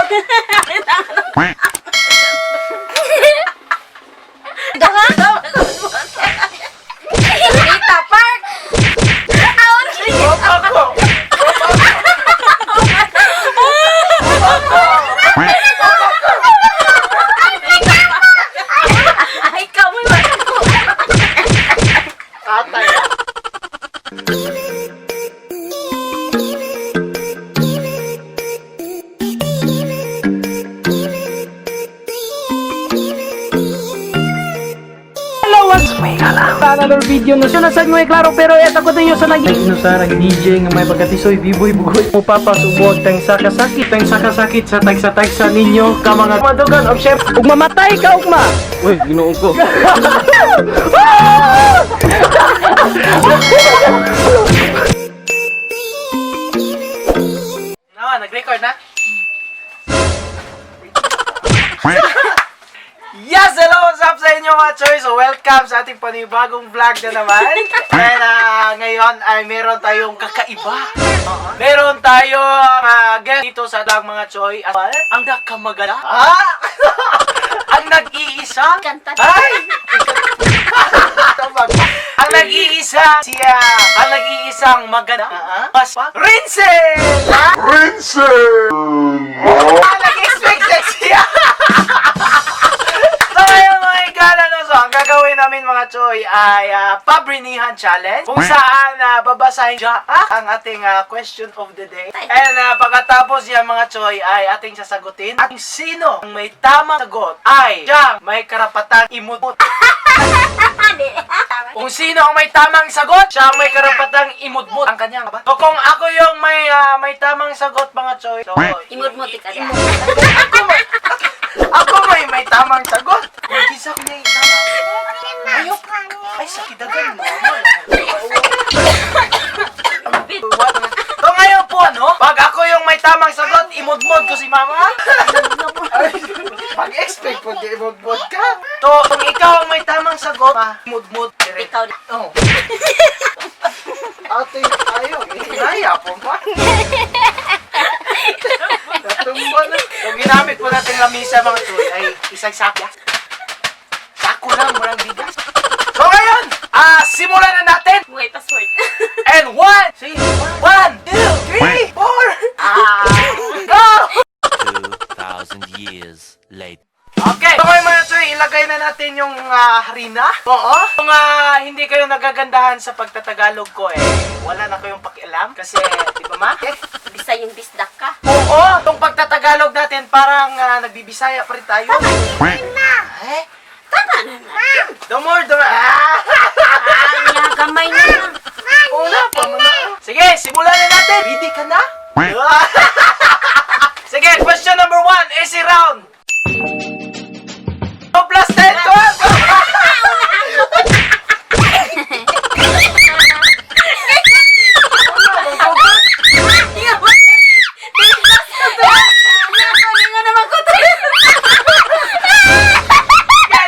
Rita Park. Ay, kamu Atay. Another video na siya nasag mo klaro pero eto ko tayo sa inusarang DJ nga may pagkatisoy biboy bugoy mo papasubog tang sakasakit sa tagsa ninyo ka mga madugan og chef ug mamatay ka ugma. Uy, ginoon ko. Nag-record na? Yes! Hello! What's up sa inyo mga choy? So welcome sa ating panibagong vlog na naman. And ngayon ay meron tayong kakaiba. Meron tayong guest dito sa ating mga choy. Ang nakamagala. Ang nag-iisa. Ay! Ang nag-iisa siya. Ang nag-iisang maganda. Mas pa? Rinsel! Rinsel! Ang nag-expected siya. So ngayon mga igala no, so ang gagawin namin mga choy ay pabrinihan challenge kung saan babasahin siya ang ating question of the day. And pagkatapos yan mga choy ay ating sasagutin at sino ang may tamang sagot ay siyang may karapatang imut. Kung sino ang may tamang sagot, siya ang may karapatang imudmut ang kanyang ba? So kung ako yung may tamang sagot mga choy, so imudmut ka na. Ako may tamang sagot. Mag-isa ko niya tamang. Ayok. Ay, sakidagan mo. So ngayon po, ano? Pag ako yung may tamang sagot, imudmud ko si mama. Mag-expect po, di imudmud ka. So, kung ikaw ang may tamang sagot, imudmud. Ikaw na. Oo. Ate, ayaw. Hinaya po ba? Natumba na. So, ginamit po natin lamisa mga tuloy ay isang sakya. Sako lang, walang bigas. So, ngayon, simulan na natin. Wait, password. And 1, 2, 3, 4. Go! 2,000 years later. Okay. So, ngayon mga tuloy, ilagay na natin yung harina. Oo. Kung hindi kayo nagagandahan sa pagtatagalog ko wala na kayong pakialam. Kasi, di ba ma? Bisa yung bisdak ka. Oo, itong pagtatagalog natin parang nagbibisaya pa rin tayo. Eh? Tama na na. The more. Gamay na. Una pa muna. Sige, simulan na natin. Ready ka na? Sige, question number 1, easy round. 2 plus 10, 12.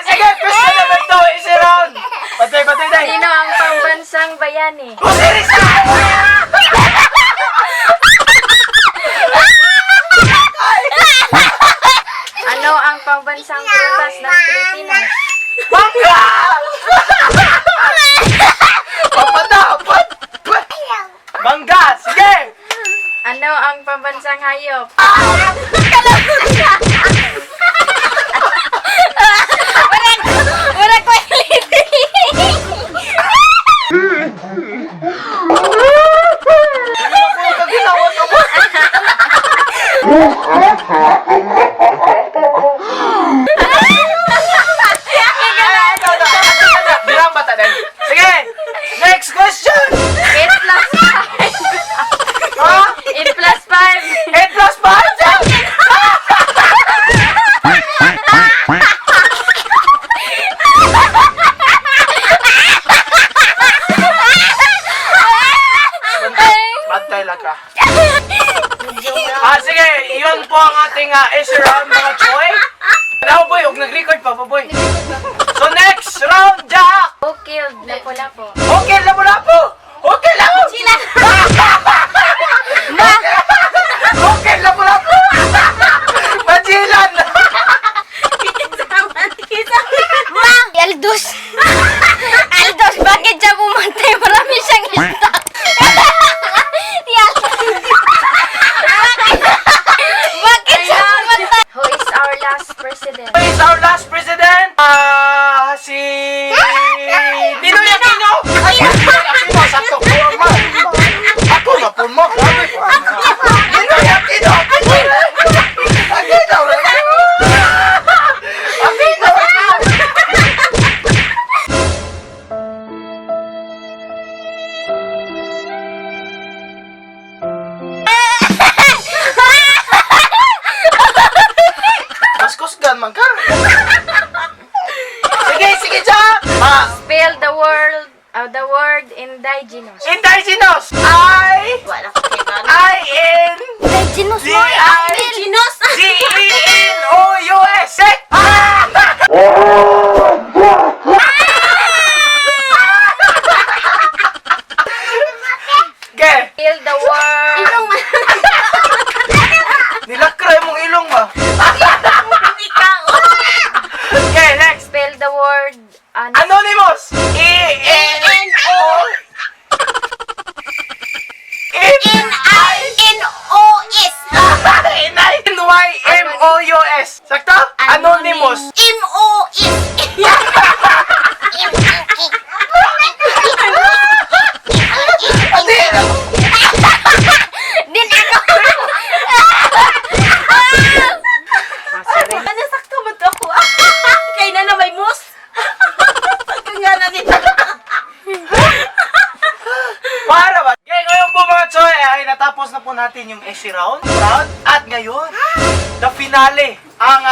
Sige, question number 2, easy round. Patay, day. Sino ang pambansang bayani? Osiris na! Ano ang pambansang prutas ng Pilipinas? Bangga! Papadapat! Bangga! Sige! Ano ang pambansang hayop? Wala ko Bilang bata din. Sige! Next question! 8 plus 5. Ha? 8 plus 5. 8 plus 5? Bantay lang ka. Sige, yun po ang ating easy round mga choy. Now boy, huwag nag-record pa boy. So next round, Jack! Who killed Lapu-Lapu? Okay, lapu-lapu! Okay, lapu! Sila! Okay, lapu-lapu! Indigenous. Indigenous. Wala ko kailan. I-N-D-I-G-E-N-O-U-S. Indigenous. Okay. Spell the word. Ilong man. Nilakray mong ilong ba? Ikaw. Okay, next. Spell the word. Anonymous. E-N-O. N-I-N-O-S. N-Y-M-O-U-S. Sakto? Anonymous. M-O-S. Din ako. Ano sakto ba ito ako? Kaya na may mus. Kaya na dito. Para ba? Okay, ngayon po mga Choy, ay natapos na po natin yung essay round. At ngayon, the finale. Ang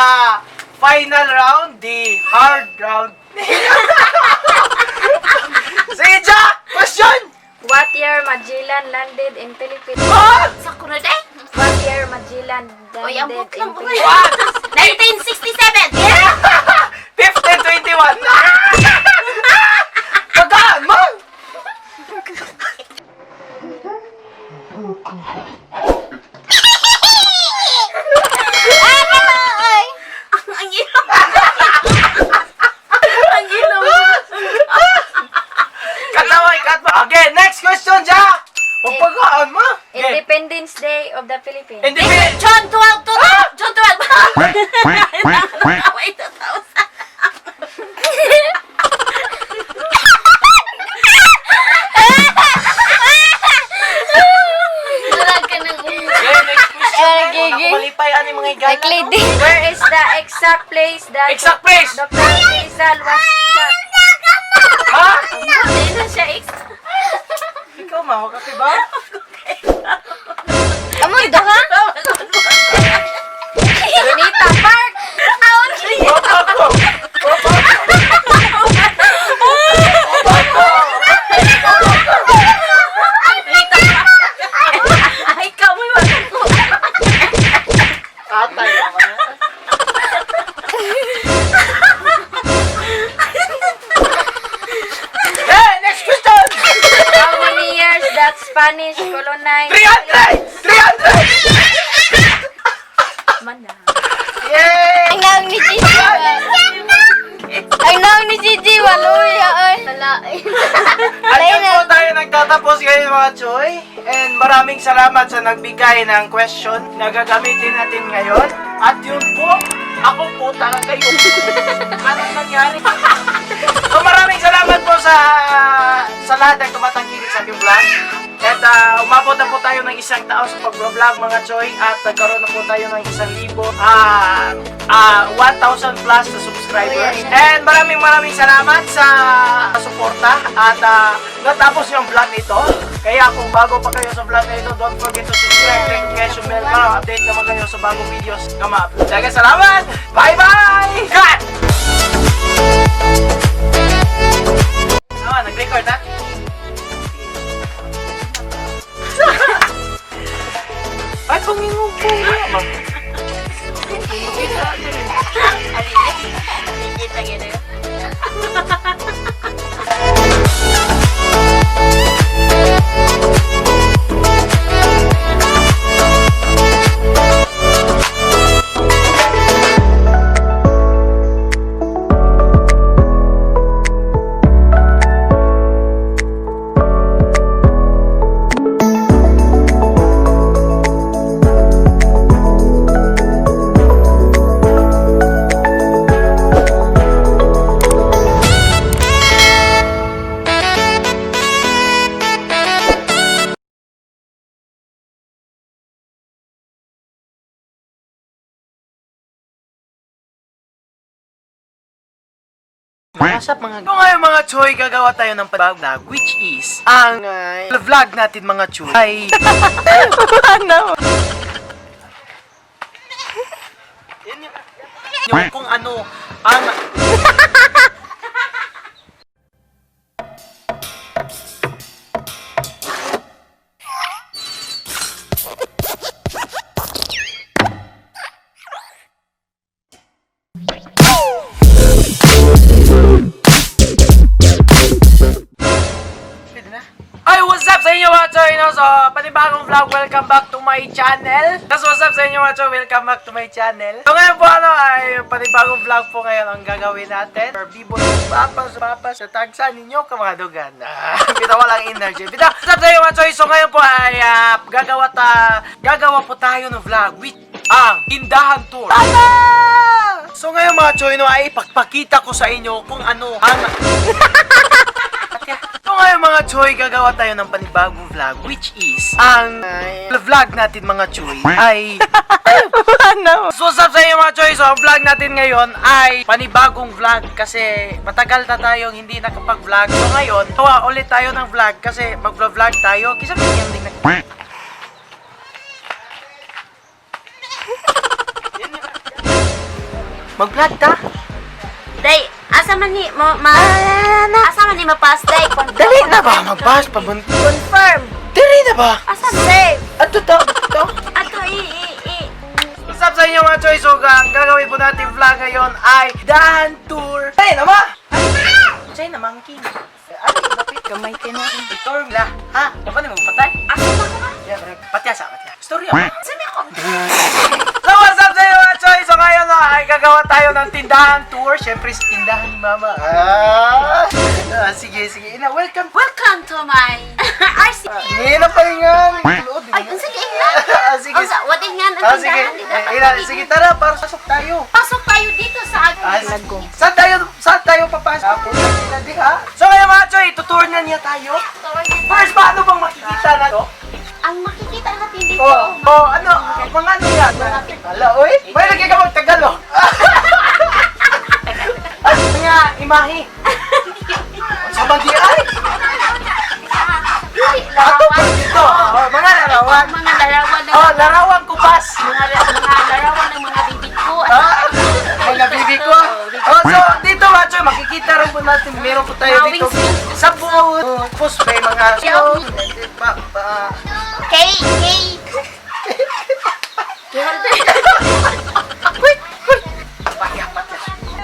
final round, the hard round. Sige, Jack! Question! What year Magellan landed in Philippines? What? Sakto na din. What year Magellan Oy, landed abot in lang ko. Philippines? 1967. 1521! Tagaan mo! Ay! Ang ilaw. Ang ilaw. Kataway, kataway. Okay, next question, Jack! Magpagaan mo! Okay. Independence Day of the Philippines. Independent! John 12 to John 12. Wait, 2000. Dalag ka ng Okay, next question. Nakumalipay ani mga igala. Where is the exact place that Exact place! Dr. Rizal was shot? Ha? Hindi na siya Ikaw, maho ka, diba? Amoy do ha? Bonita Park. Ay, kamoy wala ko. Atay naman yan. Hey, next question! How many years that Spanish colonized? 300! 300! Mana. Yay! Ang naong ni Gigi. Ang naong ni Gigi, waluya ay. Hala. Ayan po tayo nagtatapos ngayon mga Choy. And maraming salamat sa nagbigay ng question na gagamitin natin ngayon. At yun po, ako po talaga yun. Anong nangyari? So maraming salamat po sa lahat ng tumatangkilik sa aking vlog. At umabot na po tayo ng 1,000 sa pag-vlog mga Choy. At nagkaroon na po tayo ng 1,000 1,000 plus na subscribers. And maraming salamat sa suporta. At natapos yung vlog nito. Kaya kung bago pa kayo sa vlog na ito, don't forget to subscribe, click notification bell para update naman kayo sa bagong videos na ma-upload. Dagang salamat! Bye-bye! Cut! Nag-record na? Ay, pangingong po nga. Kita gini. What's up mga So ngayon mga Choy, gagawa tayo ng vlog which is ang vlog natin mga Choy ay ano? Yung kung ano ang my channel. So what's up sa inyo mga choy? Welcome back to my channel. So ngayon po ay panibagong vlog po ngayon ang gagawin natin. For B-boy, papas sa tagsa ninyo ka mga dugan. Bitaw walang energy. Bitaw, what's up sa inyo mga choy? So ngayon po ay gagawa po tayo ng vlog with ang Tindahan Tour. So ngayon mga choy, ay ipagpakita ko sa inyo kung ano ang So ngayon mga choy, gagawa tayo ng panibagong vlog, which is ang vlog natin mga choy ay So what's up sa inyo mga choy? So ang vlog natin ngayon ay panibagong vlog kasi matagal na tayong hindi nakapag-vlog. So ngayon, gawa ulit tayo ng vlog kasi mag-vlog tayo. Kisa bigyan din mag-vlog ta? Day, asa man ni asa man ni mapas day. Dali na ba? Mag-pass pa ba? Confirm. Dali na ba? Asa save? Ato to? Ato What's up sa inyo mga choy? So ang gagawin po natin vlog ngayon ay Tindahan Tour. Ay na ba? Say na monkey. Ano yung dapit? Gamay ka na. Tour la. Ha? Ano ba mo patay? Asa ba ka? Patyasa. Story ako. Sabi ako. So what's up sa inyo mga choy? So ngayon ay gagawa tayo ng Tindahan Tour. Siyempre sa tindahan ni Mama. Sige. Welcome. Welcome to my RC. Ngayon na palingan. Ay, sige na. Sige. What nga ang Sige. tindahan? Sige, tara. Para pasok tayo. Pasok tayo dito sa Lagong. Saan tayo papasok? So ngayon mga choy, tutour na niya tayo. First, paano bang makikita na to? Ang makikita natin dito. Ano? Mga ano yan? Hala, oy. May lagi ka mag-Tagalog. Ano nga, imahe? Sa mandi ay? Ato pa dito. Mga larawan. Mga larawan ng Larawan kupas. mga larawan ng mga bibig ko. Mga bibi ko. So dito mga choy, makikita rin po natin. Meron po tayo dito. Sa buong post may mga Kay.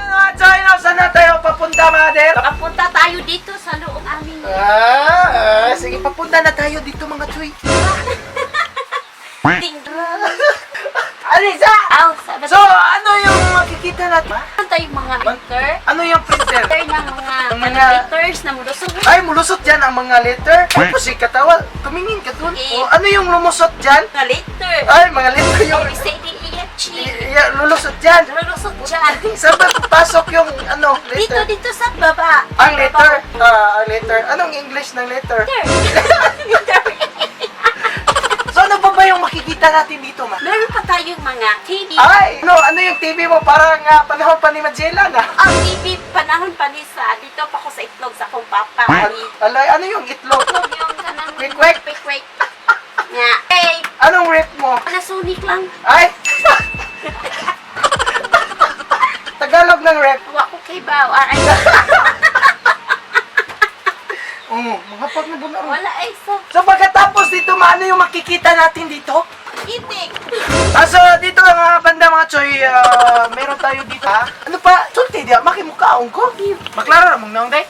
Mga choy, saan na tayo papunta, mother? Papunta tayo dito sa loob aming. Sige, papunta na tayo dito mga choy. Ding. Alisa! Aw, sabi So, ano yung makikita natin? tayo mga letter. Ano yung printer? Letter ng mga mga- letters na mulusog. Ay, mulusot dyan ang mga letter. Tapos si katawa, tumingin ka dun. Ano yung lumusot dyan? Mga letter. Ay, mga letter yung ABCDEFG. lulusot dyan. Lulusog dyan. Saan ba papasok yung ano, letter? Dito sa baba. Ang letter? Ang letter. Anong English ng letter? Letter. So, ano ba yung makikita natin dito, ma? Meron pa tayong mga TV. Ay, ano yung TV mo? Parang panahon pa ni Magellan, Ang TV, panahon pa ni sa dito pa ko sa itlog sa akong papa. Alay, ano yung itlog? Itlog yung kanang Quick. quick. Nga. Hey, Anong rep mo? Panasonic lang. Ay! Tagalog ng rep. Wa ko kay Bao. Ay, Mga pag na bunaro. wala ay so. So pagkatapos dito, ano yung makikita natin dito? Itik. So dito mga banda mga choy, meron tayo dito. Ano pa? Sulti diya, makimukaon ko. Maklaro na mong naong day.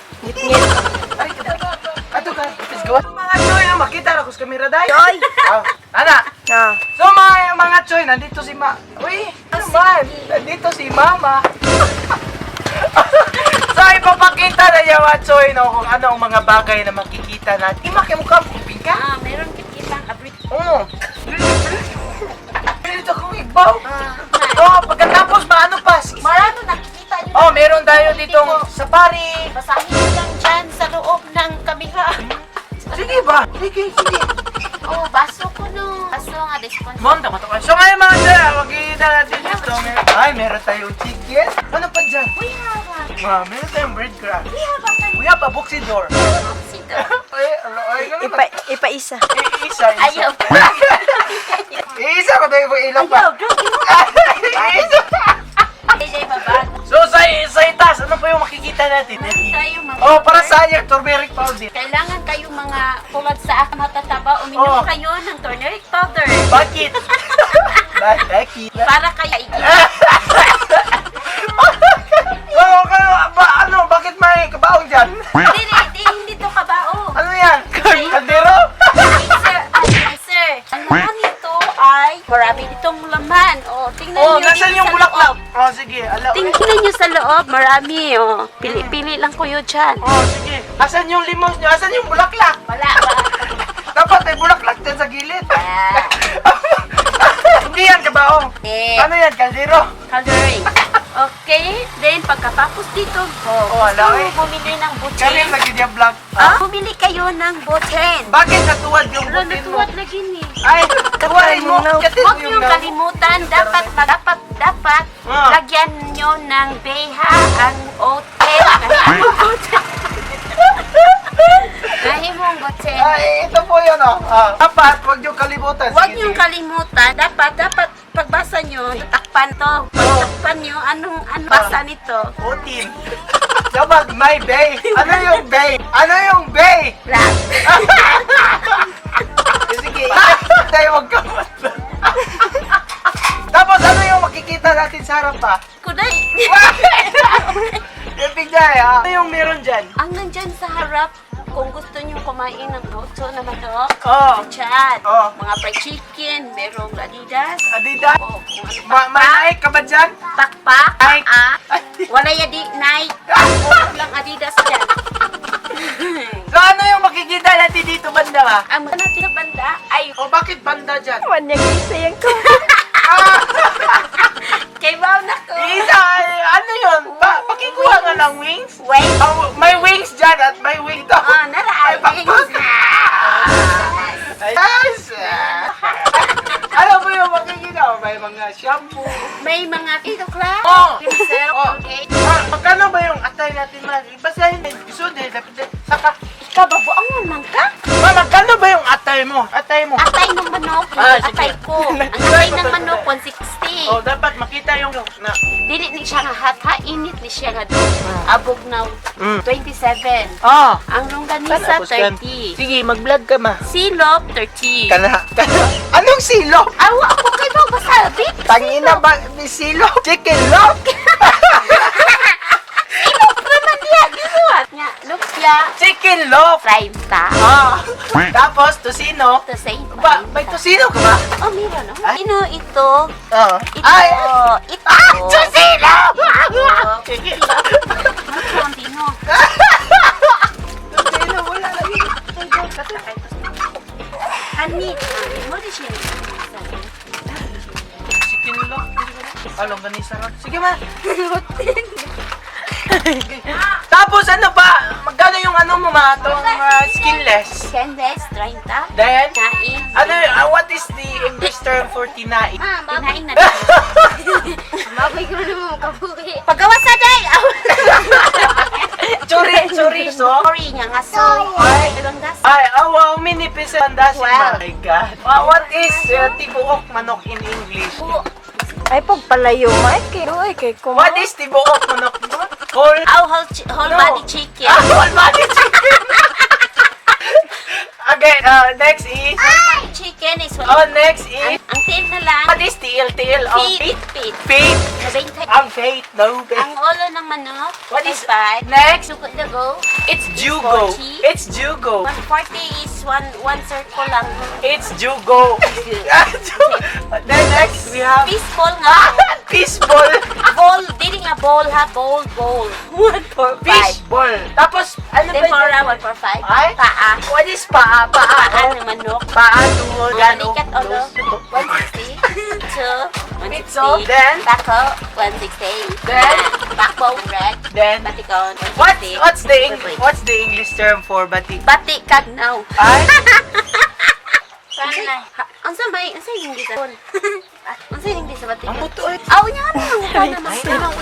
Ay, ato ka. Let's go. Mga choy, makita na ko sa kamera day. Choy! Ana. So mga choy, nandito si Uy, ano man? Nandito si Mama. So ipapakita na niya mga choy no, kung ano ang mga bagay na makikita natin. Makimukha mo kuping ka? Meron kitang abrit. Oo. Dito kong igbaw. Pagkatapos ba ano pa? Marano nakikita niyo. Meron tayo ditong safari. Basahin niyo lang dyan sa loob ng kamera. Sige ba? Sige. Baso ko no. Baso nga response. Monta ko to. So ngayon mga choy, magkikita natin dito. Ay, meron tayong chicken. Ano pa dyan? Uy, haba. Meron tayong breadcrumbs. Uy, haba ka. We have a boxidor. Sito. Ay, Ipaisa. Isa. Ayaw. Isa ko tayo po ilang pa. Ayaw, drug mo. Isa. DJ babag. So sa itaas, ano pa yung makikita natin? Meron tayong mga Para sa ayak, turmeric powder. kailangan kayong mga tulad sa akin matataba, uminom kayo ng turmeric powder. Bakit? Bakit? Para kaya Bakit may kabaong dyan? hindi to kabao. Ano yan? Kaldero? Sir, ang naman nito naman. Oh, tingnan Oh, niyo nasan dito yung sa bulaklak? loob. Oh, sige. Tingnan niyo sa loob, marami. Oh, pili-pili lang kuyo dyan. Oh, sige. Asan yung limos nyo? Asan yung bulaklak? Wala. Dapat may bulaklak din sa gilid. Ah, Hindi yan kabaong. eh, Ano yan, kaldero? coloring. Okay, then pagkatapos dito, Oh, gusto wala mo eh. bumili ng Kami butin. lagi niya vlog. Bumili kayo ng butin. Bakit natuwad yung Wala, butin mo? natuwad lagi ni. Ay, tuwarin mo. Katin mo Huwag yung niyong daw. kalimutan, dapat Ah. lagyan niyo ng beha ang hotel. Mahimong butin. Ay, ito po yun oh. Dapat, huwag niyong kalimutan. Huwag Sige, niyong sige. kalimutan, dapat pagbasa niyo, takpan to. Pag takpan niyo, anong basa nito? Putin. Dapat, may bay. Ano yung bay? Ano yung bay? Rap. Sige, tayo magkamot. Tapos, ano yung makikita natin sa harap pa? Kunay. Yung bigay ha. Ano yung meron dyan? Ang nandyan sa harap, kung gusto niyo kumain ng botso na manok, Oh. chat, Oh. mga fried chicken, merong Adidas, Adidas. o kung ano May naik ka ba dyan? pakpak, Ay. wala yadi, Nike, huwag lang Adidas dyan. So, ano yung makikita natin dito banda ba? Ang mga natin na banda ay O bakit banda dyan? kay Bao na ko. Isa, ano yun? Pakikuha nga ng wings? Wait, May wings dyan at may wings daw. naraay. Yes! Ano ba yung makikita? May mga shampoo. May mga kitokla, Oh. pincel, Oh. okay. Magkano ba yung atay natin man? Basahin din. Gusto din. Dapat saka. Kababuangan man ka? Magkano ba yung atay mo? Atay mo. Atay ng manok, Ah, yung atay sige. ko. Ang atay ng manok, 160. Oh, dapat makita yung na. Dili ni siya nga hata, init ni siya nga doon. Abog na 27. Oh. Ang longganisa, 30. Sige, mag-vlog ka ma. Silop, 30. Kana. Anong silo? Awa ako kay Bao Basabi. Tangina ba ni silo? Chicken log. Silop naman niya, gisuhat niya. Lupya, Chicken log. Fraimta. Ah. Tapos tosino. To say, Ba, may tosino ka ba? Oh, meron, no? Ay. Ino ito? Oo. Ito. Ay. Ito. Tosino. Chicken. Dino. Tosino wala lagi. Ani, mo di siya. Chicken log. Along ganisa ron. Sige ma. Tapos ano pa? Magkano yung ano mo ma? Itong skinless. Candice, 30. Then, Nain. ano, what is the English term for tinai? Kinain na din. Maboy ko naman makabuhi. Paggawa sa day! Chorizo? Sorry nga nga so. Ay. Ibang gas. Ay, how many pieces ang dasin? Well. Oh my God. What is tibuok manok in English? Ay, pagpalayo, ay, kay ko. What is tibuok manok? Whole Whole No. body chicken. whole body chicken. Again, next is... Chicken is what? Oh, next is... Ang tail na lang. What is TL? Oh, Feet. Feet. Feet. Nabenta. Ang fate, no. Ang ulo ng manok. What is- 5. Next, Sukot na go. it's jugo. 40. It's jugo. 140 is one circle lang. It's jugo. Then next, we have... Fishball nga. Fishball. Bowl. Dili nga bowl ha. Bowl. 145. Fishball. Tapos, ano ba Tempura, yun? 145. Ay? Paa. What is paa? Paa Paa. ng manok. Paa, tuhod, gano. Balikat ulo. 160. Two. Pizzo. 160. Then? Bako. 160. Then? Backbone red. Then? Batikon. 160. What's the English term for batik? Batik kagnaw. Ay? Sana. Unsa may English sa Unsa yung English sa batik? Ang buto eh. Aw nya ano nang upan na mas kanang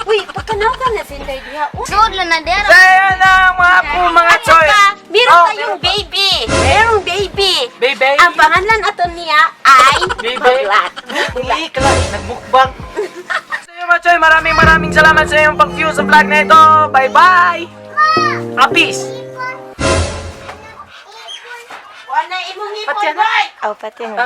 uy pagkanaw ka na sinday diha. Sud lang na dera. Kaya na mga po mga choy. Meron Oh, tayong baby. Merong baby. Baby. Ang pangalan ato niya ay Baby. Baglat. Hindi, nagmukbang. So yun mga choy, maraming salamat sa iyong pag-view sa vlog na ito. Bye-bye. Peace. Wala imong ipon, Pati yan. boy. Aw, pati mo.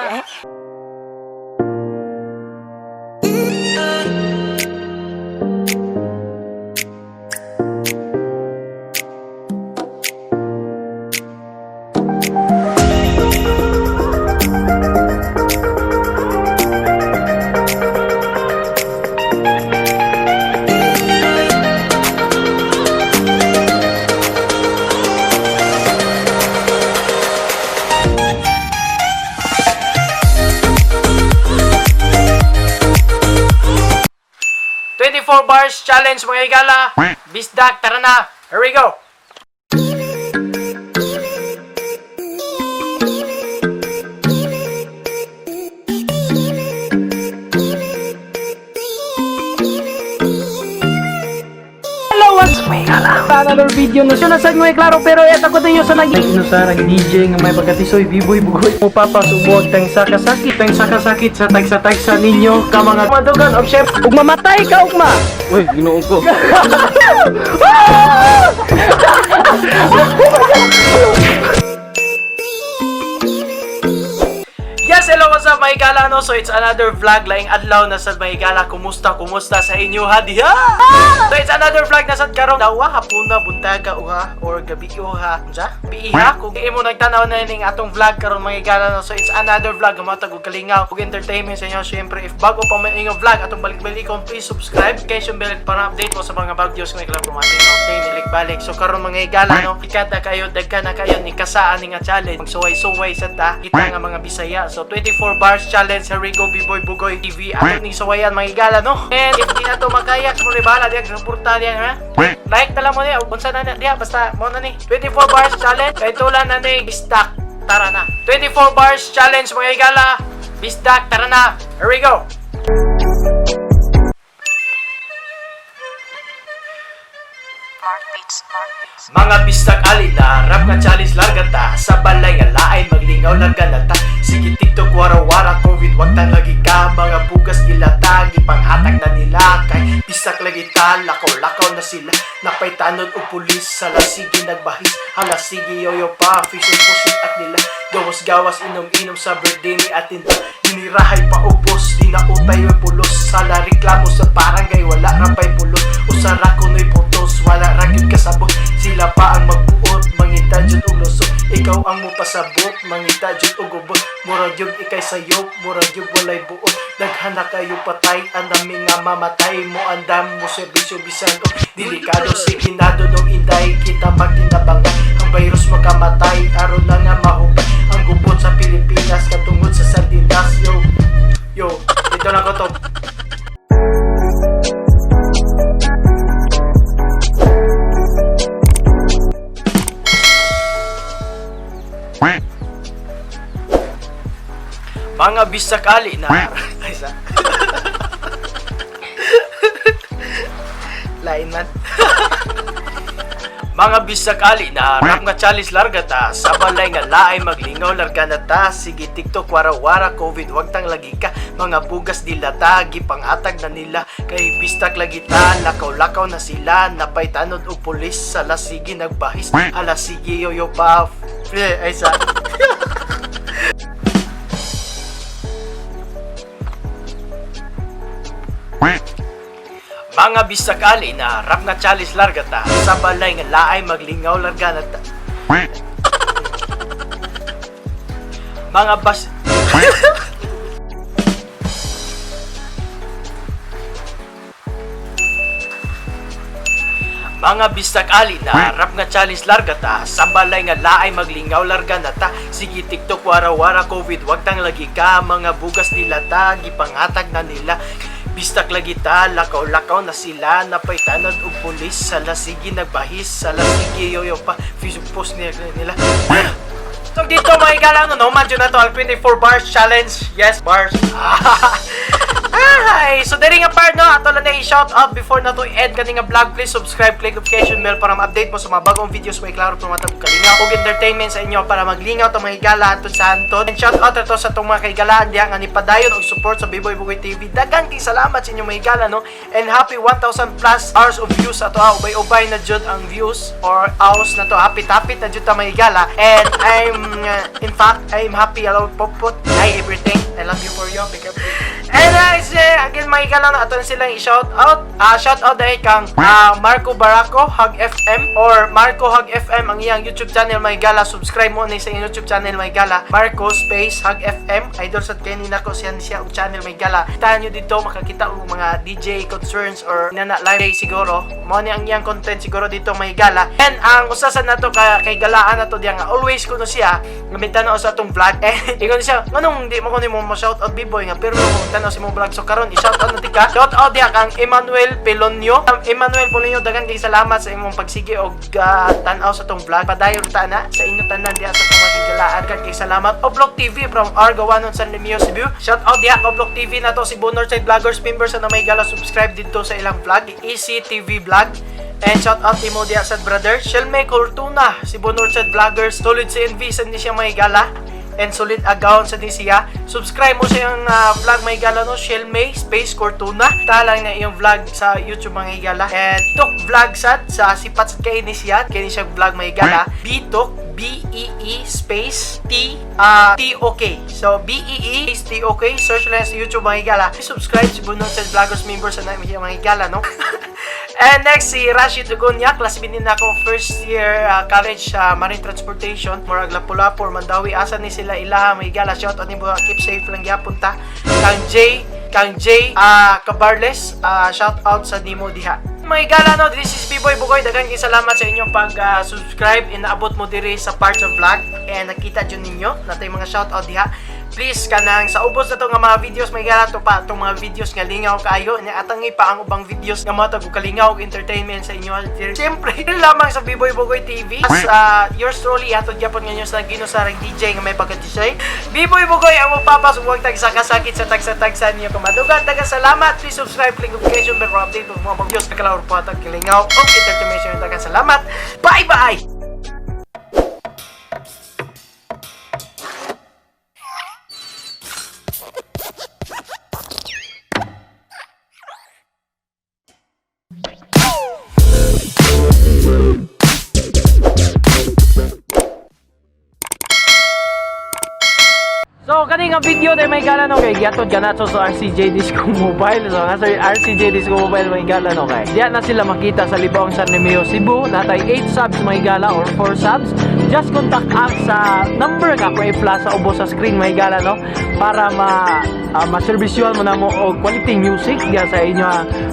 24 bars challenge mga higala. Bisdak, tara na. Here we go. Another video na siya nasad mo klaro pero eto ko tayo sa inusarang DJ nga may pagkatisoy biboy bugoy mo papasubog tang sakasakit sa tagsa ninyo ka mga madugan of chef ug mamatay ka ugma. Uy, ginoon ko. Yes, hello, what's up mga higala, no? So it's another vlog laing adlaw na sad mga higala. Kumusta sa inyo ha diha? So it's another vlog na sad karong dawa hapuna buntaga uha or gabi uha ja biiha kung imo nagtanaw na ning atong vlog karon mga higala, no? So it's another vlog matag og kalingaw ug entertainment sa inyo. Syempre if bago pa man inyo vlog atong balik-balikon, please subscribe kay bell para update mo sa mga bagong videos nga iklang pumating no. Okay, balik so karon mga higala, no? Ikada kayo dagka na kayo ni kasaan ni nga challenge. Magsuway-suway sa ta kita nga mga Bisaya. So 24 bars challenge, here we go, B-Boy Bugoy TV. Ato ning sawayan mga higala, no? And if di na to makayak mo ribala diya suporta diya ha. Like na lang mo niya unsa na diya basta mo na ni 24 bars challenge kay tulan na ni Bisdak, tara na. 24 bars challenge mga higala. Bisdak, tara na. Here we go. Mga bistak alina, rap nga challenge largata. Sa balay nga laay, maglingaw larganata. Sige TikTok, wara-wara, COVID, wag tang lagi ka. Mga bugas ilatag, ipanghatag na nila. Kay bistak lagi ta, lakaw-lakaw na sila. Napay tanod o pulis, sala sige nagbahis. Hala sige yoyo pa, fish on pusit at nila. Gawas-gawas, inom-inom sa birthday ni atin. Dinirahay pa ubos, di na utay o pulos. Sala reklamo sa barangay, wala rapay pulos. Usara ko no'y putos, wala ragyod kasabot. Sila pa ang magbuot, mangita dyan og lusot. Ikaw ang mupasabot, mangita dyan og ubot. Murag yung ikay sayop, murag yung walay buot. Naghana kayo patay, andami nga mamatay mo. Andam mo serbisyo bisan o delikado. Siginado nung inday, kita magtinabangay. Ang virus makamatay, aron na nga mahupay. Ang gubot sa Pilipinas, katungod sa sardinas. Yo, ito na ko to. Mga bisakali na lain man. Mga bisakali na rap nga challenge largata. Sa balay nga laay maglingaw larganata. Sige TikTok, wara-wara, COVID, wag tang lagi ka. Mga bugas dilata, gipangatag na nila. Kay bistak lagi ta, lakaw-lakaw na sila. Napay tanod og pulis, sala sige nagbahis. Ala sige yoyo pa. Ay sa mga bisakali na rap nga challenge largata. Sa balay nga laay maglingaw larganata. Mga mga bisakali na rap nga challenge largata. Sa balay nga laay maglingaw larganata. Sige TikTok, wara-wara, COVID, wag tang lagi ka. Mga bugas dilata, gipanghatag na nila. Bistak lagi ta, lakaw-lakaw na sila. Napay tanod og pulis, sala sige nagbahis. Sala sige yoyo pa, Facebook post nila. So dito mga higala, no, madyo na to ang 24 bars challenge. Yes, bars. Ay, so dali nga part, no, ato lang na i-shout out before na to end kani nga vlog. Please subscribe, click notification bell para ma-update mo sa mga bagong videos. May klaro tumatag kalingaw og entertainment sa inyo para maglingaw to mga higala ato sa Anton. And shout out to sa tong mga kaigalaan diha nga nipadayon og support sa B-Boy Bugoy TV. Daghang salamat sa inyo mga higala, no, and happy 1,000 plus hours of views ato. Ubay-ubay na jud ang views or hours na to. Hapit-hapit na jud ta mga higala. And in fact, I'm happy about popot. Hi everything. I love you for you. And again mga higala, no, ato na silang i-shout out. Shout out dahil kang Marco Barraco Hug FM or Marco Hug FM ang iyang YouTube channel mga higala. Subscribe mo na sa iyang YouTube channel mga higala. Marco Space Hug FM. Idol sa kanina ko siya og channel mga higala. Tahan nyo dito makakita og mga DJ concerns or nana live siguro. Mo ni ang iyang content siguro dito mga higala. And ang usasan nato kay galaan nato diya nga always kuno siya gamitan na sa atong vlog. Ingon siya nganong di mo kuno mo shout out B-Boy nga pero kung tanaw si mo vlog so karon i-shout out natin Robotica. Shout out diha kang Emmanuel Pelonio. Emmanuel Pelonio, daghang kay salamat sa imong pagsige og tan-aw sa tong vlog. Padayon ta na sa inyo tanan diha sa tong magigalaan. Daghang kay salamat. Oblog TV from Argawanon San Lemio, Cebu. Shout out diha ka Oblog TV na to si Bonortside Vloggers members na may gala subscribe dito sa ilang vlog, Easy TV Vlog. And shout out Timo Diaz at brother Shelme Cortuna, si Bonortside Vloggers, solid si NV sa ni siya may gala and solid agaon sa ni siya. Subscribe mo sa iyong vlog may gala no, Shelme Space Cortuna. Talang na iyong vlog sa YouTube mga gala. And Tok Vlog sad sa sipat kay ni siya, kay ni siya vlog may gala. Bitok BEE space T-O-K. So, BEE space T-O-K. Search lang sa YouTube mga higala. Subscribe si Bonortside Vloggers members na namin mga higala, no? And next, si Rashid Ugonya. Class B din ako first year college marine transportation. Murag Lapu-Lapu, Mandawi. Asa ni sila ilaha mga higala. Shout out ni mga keep safe lang gyapon ta. Kang J Cabarles. Shout out sa Nimo diha. May gala no, this is B-Boy Bugoy. Daghang salamat sa inyong pag-subscribe. Inaabot mo diri sa parts of vlog. And nakita dyan ninyo natay mga shoutout diha. Please kanang sa ubos na to nga mga videos may gala to pa itong mga videos nga lingaw kaayo. Atangi pa ang ubang videos nga mga tag kalingaw entertainment sa inyo. Siyempre, lamang sa B-Boy Bugoy TV. As yours truly, atod yapon nga nyo sa ginusarang DJ nga may pagkatisay. B-Boy Bugoy ang mapapas huwag tagsakasakit sa tagsa-tagsa niyo kumadugan. Daghang salamat. Please subscribe, click notification bell for update ng mga videos na kalawar po at kalingaw o entertainment. Daghang salamat. Bye-bye! So, kani nga video na may gala no kay giatod ganato sa RCJ Disco Mobile. So, nasa RCJ Disco Mobile may gala no kay. Diyan na sila makita sa Libong San Nemeo, Cebu. Natay 8 subs may gala or 4 subs. Just contact us sa number nga ko i-flash sa ubos sa screen may gala no para ma-servisyuhan mo na mo og quality music diya sa inyo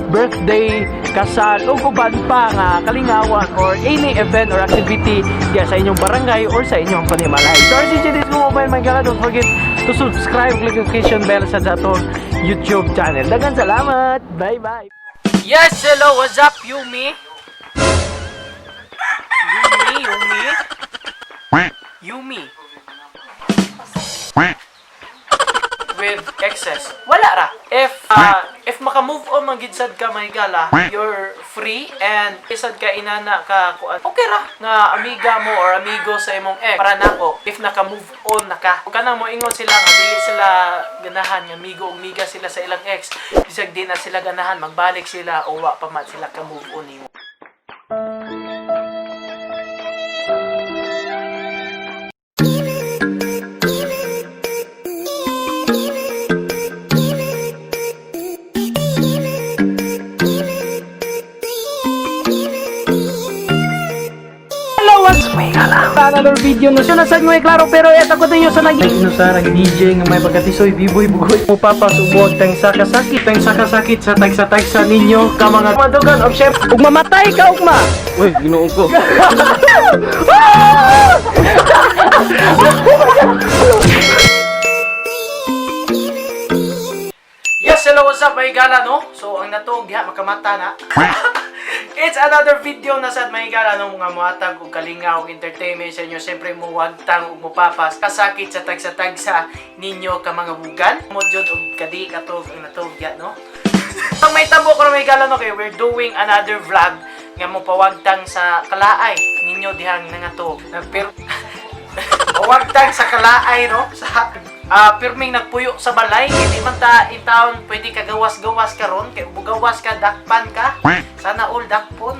birthday, kasal o uban pa nga kalingawan or any event or activity diya sa inyong barangay or sa inyong panimalay. So, RCJ Disco Mobile may gala, don't forget to subscribe, click notification bell sa atong YouTube channel. Daghang salamat. Bye-bye. Yes, hello. What's up, Yumi? Yumi. With excess. Wala ra. If maka-move on magidsad ka may gala, you're free and isad ka inana ka kuan. Okay ra nga amiga mo or amigo sa imong ex. Para nako, if naka-move on na ka. Kung kanang mo ingon sila nga dili sila ganahan nga amigo ug miga sila sa ilang ex, bisag di na sila ganahan magbalik sila o wa pa man sila ka-move on nimo. Another video na siya nasad mo klaro pero eto ko tayo sa nag-inusarang DJ nga may pagkatisoy B-Boy Bugoy mo papasubog tang sakasakit sa tagsa-tagsa ninyo ka mga madugan og chef ug mamatay ka ugma. Uy, ginoon ko. Yes, hello, what's up, may gala, no? So, ang natog diha makamata na. It's another video na sad may gala no mga muhatag ug kalingaw ug entertainment sa inyo. Siyempre mo wagtang ug mopapas kasakit sa tagsa-tagsa ninyo ka mga bugan. Mo jud og kadi katog ang natog diha, no? So, may tabo ko na may gala no kay we're doing another vlog nga mo pawagtang sa kalaay ninyo dihang nangato. Pero pawagtang sa kalaay, no? Sa pirming nagpuyo sa balay, hindi man ta in town pwede ka gawas-gawas karon kay bugawas ka dakpan ka. Sana all dakpon.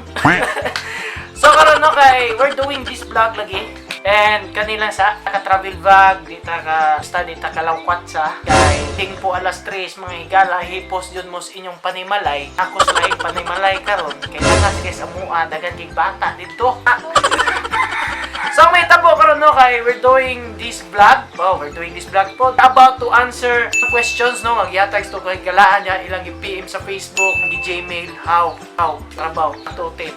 So karon no kay we're doing this vlog lagi. And kanila sa ka-travel vlog, dita ka study ta kalawkwat sa kay ting po alas 3 mga higala hipos jud mo sa inyong panimalay. Ako sa laing panimalay karon kay tanas kay sa mua dagan kay bata dito. So may tabo karon no kay we're doing this vlog. Oh, we're doing this vlog po about to answer questions no magyatag to kay galaan niya ilang i-PM sa Facebook, i-Gmail, how trabaho atote.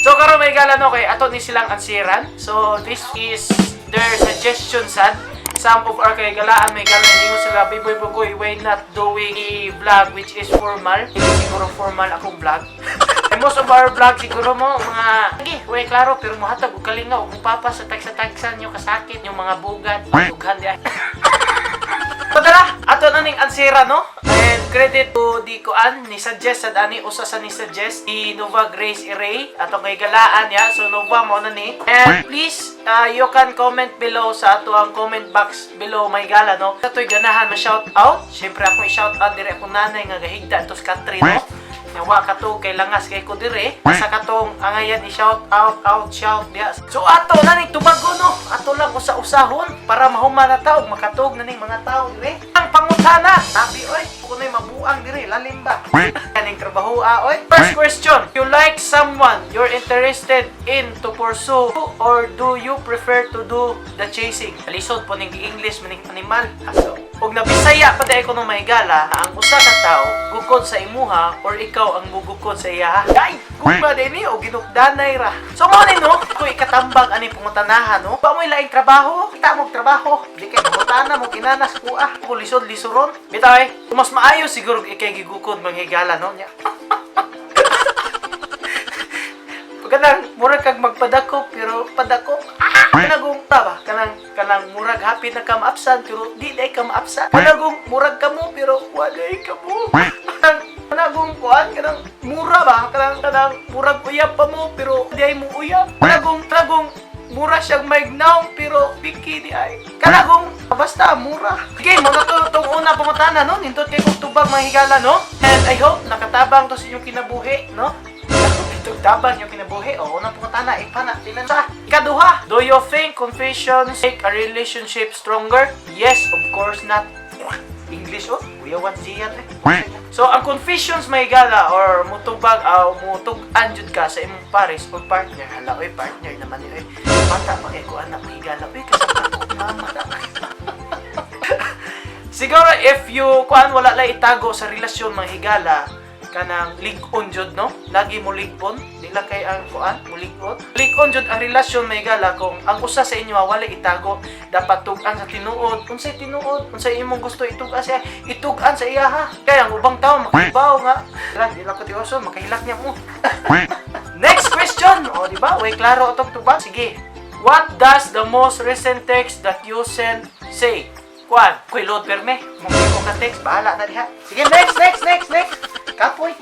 So karon may gala no kay ato ni silang ansiran. So this is their suggestion sad some of our kaigalaan may galang ninyo sila Biboy Bugoy way not doing a vlog which is formal. Hindi siguro formal akong vlog. And most of our vlog siguro mo mga sige, way klaro pero mohatag og kalinga og papa sa tagsa-tagsan nyo kasakit yung mga bugat, dughan di ay. Padala, ato na ning ansira no? And credit to di kuan ni suggest sa ani usa sa ni suggest di Nova Grace Ray ato kay galaan ya. So Nova mo na ni. And please you can comment below sa ato ang comment box below may gala no. Sa to'y ganahan ma shout out. Syempre ako i-shout out dire akong nanay nga gahigda tos country no. Nawa ka to kay langas kay ko dire. Sa katong angayan i-shout out shout dia. So ato na ning tubago no. Ato lang usa-usahon para mahuman na taog makatog na ning mga tao dire. Ang pangutana, sabi oy, kunoy mabuang dire lalim ba? Kaning trabaho oy. First question, you like someone you're interested in to pursue or do you prefer to do the chasing? Lisod po ning English maning animal. Aso. Ug nabisaya pa dai ko no mahigala ang usa ka tawo gukod sa imuha or ikaw ang mugukod sa iya. Ay, kung ba dinhi o ginukdanay ra. So mo ni no, ko ikatambag ani pangutanahan no. Ba mo laing trabaho, kita mo trabaho. Di kay pangutana mo kinanas ko ko lisod lisuron. Bitay, mas maayo siguro ikay gigukod manghigala no nya. Kanang murag kag magpadako pero padako kanagong taba kanang murag happy na ka ma-absent pero di day ka ma-absent kanagong murag ka mo pero walay ka mo kanagong kuan kanang mura ba kanang murag uyab pa mo pero di ay mo uyab kanagong mura siyang maignaw pero biki di ay kanagong basta mura. Okay, mo na tong una pangutana no nindot kay kog tubag mahigala no and I hope nakatabang to sa inyong kinabuhi no. Tabang yung kinabuhi o unang pangutana ipana tinan sa ikaduha, do you think confessions make a relationship stronger? Yes, of course not. English oh kuya what siyan so ang confessions may gala or mutubag mutugan jud ka sa imong pares o partner hala oy partner naman ni oy bata pa kay ko anak may gala oy kasama ko mama siguro if you kuan wala la itago sa relasyon mahigala kanang lig-on jud no lagi mo lig-on dila kay ang kuan mo lig-on jud ang relasyon may gala kung ang usa sa inyo wala itago dapat tug-an sa tinuod unsay tinuod unsay imong gusto itug-an sa itug-an sa iya ha kay ang ubang tawo makibaw nga dila ka tioso makahilak niya mo. Next question o di ba way klaro atong tubag sige what does the most recent text that you sent say kuan kuy load perme mo ka text bahala na diha sige next kapoy.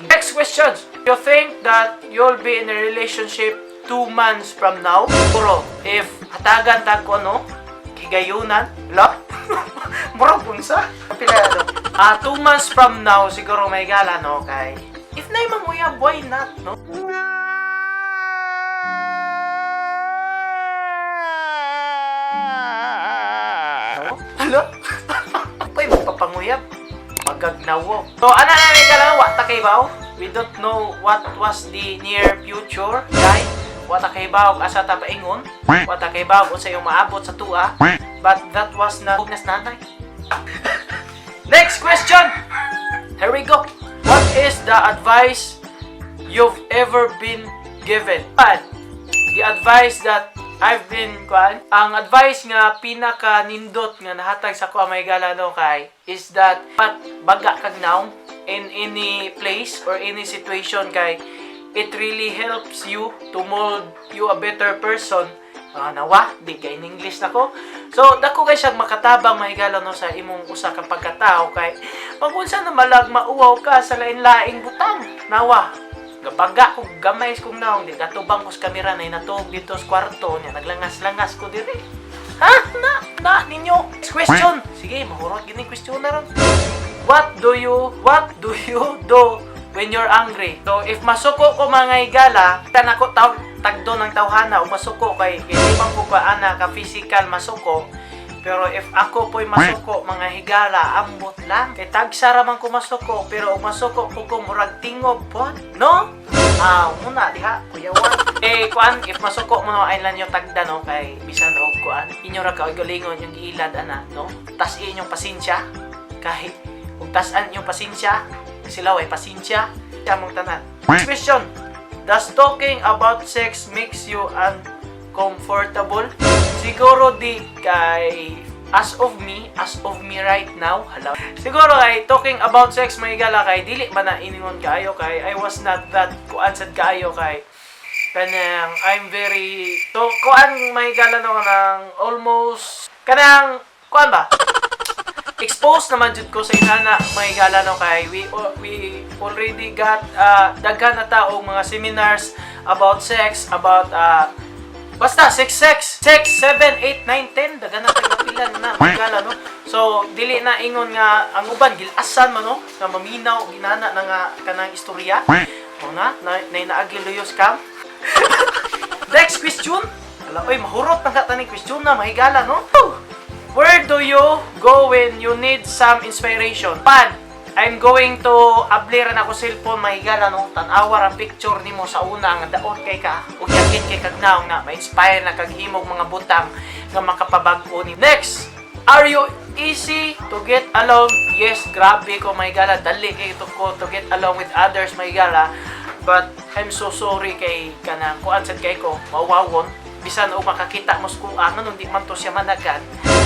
Next questions. You think that you'll be in a relationship 2 months from now? Puro, if hatagan tag ko no, higayunan, la? Murang punsa? Pila 2 months from now, siguro may gala no, kay if na yung mamuya, why not, no? Hello? Pwede magpapanguyab. Magagnawo. So, ana na may galaw, wata kay baw. We don't know what was the near future, right? Wata kay baw, asa ta paingon. Wata kay baw, sa yung maabot sa tua. But that was na hugnas nanay. Next question! Here we go. What is the advice you've ever been given? And the advice that I've been ang advice nga pinaka nindot nga nahatag sa ko may gala no kay is that baga kag now in any place or any situation kay it really helps you to mold you a better person. Nawa di kay in English nako. So dako kay siya makatabang mahigala no sa imong usa ka pagkatao kay pag unsa na malag mauwaw ka sa lain-laing butang. Nawa gabaga ko gamay kong naong di katubang ko sa kamera na inatog dito sa kwarto niya naglangas-langas ko diri ha na ninyo next question sige mahurot gini question na ron what do you do when you're angry so if masuko ko mga igala tan ako tagdo ng tawhana o masuko kay hindi man ko ka ana ka physical masuko pero if ako po'y masuko mga higala ambot lang kay tagsara man ko masuko pero masuko ko murag tingob po no muna diha kuya wan kuan if masuko mo no ay lang yung tagda no kay bisan og kuan inyo ra ka galingon yung giilad ana no tas inyong pasensya kahit ug tas-an yung pasensya sila way pasensya kamong tanan. Next question, does talking about sex makes you uncomfortable? siguro di kay as of me right now, hello. Siguro kay talking about sex may gala kay dili man na iningon kaayo kay I was not that kuansad kaayo kay kanang I'm very so kuan may gala no nang almost kanang kuan ba exposed naman jud ko sa inana may gala no kay we already got daghan na taong mga seminars about sex about basta 6, 7, 8, 9, 10 daghan na tagpilan na may gala no. So dili na ingon nga ang uban gilasan man no nga maminaw ginana na nga kanang istorya. O na naagiluyos kam. Next question. Ala oy mahurot na ka taning question na mahigala no. Where do you go when you need some inspiration? Pan, I'm going to abliran ako cellphone mahigala no. Tan-awar ang picture nimo sa una nga daot kay ka. Ug yakit kay kagnaw na ma-inspire na kag himog mga butang nga makapabag-o ni. Next, are you easy to get along? Yes, grabe ko mahigala. Dali kay to get along with others mahigala. But I'm so sorry kay kanang kuan sad kay ko mawawon bisan og makakita mo ko nganon di man to siya managan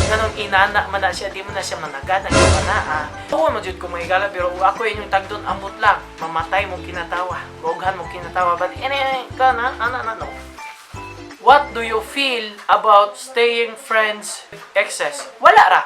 nganon inana man na siya di man na siya managan ang na oo man jud ko mahigala pero ako inyong tagdon ambot lang mamatay mo kinatawa goghan mo kinatawa but kana ana no. What do you feel about staying friends with exes? Wala ra.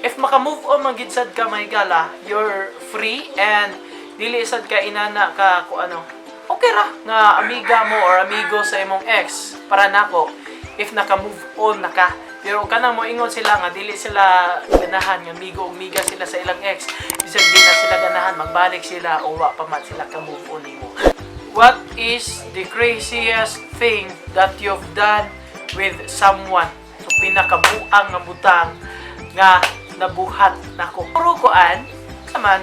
If maka-move on man gid sad ka mahigala, you're free and dili sad ka inana ka ku ano okay ra nga amiga mo or amigo sa imong ex para nako if naka-move on na ka pero kanang mo ingon sila nga dili sila ganahan nga amigo ug miga sila sa ilang ex bisag di na sila ganahan magbalik sila o wa pa man sila ka move on nimo. What is the craziest thing that you've done with someone? So pinakabuang nga butang nga nabuhat nako puro koan saman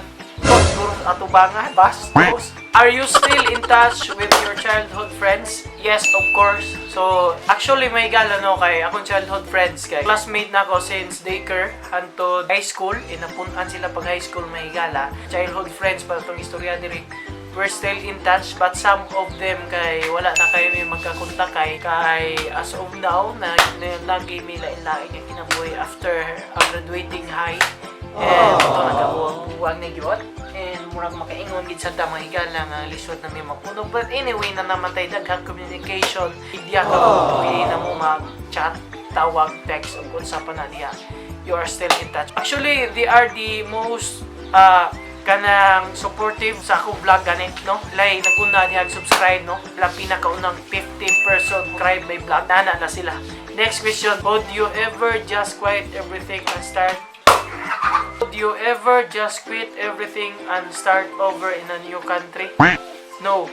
guru atubangan bastos. Are you still in touch with your childhood friends? Yes, of course. So actually may gala no kay akong childhood friends kay classmate na ako since daycare hangtod high school inapunan sila pag high school may gala childhood friends pa tong istorya diri. We're still in touch but some of them kay wala na kayo may magkakontak kay as of now na lagi may lain-lain yung kinabuhi after graduating high. And ito nagkabuwag na yun. And murag makaingon gid sa damang higala nga lisod na may magpunog. But anyway na naman tayo daghang communication. Idya ka pwede na mo mag-chat, tawag, text o kung sa panaliya. You are still in touch. Actually, they are the most kanang supportive sa akong vlog ganit no. Lay naguna niya subscribe no. Lang pinakaunang 50% subscribe may vlog na sila. Next question, would you ever just quit everything and start? Would you ever just quit everything and start over in a new country? No.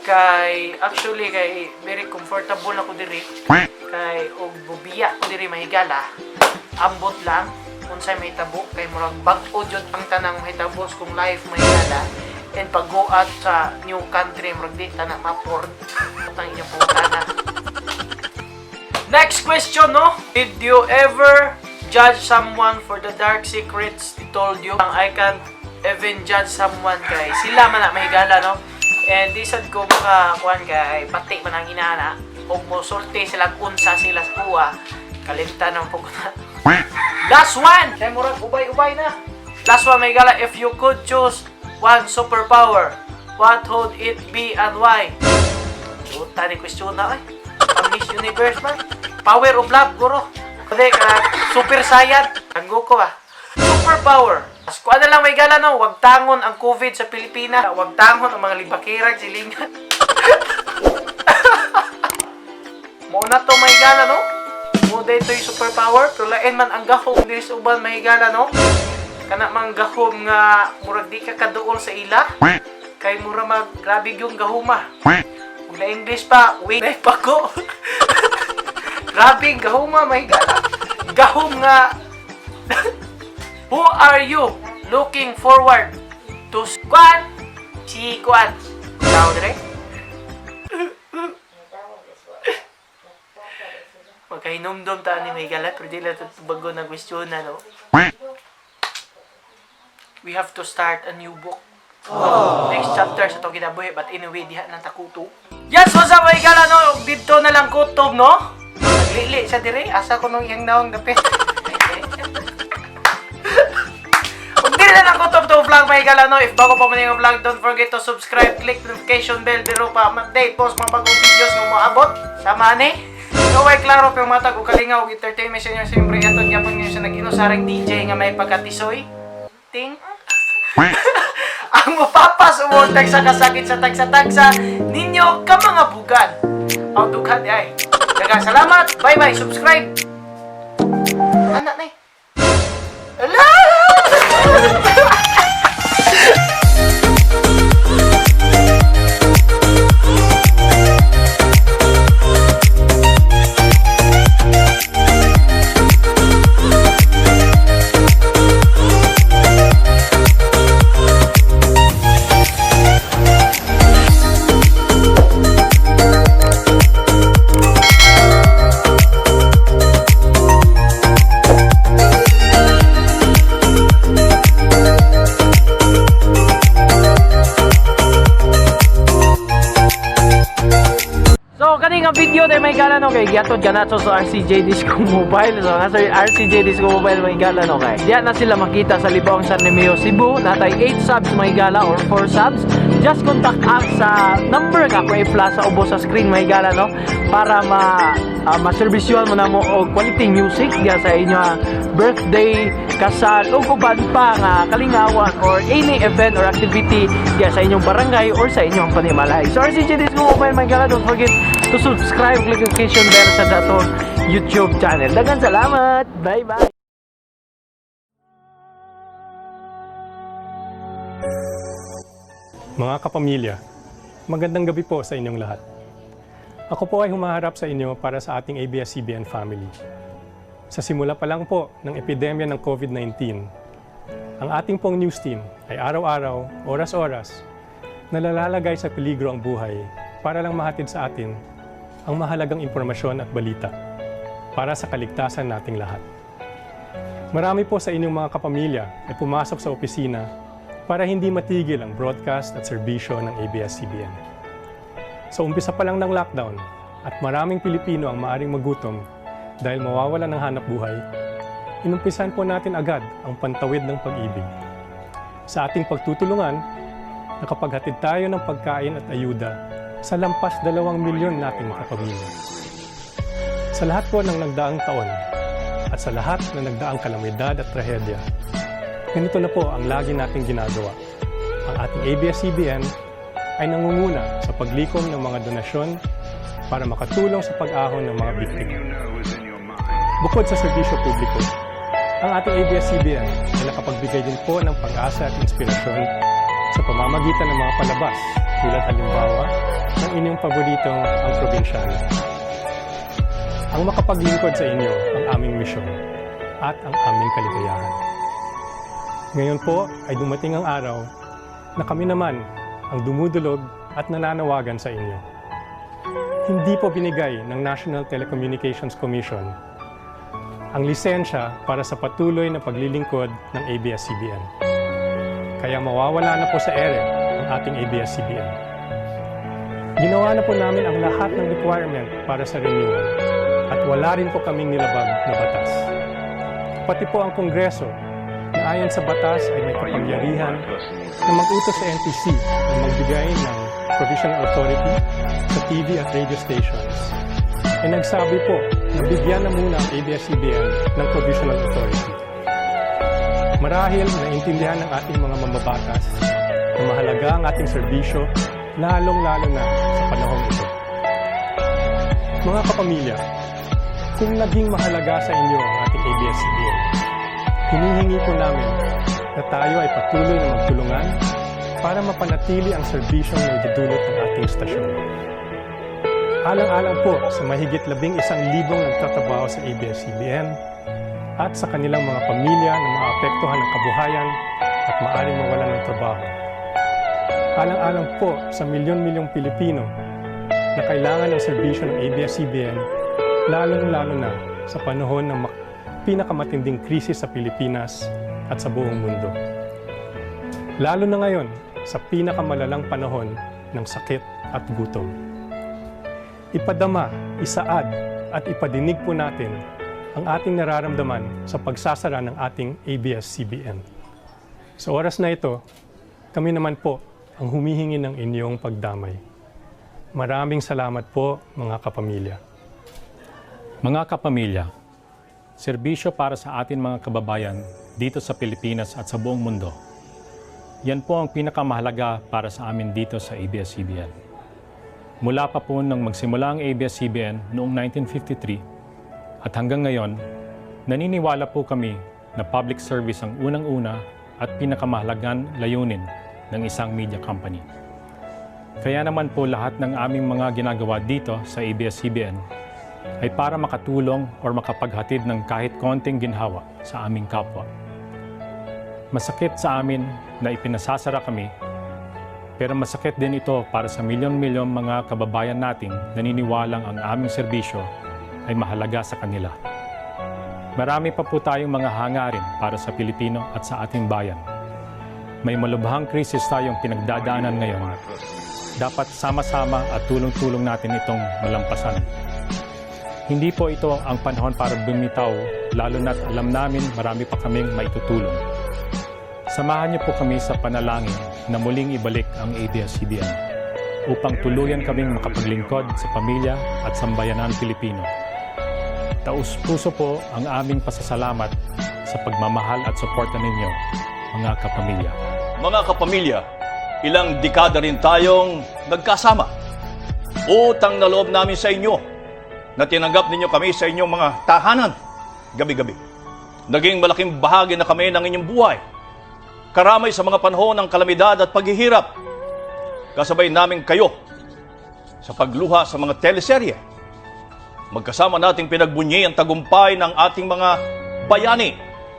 Kay actually kay very comfortable ako diri. Kay og bubiya ko diri mahigala. Ambot lang unsay may tabo kay murag bag-o jud ang tanang mahitabo kung life mahigala. And pag go out sa new country murag di ta na mapord. Utang inyong putana. Next question no. Did you ever judge someone for the dark secrets they told you? I can't even judge someone kay sila man na mahigala no. And di sad ko maka kuan kay pati man ang inana og mo sulti sila unsa sila sa kuha. Kalimtan ang pugna. Last one. Kay murag ubay-ubay na. Last one mahigala, if you could choose one superpower, what would it be and why? Uta ni question na ang Miss Universe man. Power of love guro. Pwede ka, super saiyan. Tanggo ko Superpower. Kuha na lang may gala no, wag tangon ang COVID sa Pilipinas. Wag tangon ang mga libakirag, silingan. Muna to may gala no. Muna ito yung superpower. Pero lain man ang gahom diri sa uban may gala no. Kana mang gahom nga murag di ka kaduol sa ila. Kay mura mag grabe yung gahuma. Kung na English pa, wait pa ko. Grabe, gahuma, may gala. Gahom nga. Who are you looking forward to? Kwan? Si Kwan. Tao dire? Magkahinomdom ta ni may gala, pero di lang ito bago na question na, no? We have to start a new book. Next chapter sa ito kinabuhi, but anyway, diha ng takuto. Yes, what's up mga igala no? Dito na lang kutob no? Naglili sa dire, asa ko nung iyang naong dapit. Kung di na lang kutob to vlog mga igala no? If bago pa man yung vlog, don't forget to subscribe, click notification bell, biro pa update, post mga bagong videos ng maabot. Sama ni. So, ay klaro pero mata ko kalingaw og entertainment sa inyo. Siyempre, aton yapon ngayon sa nag-inusarang DJ nga may pagkatisoy. Ting. Ang mapapas umong tagsa-kasakit sa tagsa-tagsa ninyo ka mga bugan. Ang dughan ay. Dagang salamat. Bye-bye. Subscribe. Anak na eh. Ala! So, kani nga video dahil may gala no kay giatod ka na sa RCJ Disco Mobile. So, nasa RCJ Disco Mobile may gala no kay. Diyan na sila makita sa Libong San Nemeo, Cebu. Natay 8 subs may gala or 4 subs. Just contact us sa number nga ko i-flash sa ubo sa screen may gala no para ma-servisyon mo na mo og quality music diya sa inyo birthday, kasal o uban pa nga kalingawan or any event or activity diya sa inyong barangay or sa inyong panimalay. So, RCJ Disco Mobile may gala, don't forget to subscribe, click notification bell sa datong YouTube channel. Daghang salamat. Bye-bye. Mga kapamilya, magandang gabi po sa inyong lahat. Ako po ay humaharap sa inyo para sa ating ABS-CBN family. Sa simula pa lang po ng epidemya ng COVID-19, ang ating pong news team ay araw-araw, oras-oras, nalalalagay sa peligro ang buhay para lang mahatid sa atin ang mahalagang impormasyon at balita para sa kaligtasan nating lahat. Marami po sa inyong mga kapamilya ay pumasok sa opisina para hindi matigil ang broadcast at serbisyo ng ABS-CBN. Sa umpisa pa lang ng lockdown at maraming Pilipino ang maaring magutom dahil mawawalan ng hanap buhay, inumpisan po natin agad ang pantawid ng pag-ibig. Sa ating pagtutulungan, nakapaghatid tayo ng pagkain at ayuda sa lampas 2 milyon nating kapamilya. Sa lahat po ng nagdaang taon at sa lahat ng nagdaang kalamidad at trahedya, ganito na po ang lagi nating ginagawa. Ang ating ABS-CBN ay nangunguna sa paglikom ng mga donasyon para makatulong sa pag-ahon ng mga biktima. Bukod sa serbisyo publiko, ang ating ABS-CBN ay nakapagbigay din po ng pag-asa at inspirasyon sa pamamagitan ng mga palabas tulad halimbawa ng inyong paboritong Ang Probinsyano. Ang makapaglingkod sa inyo ang aming misyon at ang aming kaligayahan. Ngayon po ay dumating ang araw na kami naman ang dumudulog at nananawagan sa inyo. Hindi po binigay ng National Telecommunications Commission ang lisensya para sa patuloy na paglilingkod ng ABS-CBN. Kaya mawawala na po sa ere ang ating ABS-CBN. Ginawa na po namin ang lahat ng requirement para sa renewal at wala rin po kaming nilabag na batas. Pati po ang Kongreso na ayon sa batas ay may kapangyarihan na mag-utos sa NTC na magbigay ng provisional authority sa TV at radio stations. Ay nagsabi po na bigyan na muna ang ABS-CBN ng provisional authority. Marahil naintindihan ng ating mga mambabatas na mahalaga ang ating serbisyo lalong-lalo na sa panahong ito. Mga kapamilya, kung naging mahalaga sa inyo ang ating ABS-CBN, hinihingi po namin na tayo ay patuloy na magtulungan para mapanatili ang serbisyong naidudulot ng ating stasyon. Alang-alang po sa mahigit 11,000 nagtatrabaho sa ABS-CBN at sa kanilang mga pamilya na maapektuhan ng kabuhayan at maaaring mawalan ng trabaho. Alang-alang po sa milyon-milyong Pilipino na kailangan ng serbisyo ng ABS-CBN lalong-lalo na sa panahon ng pinakamatinding krisis sa Pilipinas at sa buong mundo. Lalo na ngayon sa pinakamalalang panahon ng sakit at gutom. ipadama, isaad at ipadinig po natin ang ating nararamdaman sa pagsasara ng ating ABS-CBN. Sa oras na ito, kami naman po ang humihingi ng inyong pagdamay. Maraming salamat po, mga kapamilya. Mga kapamilya, serbisyo para sa atin mga kababayan dito sa Pilipinas at sa buong mundo. Yan po ang pinakamahalaga para sa amin dito sa ABS-CBN. Mula pa po nang magsimula ang ABS-CBN noong 1953 at hanggang ngayon, naniniwala po kami na public service ang unang-una at pinakamahalagang layunin ng isang media company. Kaya naman po lahat ng aming mga ginagawa dito sa ABS-CBN ay para makatulong o makapaghatid ng kahit konting ginhawa sa aming kapwa. Masakit sa amin na ipinasasara kami, pero masakit din ito para sa milyon-milyon mga kababayan nating naniniwalang ang aming serbisyo ay mahalaga sa kanila. Marami pa po tayong mga hangarin para sa Pilipino at sa ating bayan. May malubhang krisis tayong pinagdadaanan ngayon. Dapat sama-sama at tulong-tulong natin itong malampasan. Hindi po ito ang panahon para bumitaw, lalo na't alam namin marami pa kaming maitutulong. Samahan niyo po kami sa panalangin na muling ibalik ang ABS-CBN upang tuluyan kaming makapaglingkod sa pamilya at sambayanan Pilipino. Taus-puso po ang aming pasasalamat sa pagmamahal at suporta ninyo, mga kapamilya. Mga kapamilya, ilang dekada rin tayong nagkasama. Utang na loob namin sa inyo na tinanggap ninyo kami sa inyong mga tahanan gabi-gabi. Naging malaking bahagi na kami ng inyong buhay. Karamay sa mga panahon ng kalamidad at paghihirap. Kasabay namin kayo sa pagluha sa mga teleserye. Magkasama nating pinagbunyi ang tagumpay ng ating mga bayani,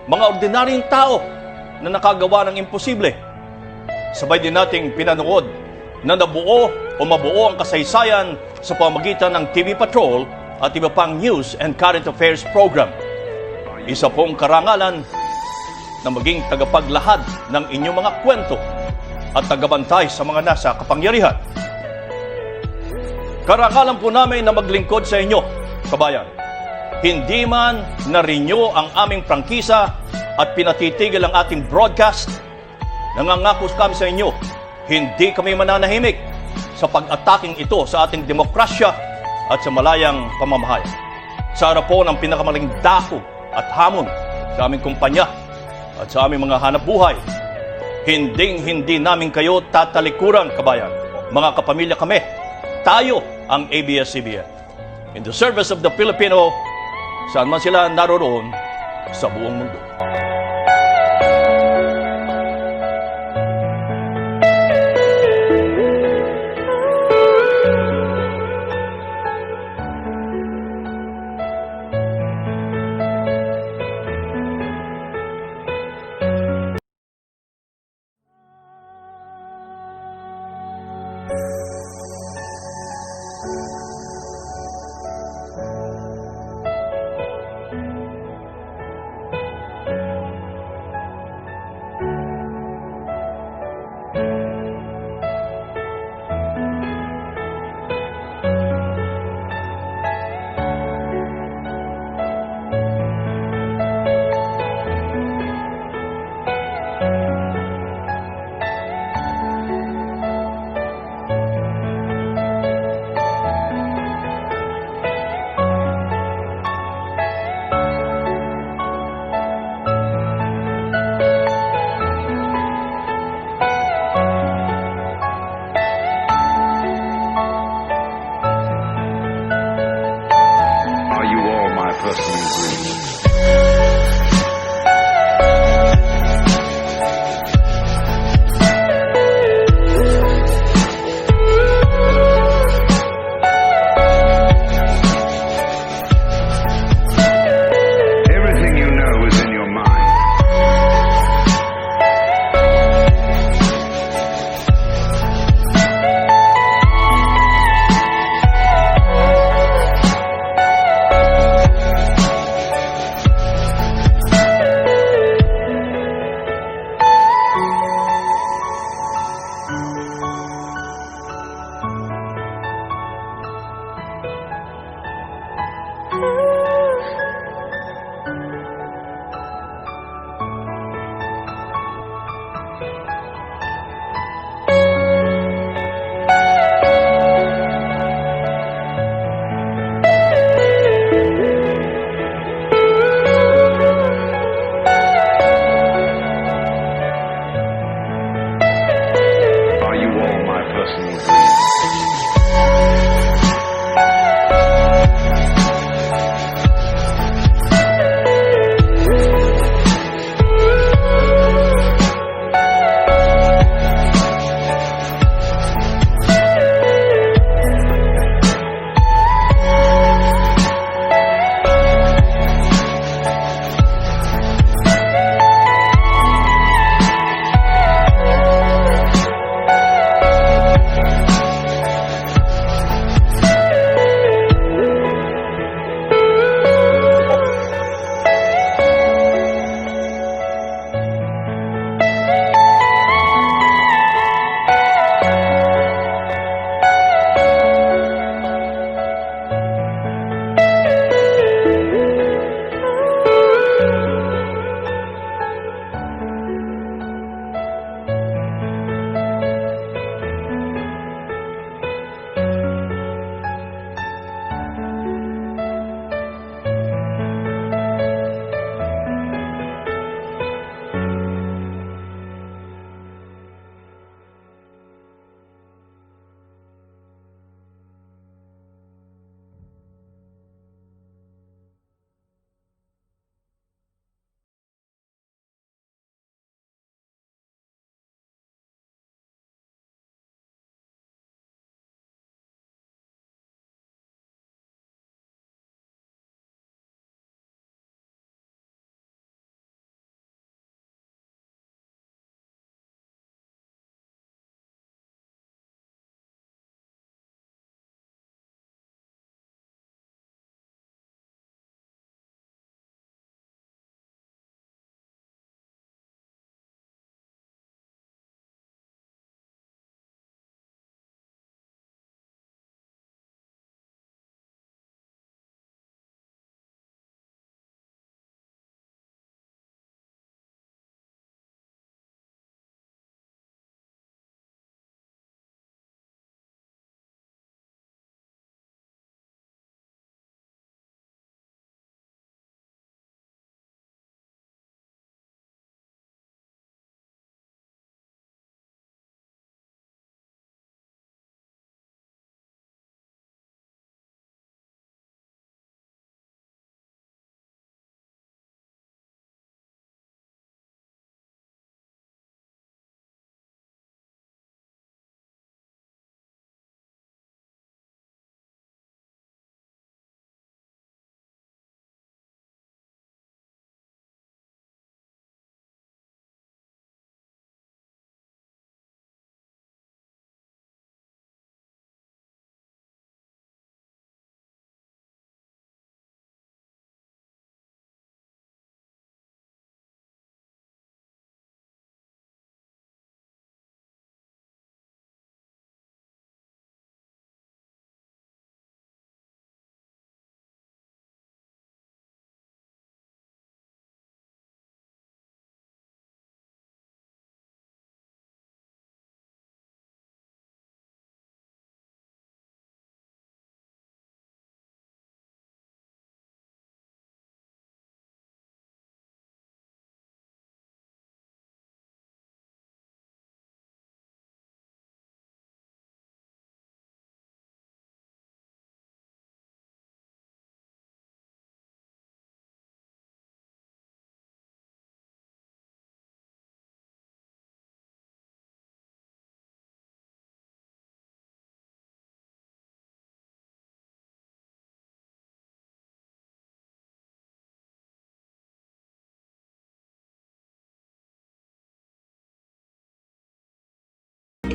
mga ordinaryong tao na nakagawa ng imposible. Sabay din nating pinanood na nabuo o mabuo ang kasaysayan sa pamagitan ng TV Patrol at iba pang news and current affairs program. Isa pong karangalan na maging tagapaglahad ng inyong mga kwento at tagabantay sa mga nasa kapangyarihan. Karangalan po namin na maglingkod sa inyo, kabayan. Hindi man na-renew ang aming prangkisa at pinatitigil ang ating broadcast, nangangako kami sa inyo, hindi kami mananahimik sa pag-ataking ito sa ating demokrasya at sa malayang pamamahayag. Sa harap po ng pinakamalaking dako at hamon sa aming kumpanya at sa aming mga hanap buhay, hindi namin kayo tatalikuran, kabayan. Mga kapamilya kami, tayo ang ABS-CBN. In the service of the Filipino, saan man sila naroroon sa buong mundo.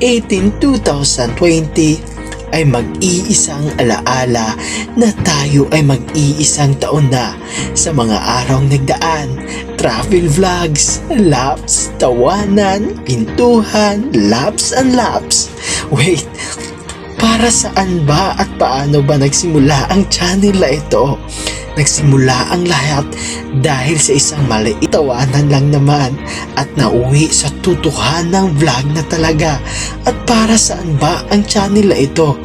18, 2020 ay mag-iisang alaala na tayo ay mag-iisang taon na sa mga araw nagdaan. Travel vlogs, laughs, tawanan, pintuhan, laughs and laughs. Wait, para saan ba at paano ba nagsimula ang channel na ito? Nagsimula ang lahat dahil sa isang maliit tawanan lang naman at nauwi sa tutuhanang vlog na talaga. At para saan ba ang channel na ito?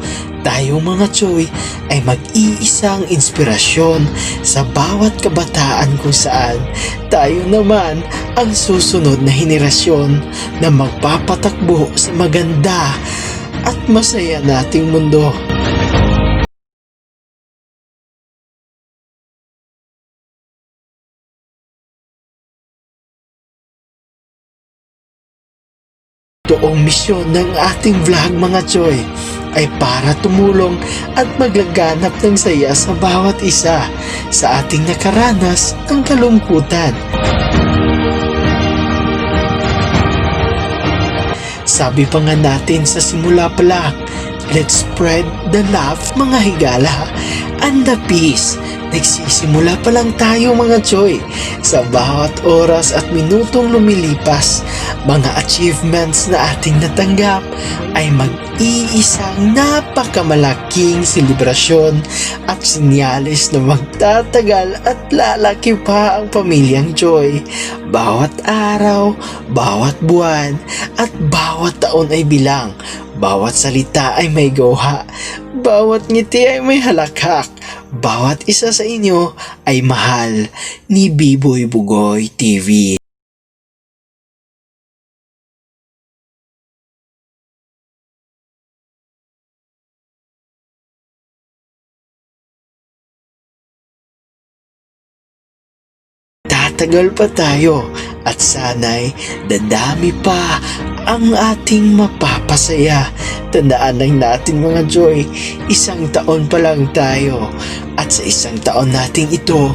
Tayong mga Choy ay mag-iisang inspirasyon sa bawat kabataan kung saan tayo naman ang susunod na henerasyon na magpapatakbo sa maganda at masaya nating mundo. Toong misyon ng ating vlog mga Choy ay para tumulong at maglaganap ng saya sa bawat isa sa ating nakaranas ng kalungkutan. Sabi pa nga natin sa simula pa lang, let's spread the love mga higala and the peace. Nagsisimula pa lang tayo mga Choy. Sa bawat oras at minutong lumilipas, mga achievements na ating natanggap ay mag-iisang napakamalaking selebrasyon at sinyalis na magtatagal at lalaki pa ang pamilyang Choy. Bawat araw, bawat buwan at bawat taon ay bilang. Bawat salita ay may gawha, bawat ngiti ay may halakhak. Bawat isa sa inyo ay mahal ni Biboy Bugoy TV. Tatagal pa tayo at sana'y dadami pa ang ating mapapasaya. Tandaan lang natin mga Joy, isang taon pa lang tayo at sa isang taon nating ito,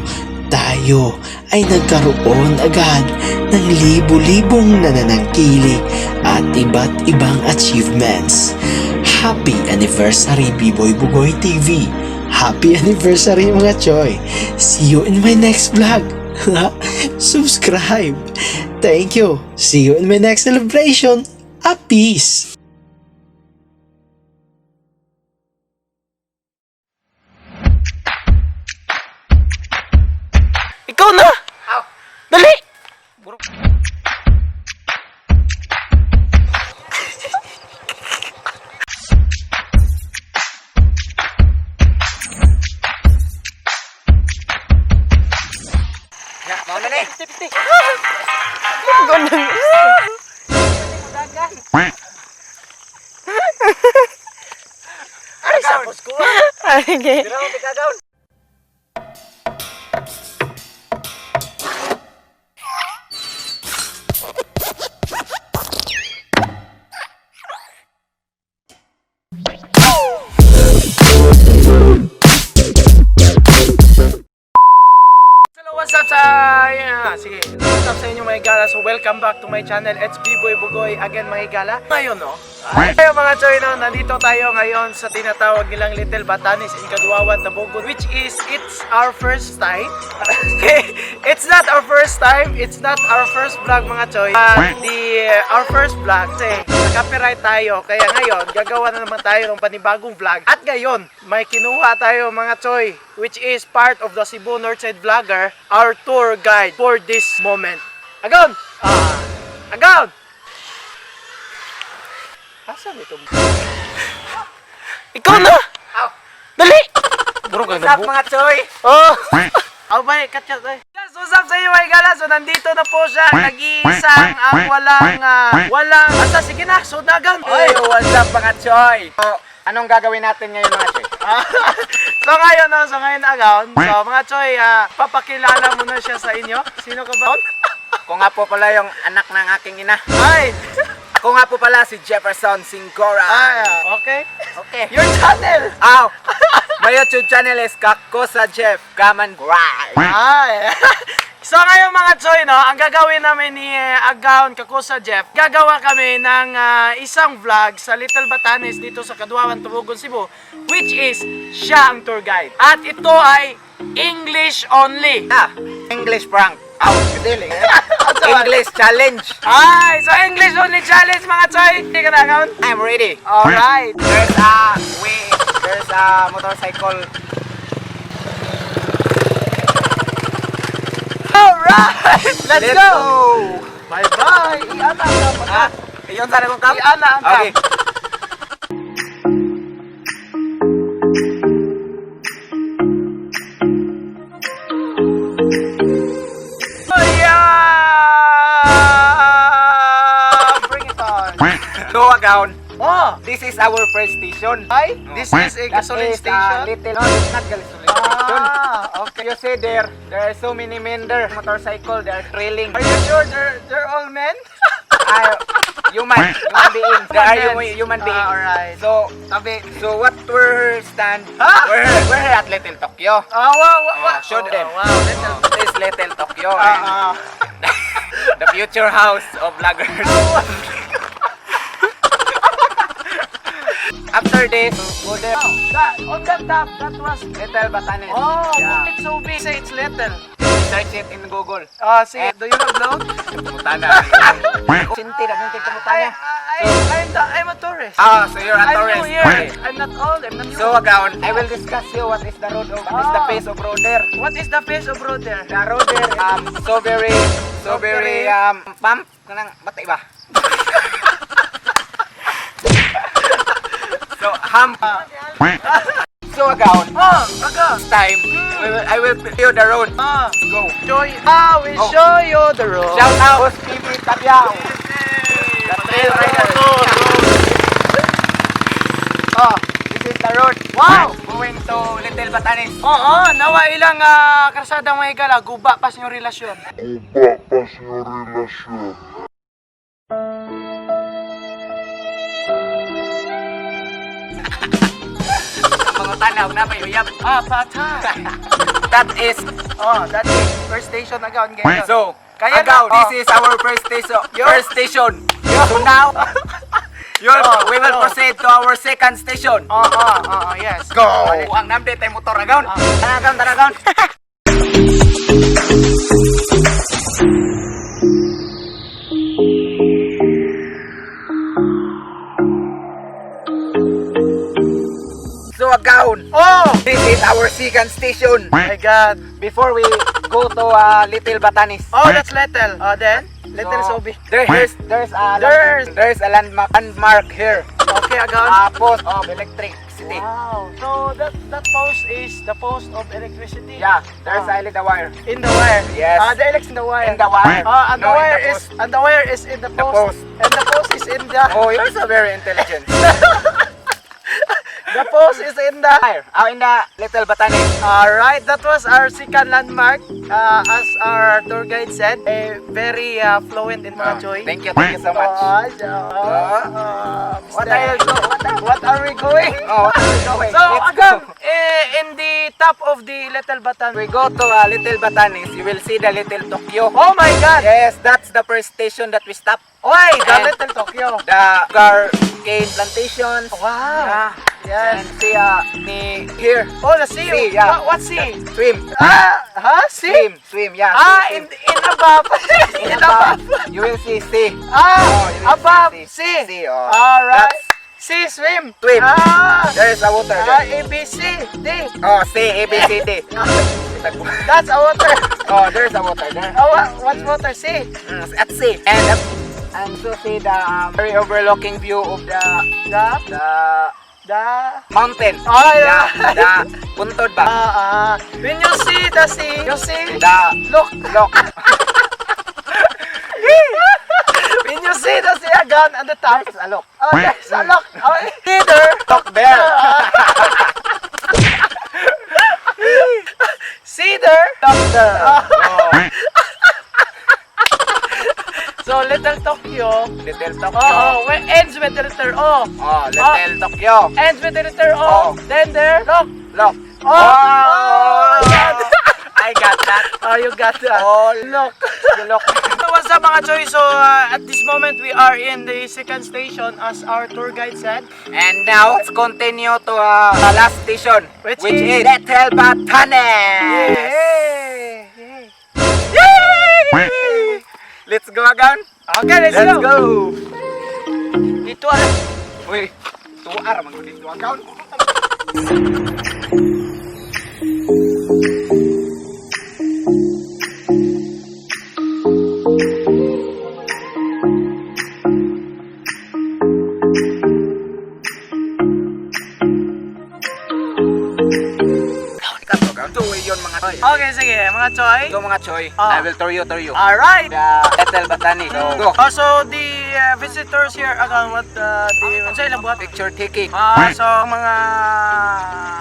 tayo ay nagkaroon agad ng libu-libong nananangkilik at iba't ibang achievements. Happy anniversary Biboy Bugoy TV! Happy anniversary mga Joy! See you in my next vlog! Subscribe! Thank you! See you in my next celebration! A peace! Ikaw na! Dali! Ay, sapos ko! Okay. Dira mo pikagaon! What's up sa sige. What's up sa inyo mga higala? So welcome back to my channel. It's Biboy Bugoy again mga higala. Ngayon no. Ayo mga Choy no, nandito tayo ngayon sa tinatawag nilang Little Batanes in Caduawan, Tabugod, which is it's our first time. Okay. It's not our first time. It's not our first vlog mga Choy. Our first vlog kasi copyright tayo. Kaya ngayon gagawa na naman tayo ng panibagong vlog. At ngayon may kinuha tayo mga Choy, which is part of the Cebu Northside Vlogger, our tour guide for this moment. Agon! Agon! Asan ito? Ikaw na! Dali! Bro, what's up mga Choy? Oh! Aw ba, katchat ay. Guys, what's up sa iyo mga higala? So nandito na po siya, nag-iisang ang walang, basta sige na, sudagan. Oy, what's up mga Choy? Anong gagawin natin ngayon mga Choy? So ngayon agaw. So mga Choy, papakilala mo na siya sa inyo. Sino ka ba? Ako nga po pala yung anak ng aking ina. Ay! Ako nga po pala si Jefferson Singora. Ay, okay. Okay. Your channel! Ow! My YouTube channel is Kakosa Jeff. Come and grind. Ay! So ngayon mga Choy, no, ang gagawin namin ni Agahon Kakusa Jeff, gagawa kami ng isang vlog sa Little Batanes dito sa Kaduawan, Tubugon, Cebu, which is siya ang tour guide. At ito ay English only. English prank. Oh, dili. English challenge. Ay, so English only challenge mga Choy. Hindi ka na, Agahon? I'm ready. Alright. There's a motorcycle. Alright! Let's go! Bye-bye! Iana ang kap. Iyon sana kong kap? Iana ang kap. Okay. Oh, yeah! Bring it on. So, Agahon, Oh! this is our first station. Hi! This is a gasoline station. Little, no, it's not gasoline station. Okay. You see there are so many men there. Motorcycle, they're trailing. Are you sure they're all men? Human beings. They are human beings. Alright. So, Tabi. so what we're stand? Ah! We're here at Little Tokyo. Wow. Show them. Wow, little. This is Little Tokyo. and the future house of vloggers. After this, go there. On that top, that was... Little Batanes. Oh, Yeah. it's so big. Say it's little. Search it in Google. See, do you have load? Mutana. Sinti na, sinti ka mutana. I'm a tourist. So you're a I'm tourist. new here. Okay. I'm not old. I'm not new. So, Agahon, I will discuss you what is the road of, what is the face of road there. What is the face of road there? The road there, so very, pump, kanang, batay ba? So, so, Agahon, this time, I will show you the road. Go. We show you the road. Shout out, Boss Pipi Tabiao. The trail rider. This is the road. Wow! Going to Little Batanes. Nawa ilang karsadang may gala, guba pas yung relasyon. Mga tanaw na may uyab. Patay. That is, That is first station agaon ngayon. so, Kaya Agaw, na, this is our first station. First station. So now, we will proceed to our second station. Yes. Go! Ang namde tayo motor, Agaw. Tanagon. So, Agaw, this is our second station. My God. Before we go to Little Batanes. That's little. Then? Little So, Sobi. there's a landmark here. Okay, agaon. Post of electricity. Wow. So that post is the post of electricity. Yeah, there's a wire. In the wire. Yes. The elec's in the wire. In the wire. And No, the wire in the is and the wire is in the The post. post. And the post is in the Oh, you're so very intelligent. the post is in the Wire. In the Little Batanes. Alright, that was our second landmark. As our tour guide said, very fluent in mga Choy. Thank you so much. What are we going? What are we going? So, Let's again, go. in the top of the Little Batan. We go to Little Batanes, you will see the Little Tokyo. Oh my God! Yes, that's the first station that we stop. Oy, the And- Little Tokyo. The sugar cane plantations. Wow. And Yes. see here. Oh, the sea. Sea, yeah. What sea? Swim. Sea? Swim, yeah. In swim. above. In above. You will see sea. you will Above see sea. sea, Alright. That's- Sea, swim. Swim. There is a water there. A, B, C, D. C, A, B, C, D. That's a water. There's a water there. What's water? C. At sea. And so see the very overlooking view of the mountain. Yeah. The puntod ba? When you see the sea, you see. Look. When you see the sea again at the top. There's a look. There's a lock. Either. Look there. Cedar. Doctor. So, Little Tokyo. Little Tokyo. Where ends with the letter O. Little Tokyo. Ends with the letter O. Then there. Look. Look. Oh. I got that. that. Oh, you got that. Oh, look. Look. So, what's up mga choy? So, at this moment, we are in the second station as our tour guide said. And now, let's continue to the last station, Which which is- is Bethel Batanes. Yay! Let's go again. Okay, let's go. Dito ah. Uy, tuwar man ko dito again. Tuwi yun mga choy. Okay, sige, mga choy. Go mga choy. Ah. I will tour you. Alright. Bethel Batanes. So, go. Also, the visitors here, what sa ilang buhat? Picture taking. So, mga...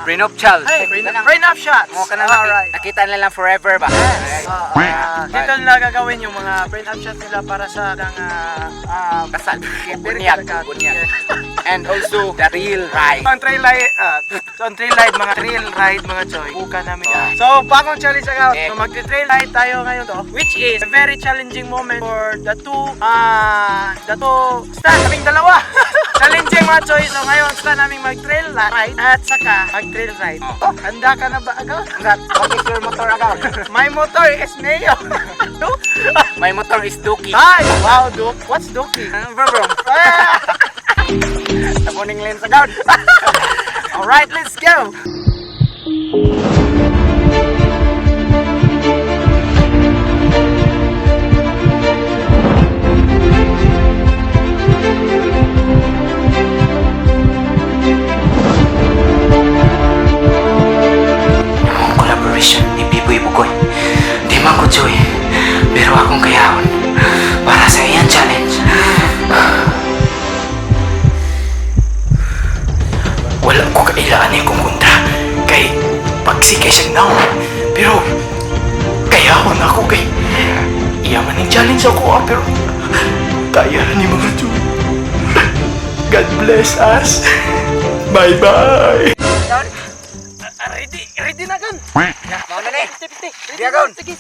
Prenuptial. Hey, brain up shots. Mo ka na Alright. nakita nila lang forever ba? Dito nila gagawin yung mga brain up shots nila para sa Kasal. Bunyag. And also, the real ride. Ang trail ride, mga trail ride mga choy. Buka namin yan. So, bagong challenge agaw. So, magti-trail ride tayo ngayon to, which is a very challenging moment for the two stand, kaming dalawa. Challenging mga choy. So, ngayon, stand namin mag-trail ride at saka mag-trail ride. Oh, handa ka na ba agaw? What is your motor agaw? My motor is Neo. My motor is Duki. Hi! Wow, Duke. What's Duki? Bro. Tapuning lens agaw. Alright, let's go! Collaboration ni Biboy Bugoy. Di man ko Joy, pero akong kayahon para sa iyang challenge. Wala ko kailangan yung kontra kay pagsikay siyang naon. Pero kayahon ako kay iyaman yung challenge ako pero kaya ni mga Joy. God bless us. Bye bye. Ready na gan? Mau na ni. Dia gaun. Sige.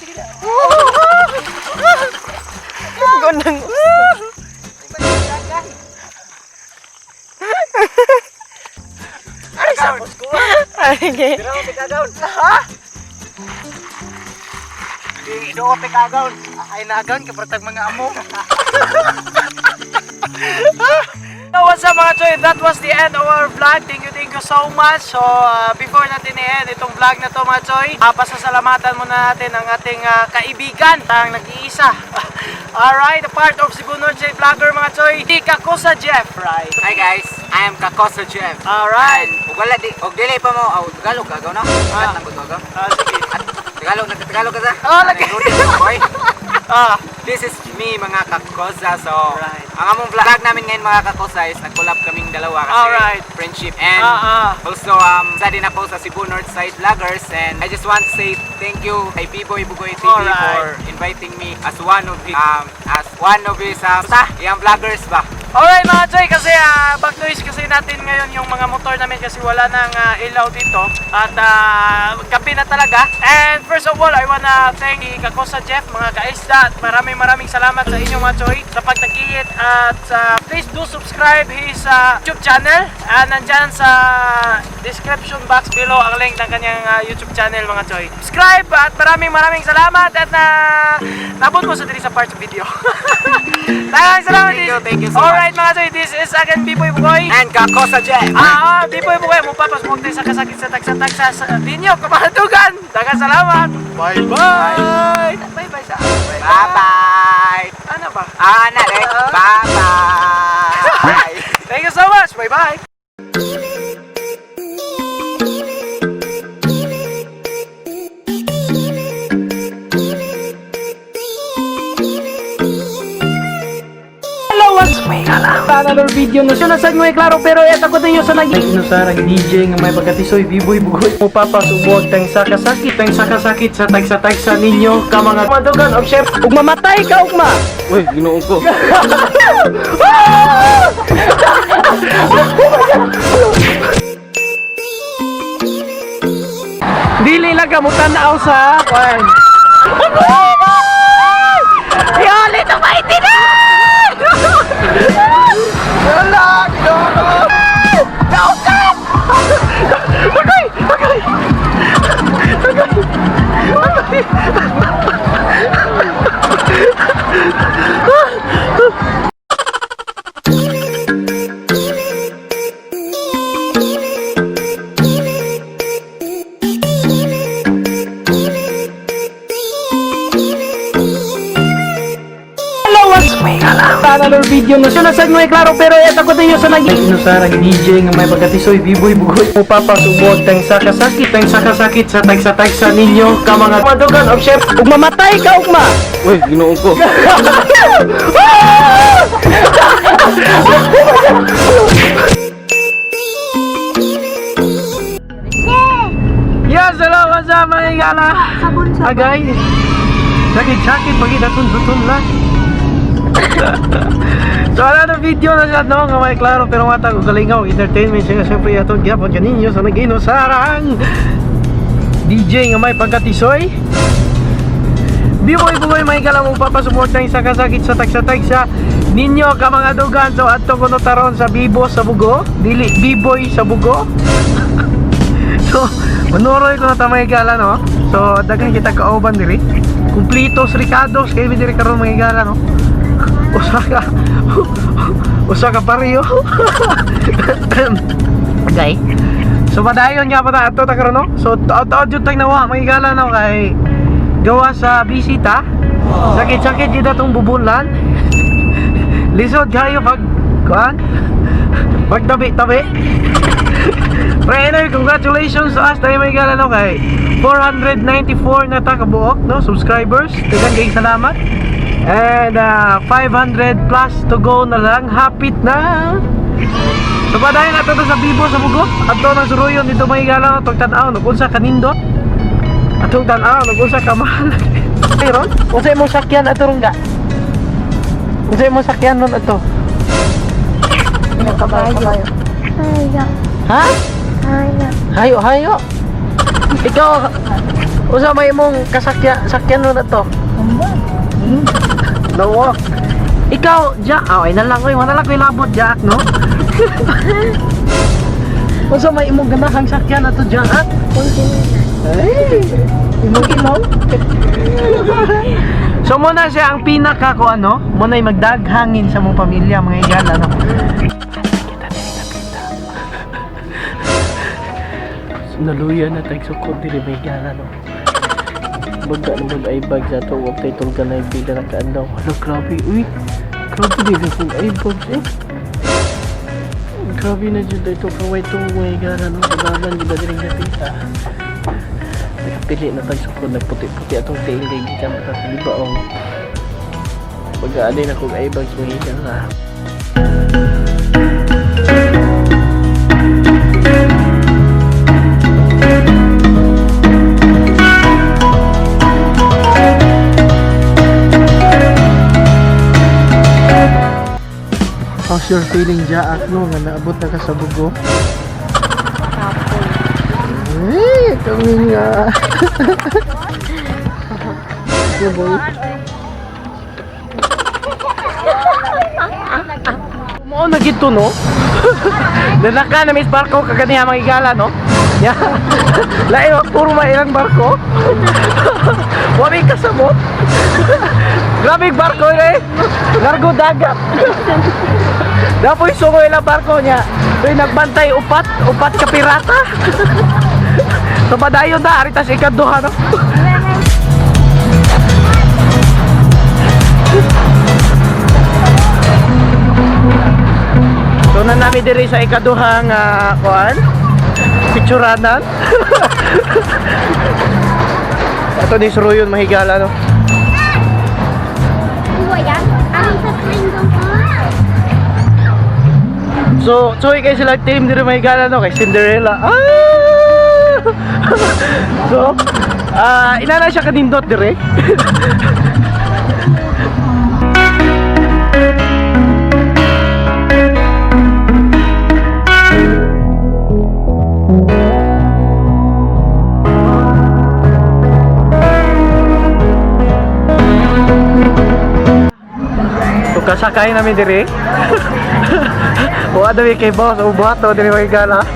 Gunang Ay, sapos ko. Sige. Pero ako pikagaon. Ha? Di ako pikagaon. Ay nagaon ka pratag mga amo. So what's up mga choy? That was the end of our vlog. Thank you so much. So before natin i-end itong vlog na to mga choy, pasasalamatan muna natin ang ating kaibigan, ang nag-iisa. Alright, a part of Cebu Norte Vlogger mga choy, si Kakosa Jeff, right? Hi guys, I am Kakosa Jeff. Alright. Ug wala di, og dili pa mo, Tagalog agaw no? Nang Tagalog. Sige. Tagalog ka sa? Lagi. Boy. This is me mga Kakosa. So, Right. ang among vlog namin ngayon mga Kakosa is nag-collab kaming dalawa kasi Alright. friendship. And also, isa din na po sa Cebu Northside Vloggers. And I just want to say thank you kay Biboy Bugoy TV Alright. for inviting me as one of his yung vloggers ba? Alright mga choy, kasi back noise kasi natin ngayon yung mga motor namin kasi wala nang ilaw dito at gabi na talaga. And first of all, I wanna thank Kakosa Jeff, mga kaisda, at maraming salamat sa inyo mga choy sa pagtakiyit at please do subscribe his YouTube channel. Nandyan sa description box below ang link ng kanyang YouTube channel mga choy. Subscribe at maraming salamat at nabot mo sa diri sa part sa video. Salamat. Thank you so much. Alright mga choy, this is again Biboy Bugoy. And Kakosa Jeff. Biboy Bugoy, mupapas mo tayo sa kasakit sa tagsa-tagsa sa ninyo, kabahadugan. Dagan salamat. Bye-bye. Bye-bye sa Bye-bye. Ano ba? Bye-bye. Thank you so much. Bye-bye. Another video no siya nasag mo klaro pero eta ko tayo sa naging inusarang DJ nga may pagkatisoy Biboy Bugoy mo papasubog tang sakasakit sa tagsa ninyo ka mga madugan of chef ug mamatay ka ugma. Uy, Ginoo ko. Dili lang ka mo tan-aw sa kwan. Yoli, tumaiti na! Wala, ginoo! Nausap! Agay! Agay! Agay! Another video na siya nasag mo klaro pero eto ko tayo sa inusarang DJ nga may pagkatisoy biboy bugoy mo papasubod tang sakasakit sa tagsa ninyo ka mga madugan of chef ug mamatay ka ugma. Uy, ginoon ko. Yes, salamat sa mga igala. Agay. Sakit magidatun-dutun lang. So another video na siya no nga may klaro pero matag og kalingaw entertainment siya siyempre atong gyapon kaninyo sa naginusarang DJ nga may pagkatisoy biboy bugoy may kala mo papasupport ng sakasakit sa tagsa ninyo ka mga dugan. So adto ko taron sa Bibo sa Bugo dili Biboy sa Bugo. So manuroy ko na tamay gala no. So daghan kita kauban diri kumplitos ricados kay diri karon mga gala no. Usa ka pariyo. Okay. So padayon nga pa ato ta karon no. So taod jud tag nawa magigala no kay gawa sa bisita. Sakit-sakit jud atong bubulan. Lisod kayo pag kuan. Pagtabi-tabi. Trainer, congratulations sa us tayo magigala no kay 494 na ta kabuok no subscribers. Daghang kay salamat. And 500 plus to go na lang. Hapit na. So padayon nato to sa Bibo sa Bugo. Ato nang suruyon dito may gala no tanaw no unsa kanindot. Atong tanaw no unsa ka mahal. Pero unsa imong sakyan ato rungga? Unsa imong sakyan nun ato? Kabayo. Ha? Hayo. Ikaw unsa may imong sakyan nun ato? No. Ikaw, Jack. Ay na lang ko. Wala lang ko labot, Jack, no? Unsa may imong ganahang sakyan ato, Jack? Ay, imong ilaw. So muna siya ang pinaka ko ano, muna ay magdaghangin sa mong pamilya, mga igala, no? Naluya na tagsukod diri mga igala, no? Baga naman ay bag sa ito. Huwag tayo itong ganay bila na kaandaw. Ano, grabe. Uy, grabe din akong ay bags eh. Grabe na dyan ito. Kaway itong way gana. No? Kalaman di ba din ang napita. Nagpili na tagsukod. Nagputi-puti atong tail. Hindi ka makakaliba o. Baga alin akong ay bags mga igala. How's your feeling, Jaak, no? Nga naabot na ka sa Bugo? Ay, kami nga. Mo na gito, no? Nalaka na Miss Barko kaganiya mga igala, no? Ya. Lain, puro mailang barko. Wari kasabot. Grabe barko eh. Largo dagat. Dapoy sungoy lang barko niya. Doy nagbantay upat ka pirata. So padayon da aritas ikaduha no. So na nami diri sa ikaduhang kuan. Picturanan. Ito ni Suruyon mahigala no. So, kay sila team diri may gala no kay Cinderella. So, inana siya kanindot dire. kasakay namin diri. Wa daw kay boss o buhato diri may gala.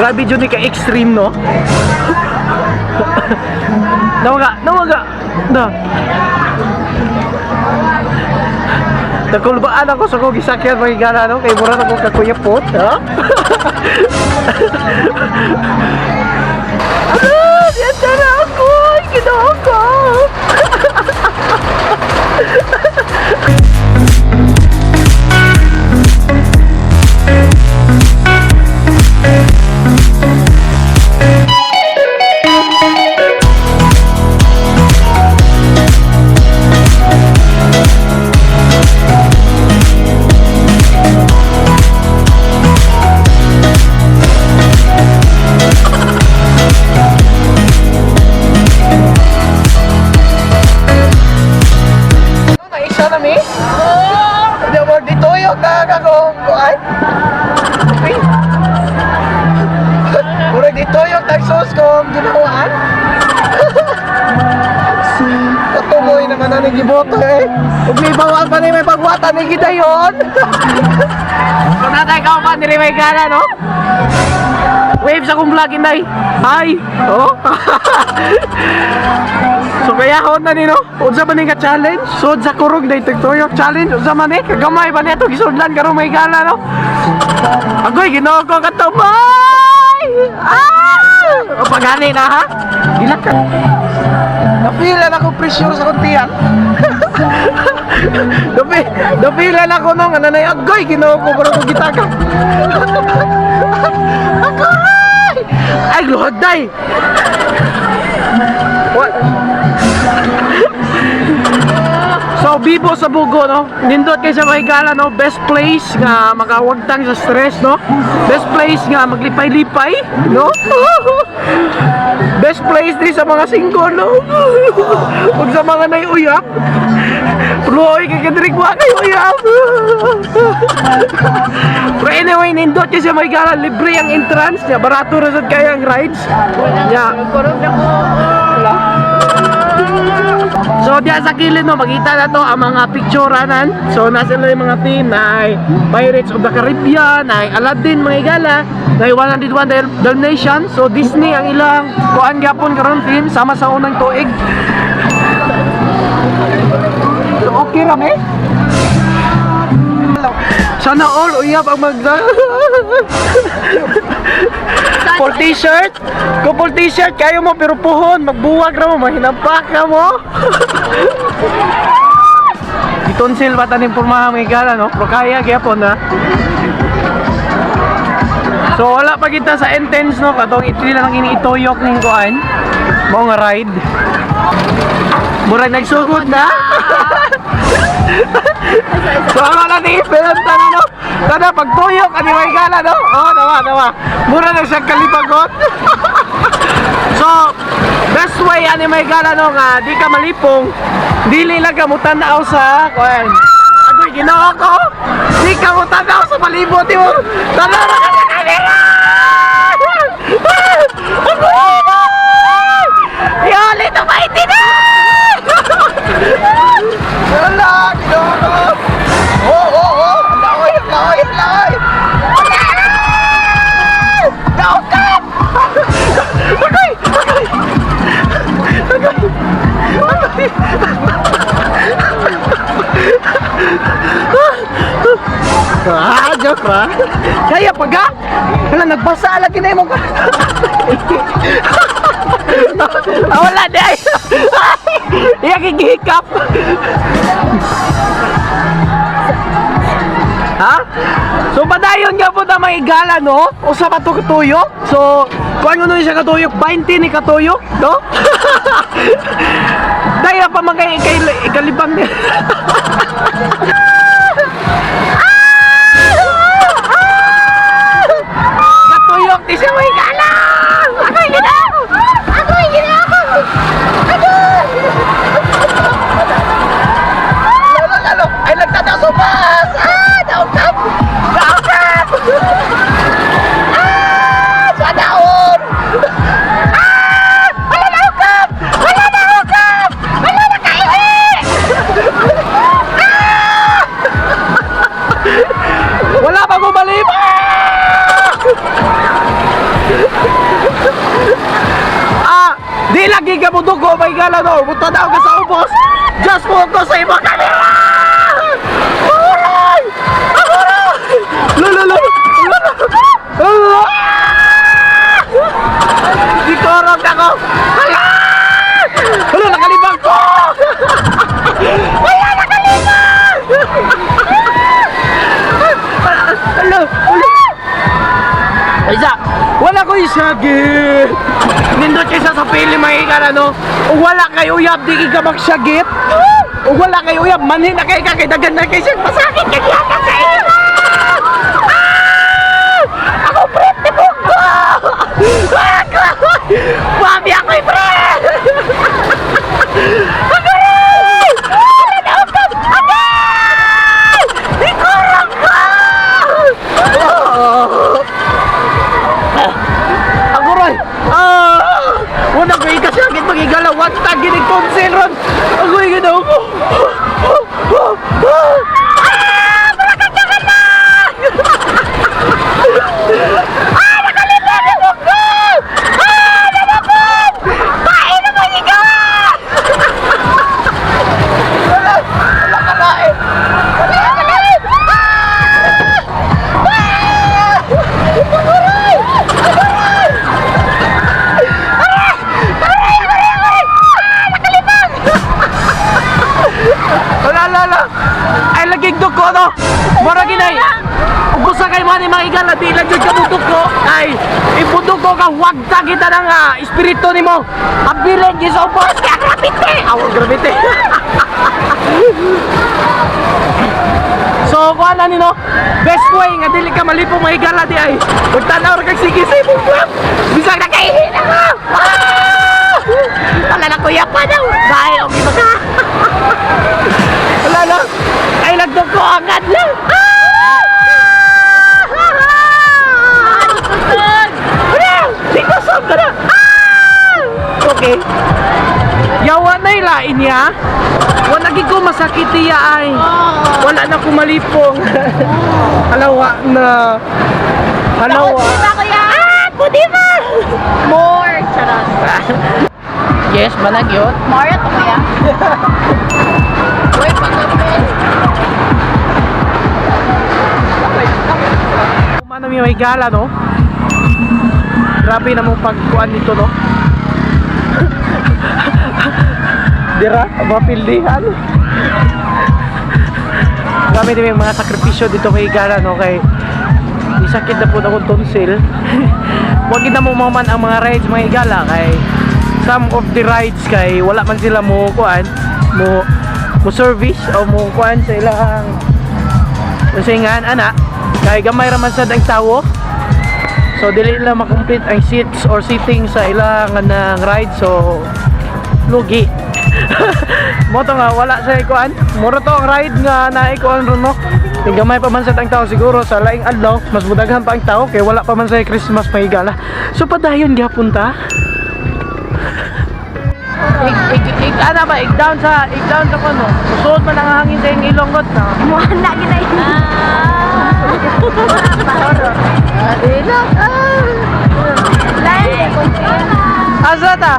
Grabe jud ni ka extreme no. Nawaga. Na. Nakulbaan ako sa kong gisakyan may gala no kay mura ako kakuyapot, ha? Yan na ako! Ginawa ko! Naisa na mi? Hindi mo dito yung kakakong buhay? Okay. Mura dito yung tagsos kong ginawaan? Katuloy naman na nagiboto eh. Huwag may bawal pa na may pagwatan ni Gidayon. Kung natay ka pa nila may gana no? Wave sa kong vlog inday. Hi! Oh? So kaya hon na ni no? Unsa man ni ka challenge? Sud sa kurog day tugtuyok challenge. Unsa man ni kagamay pa nito gisudlan karon may gana no? Agoy Ginoo ko katumay! O pagani na ha? Gilak ka. Napilan ako pressure sa kuntian. Napilan ako nung ananay agoy Ginoo ko pero ko gitaka. Agoy! Ay luhag day. What? So Bibo sa Bugo no, nindot kay sa Mahigala no, best place nga makawagtang sa stress no, best place nga maglipay-lipay no, best place din sa mga single no, ug sa mga naiuyak, pluoy kay kadrigwa naiuyak. Pero anyway, nindot kay sa Mahigala, libre ang entrance niya, barato ra sad kay ang rides niya. Wala. So diyan sa kilid no, makita na to ang mga picturanan. So nasa yung mga team na Pirates of the Caribbean, na Aladdin mga igala, na 101 Dalmatian. So Disney ang ilang kuan gyapon karon team sama sa unang tuig. So okay ra me. Sana all uyab ang magda. Full t-shirt. Kung full t-shirt kayo mo pero puhon, magbuwag ra mo, mahinampak ka mo. Itonsil ba tanim pormahan mga igala no? Pero kaya gyapon na. So wala pa kita sa intense no, katong itli lang iniitoyok ning kuan. Mo nga ride. Murag nagsugod na. So ang wala ni Pelanta no. Kada pagtuyok ani may gala no. Oh, nawa. Mura na siya kalipagot. So best way ani may gala no nga di ka malipong, dili lang ka mutanaw sa kuan. Agoy Ginoo ko. Di ka mutanaw sa palibot mo. Tanaw na ka kanila. Yoli to fight na. Wala, Ginoo. Oh. Laway. Daokan! Agay! Joke ra. Kaya paga? Wala, nagbasa lagi na yung mga. Wala di ay. Iya gigihikap. Ha? So padayon nga po na may igala no? Usa pa to katuyok. So kuan ngono siya katuyok, 20 ni katuyok, no? Daya pa magay ikalibang ni. Katuyok di siya may igala. Ako'y ginako. Lalo. Ay nagtatasupas. Daukap! Sa daon! Wala daukap! Wala na kayo! ko malibak! Di lagi ka mo dugo, may gala no. Punta daw ka sa ubos. Just focus sa ibang kamera! Ahuray! Ahuray! Lululu! Lululu! Di korog ako! Hala! Hala, nakalibang ko! Hala, nakalibang! Hala! Hala! Isa! Wala ko isagit! Nindot kayo sa pili mahigala no? O wala kayo uyab, di ka magsagit! O wala kayo uyab, manhin na kayo kakaidagan na kayo siyang pasakit kaya ka sa iyo! Ako pretty po ko! Mami ako'y friend! Agay! Wala na ako! Agay! Ikurang ka! Aguroy! Wala ko ikasakit magigala. What taginig tonsil ron? Agoy ginaw ko! Malakagdagan na! Nakalimutan mo ko! Nabakot! Pain na magigawa! Wala ka na eh! Wala ka na eh! Aguroy! Aguroy! Wala. Ay lagig ko no. Mura ginay. Ubusa kay man ni makigala di lang jud ka budok ko. Ay ibudok ko ka wag ta kita nang espiritu nimo. Abilin gi sa ubos ka grabite. Aw grabite. So kuan ani no. Best way nga dili ka malipong mahigala di ay. Ug tanaw ra kag sige sa imong buwak. Bisag na kay hina ka. Wala na kuya pa daw. Bye, okay ba ka? Wala na. Ay, nagdog ko agad lang. Sikusog ka na. Okay. Yawa na ilain niya. Wala ko masakit niya ay. Wala na ko malipong. Halawa na. Halawa. Puti ba kuya? Puti ba? More. Charot. Yes, balag yun. More to kuya? Uy, pagkapin. Kumana may gala no. Grabe na mong pagkuan dito no. Dira, mapildihan. Grabe din yung mga sakripisyo dito kay gala no. Kay isakit na po akong tonsil. Huwag na mo maman ang mga rides mga igala. Kay some of the rides kay wala man sila mo kuan mo service o mo kuan sa ilang usingan ana kay gamay ra man sad ang tawo, so dili nila makomplete ang seats or sitting sa ilang ng ride, so lugi. Mo to nga wala sa kuan mura to ang ride nga naay kuan ron no. Kay gamay pa man sad ang tawo siguro sa laing adlaw mas budaghan pa ang tawo kay wala pa man sa Christmas mahigala, so padayon gyapon ta. Ano ba? I-down sa kono. Musuot man ang hangin sa yung ilonggot na. Muhanda ginay. Dila. Lain. Asa ta?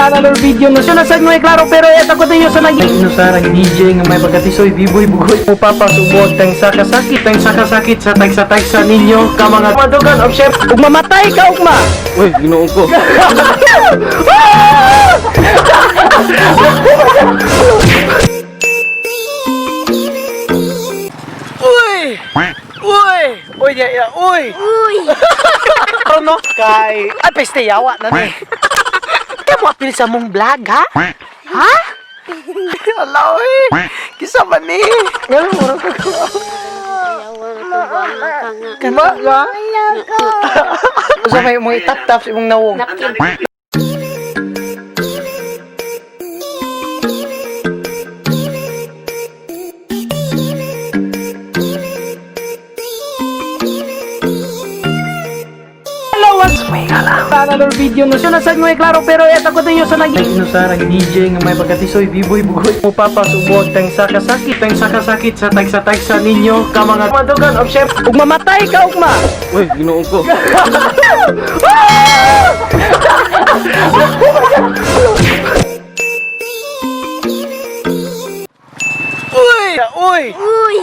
Another video na siya nasad mo klaro pero eto ko tayo sa naging inusarang DJ nga may pagkatisoy biboy bugoy mo papasubot tang sakasakit sa tagsa ninyo ka mga madugan of chef ug mamatay ka ugma. Uy, ginoon ko. Uy! Uy! Uy, ya, uy! Uy. Ano kay ay peste yawa na ni. Kamu apil sa mong vlog, ha? Ha? Hello, eh. Kisa man ni. Ngayon, mura ko. Kama, ha? Usa may mong itap-tap sa imong nawong. another video no. So nasag mo klaro pero eta ko tayo sa nag inusara DJ nga may pagkatisoy biboy bugoy mo papa subok tang sakasakit sa tagsa ninyo ka mga madugan of chef ug mamatay ka ugma. Uy, Ginoo ko. Uy!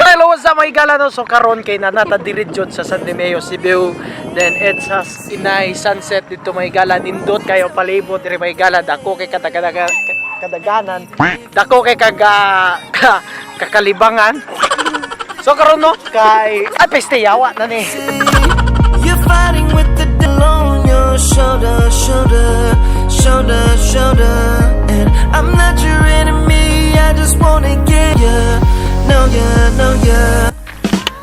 Hello, what's up mga igala no? So karon kay nanata diretso sa San Dimeo, Cebu. Then it's has inay sunset dito mga igala, nindot kayo palibot diri mga igala, dako kay kadaganan. Dako kay kakalibangan. So karon no kay peste yawa na ni. You're fighting with the devil on your shoulder, and I'm not your enemy. I just wanna get ya, know ya.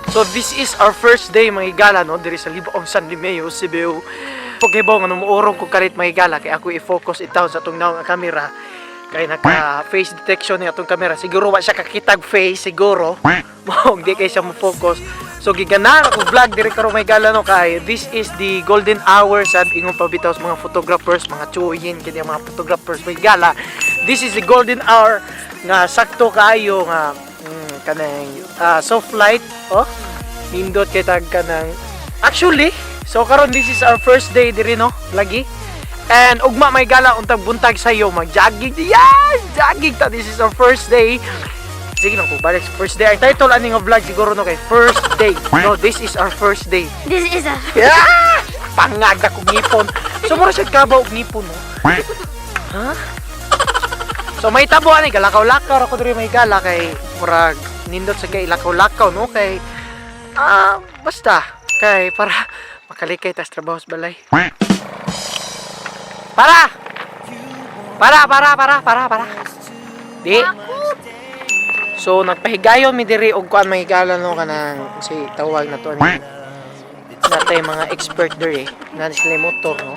So this is our first day mga igala no diri sa Libaong San Dimeo, Cebu. Pagkibaw nga numuorong ko kalit mga igala kay ako i-focus itaw sa atong naong camera kay naka face detection ni atong camera. Siguro wa siya kakitag face siguro. Mo di kay siya mo focus. So giganahan ako vlog diri karon mga igala no kay this is the golden hour sa ingong pabitaw sa mga photographers, mga chuyin kini mga photographers mga igala. This is the golden hour nga sakto kaayo nga kanang soft light nindot kay tag kanang actually so karon this is our first day diri no lagi and ugma may gala untag buntag sayo mag-jogging jogging ta. This is our first day. Sige lang ko balik sa first day. Ang title ani nga vlog siguro no kay first day. No, this is our first day. This is a... Pangag ako ngipon. So mura siya kabaw og ngipon no. Ha? So may tabo ani galakaw-lakaw ako diri may gala kay murag nindot sa kay lakaw-lakaw no kay basta kay para makalikay tas trabaho sa balay. Para. Di. So nagpahigayon mi diri og kuan mahigala no kanang si tawag na to ani. Natay mga expert diri na sila motor no.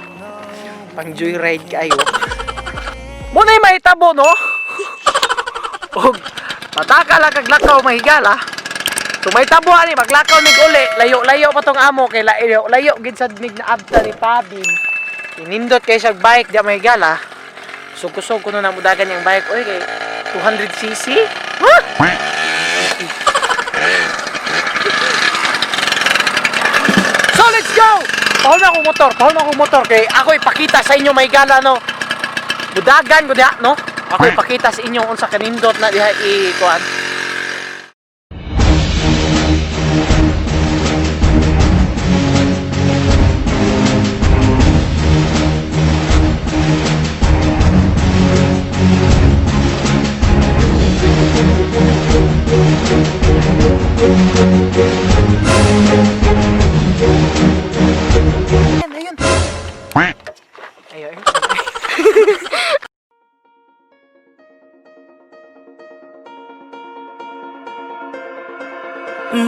Pang joyride kayo. Mo na mahitabo no. Og pataka lang kag lakaw mahigala. So may tabo ani maglakaw nig uli, layo-layo pa tong amo kay layo gid sa nig na abta ni Pabin. Inindot kay siya bike di mahigala. So kusog kuno na mudagan yang bike oy kay 200cc. Ha? So let's go. Pahol na akong motor kay ako ipakita sa inyo mahigala no. Budagan ko diha no. Ako ipakita sa inyo unsa kanindot na diha i-kuan.